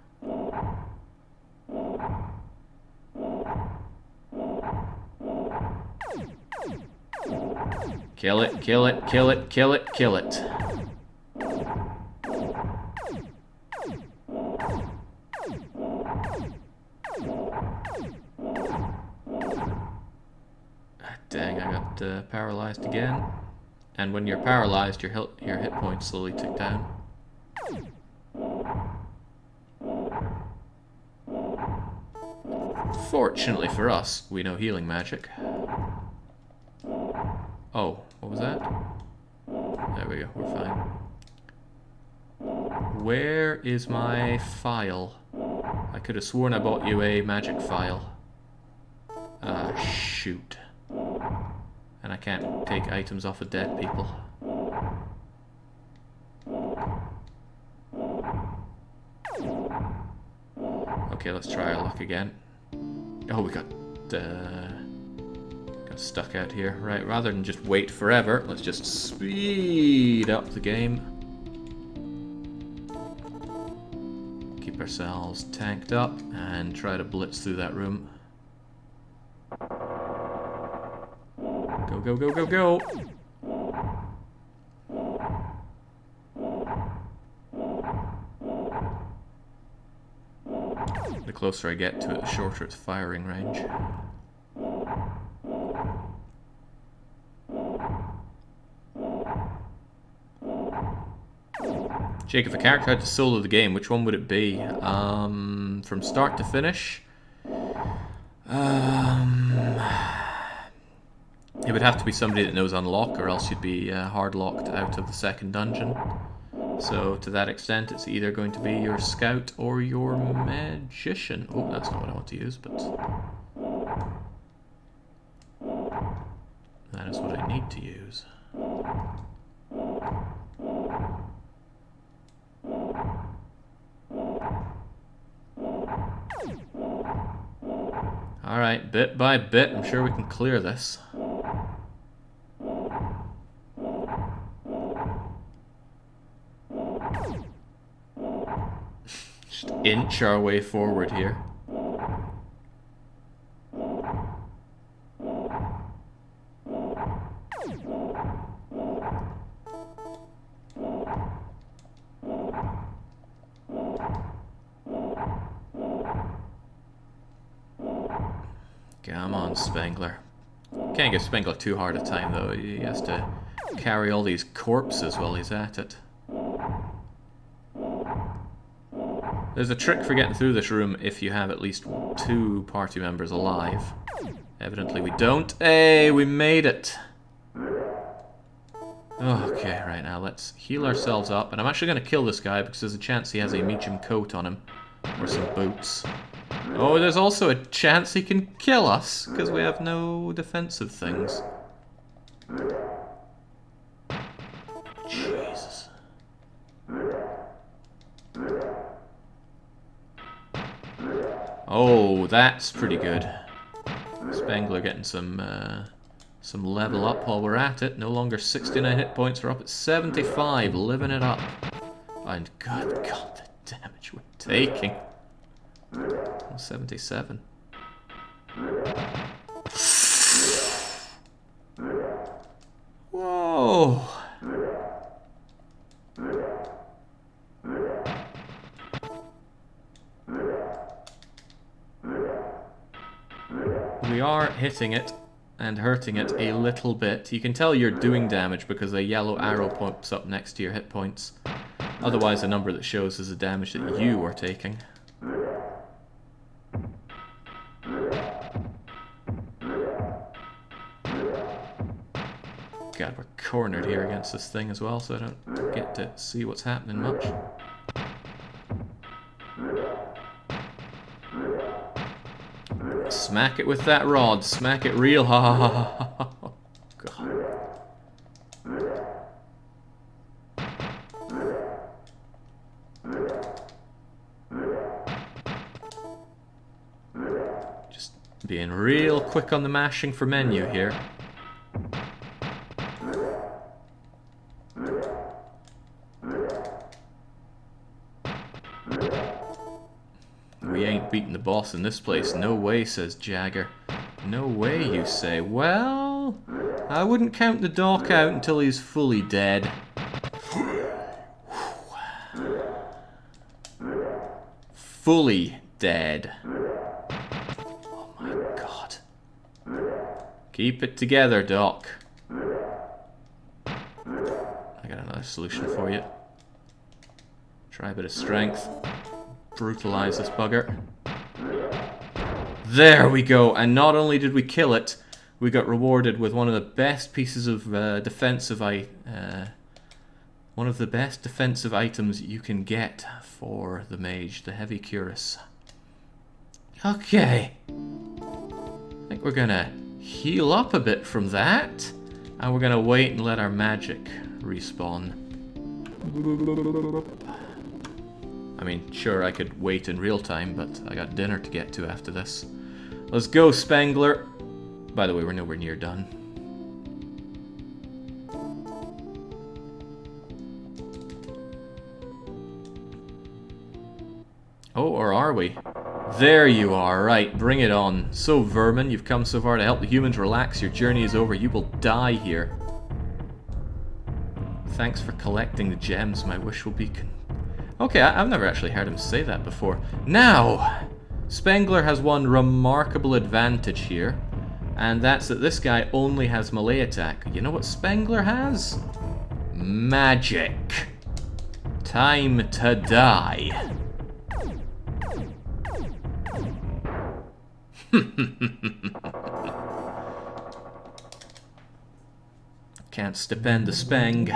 Kill it, kill it, kill it, kill it, kill it. Dang, I got paralyzed again. And when you're paralyzed, your hit points slowly tick down. Fortunately for us, we know healing magic. Oh, what was that? There we go, we're fine. Where is my file? I could have sworn I bought you a magic file. Ah, shoot. And I can't take items off of dead people. Okay, let's try our luck again. Oh, we got stuck out here. Right, rather than just wait forever, let's just speed up the game. Keep ourselves tanked up and try to blitz through that room. Go, go, go, go, go! The closer I get to it, the shorter its firing range. Jake, if a character had to solo the game, which one would it be? From start to finish? It would have to be somebody that knows Unlock, or else you'd be hard locked out of the second dungeon. So to that extent, it's either going to be your scout or your magician. Oh, that's not what I want to use, but that is what I need to use. Alright, bit by bit, I'm sure we can clear this. Just inch our way forward here. Come on, Spengler. Can't give Spengler too hard a time, though. He has to carry all these corpses while he's at it. There's a trick for getting through this room if you have at least 2 party members alive. Evidently we don't. Hey, we made it! Okay, right now let's heal ourselves up. And I'm actually going to kill this guy because there's a chance he has a medium coat on him. Or some boots. Oh, there's also a chance he can kill us because we have no defensive things. Jesus. Oh, that's pretty good. Spengler getting some level up while we're at it. No longer 69 hit points, we're up at 75, living it up. And good God, the damage we're taking. 77. Whoa! We are hitting it and hurting it a little bit. You can tell you're doing damage because a yellow arrow pops up next to your hit points. Otherwise, the number that shows is the damage that you are taking. God, we're cornered here against this thing as well, so I don't get to see what's happening much. Smack it with that rod. Smack it real hard. God. being real quick on the mashing for menu here. We ain't beating the boss in this place. No way, says Jagger. No way, you say. Well, I wouldn't count the doc out until he's fully dead. Fully dead. Oh my god. Keep it together, Doc. I got another solution for you. Try a bit of strength. Brutalize this bugger. There we go. And not only did we kill it, we got rewarded with one of the best pieces of defensive items you can get for the mage, the heavy cuirass. Okay. I think we're gonna heal up a bit from that, and we're gonna wait and let our magic respawn. I mean, sure, I could wait in real time, but I got dinner to get to after this. Let's go, Spengler. By the way, we're nowhere near done. Oh, or are we? There you are, right, bring it on. So, Vermin, you've come so far to help the humans relax. Your journey is over. You will die here. Thanks for collecting the gems. My wish will be Okay, I've never actually heard him say that before. Now, Spengler has one remarkable advantage here, and that's that this guy only has melee attack. You know what Spengler has? Magic. Time to die. Can't stipend the Speng.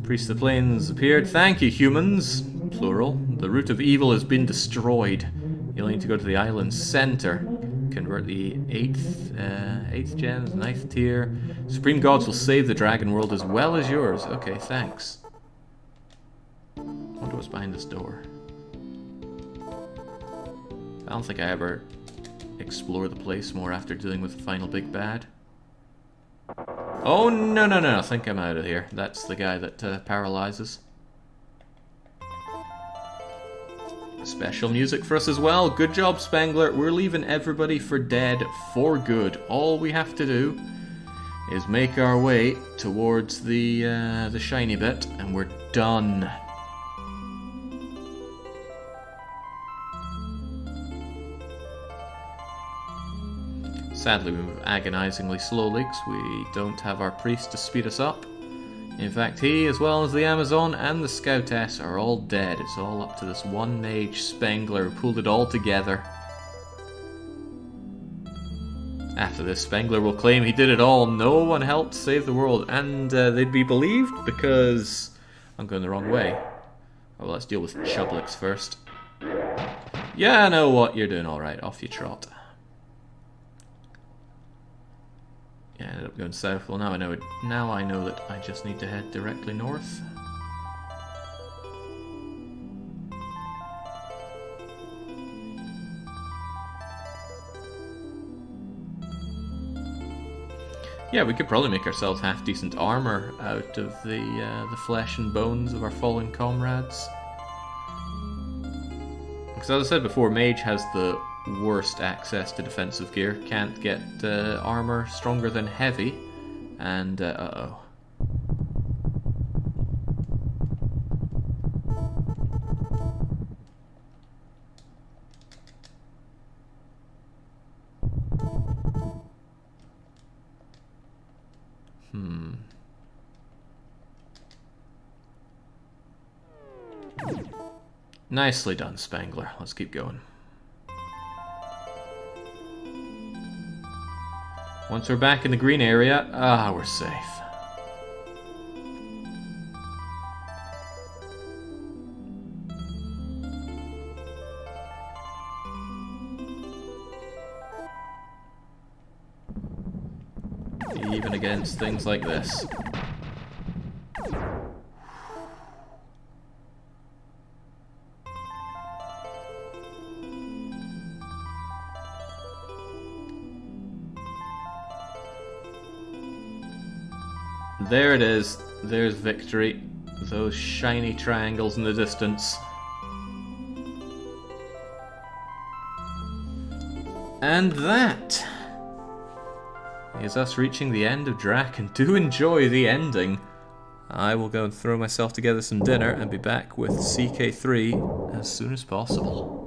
Priest of the Plains appeared. Thank you, humans. Plural. The root of evil has been destroyed. You'll need to go to the island's center. Convert the 8th gem, 9th tier. Supreme gods will save the dragon world as well as yours. Okay, thanks. I wonder what's behind this door. I don't think I ever explore the place more after dealing with the final big bad. Oh, no, no, no, I think I'm out of here. That's the guy that paralyzes. Special music for us as well. Good job, Spengler. We're leaving everybody for dead for good. All we have to do is make our way towards the shiny bit, and we're done. Sadly, we move agonizingly slowly because we don't have our priest to speed us up. In fact, he, as well as the Amazon and the Scoutess, are all dead. It's all up to this one mage, Spengler, who pulled it all together. After this, Spengler will claim he did it all. No one helped save the world, and they'd be believed because I'm going the wrong way. Oh, well, let's deal with Chublix first. Yeah, I know what you're doing. All right, off you trot. Yeah, I ended up going south. Well, now I know it. Now I know that I just need to head directly north. Yeah, we could probably make ourselves half-decent armor out of the flesh and bones of our fallen comrades. Because as I said before, Mage has the worst access to defensive gear. Can't get armor stronger than heavy. And, uh-oh. Nicely done, Spengler. Let's keep going. Once we're back in the green area, we're safe. Even against things like this. There it is. There's victory. Those shiny triangles in the distance. And that is us reaching the end of Drakkhen. Do enjoy the ending. I will go and throw myself together some dinner and be back with CK3 as soon as possible.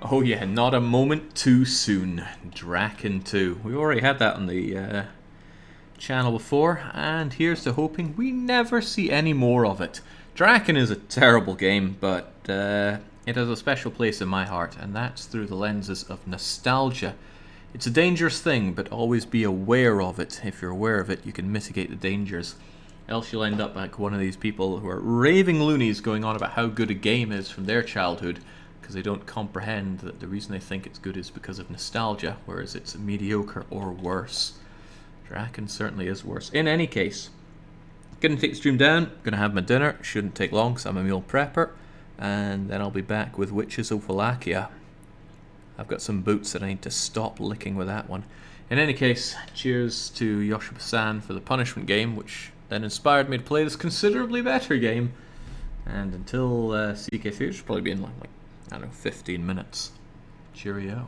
Oh yeah, not a moment too soon. Drakkhen 2. We already had that on the channel before, and here's to hoping we never see any more of it. Drakkhen is a terrible game, but it has a special place in my heart, and that's through the lenses of nostalgia. It's a dangerous thing, but always be aware of it. If you're aware of it, you can mitigate the dangers. Else you'll end up like one of these people who are raving loonies going on about how good a game is from their childhood, because they don't comprehend that the reason they think it's good is because of nostalgia, whereas it's mediocre or worse. Drakkhen certainly is worse. In any case, gonna take the stream down, gonna have my dinner, shouldn't take long because I'm a meal prepper, and then I'll be back with Witches of Wallachia. I've got some boots that I need to stop licking with that one. In any case, cheers to Yoshida-san for the punishment game, which then inspired me to play this considerably better game. And until CK3, which will probably be in like, I don't know, 15 minutes. Cheerio.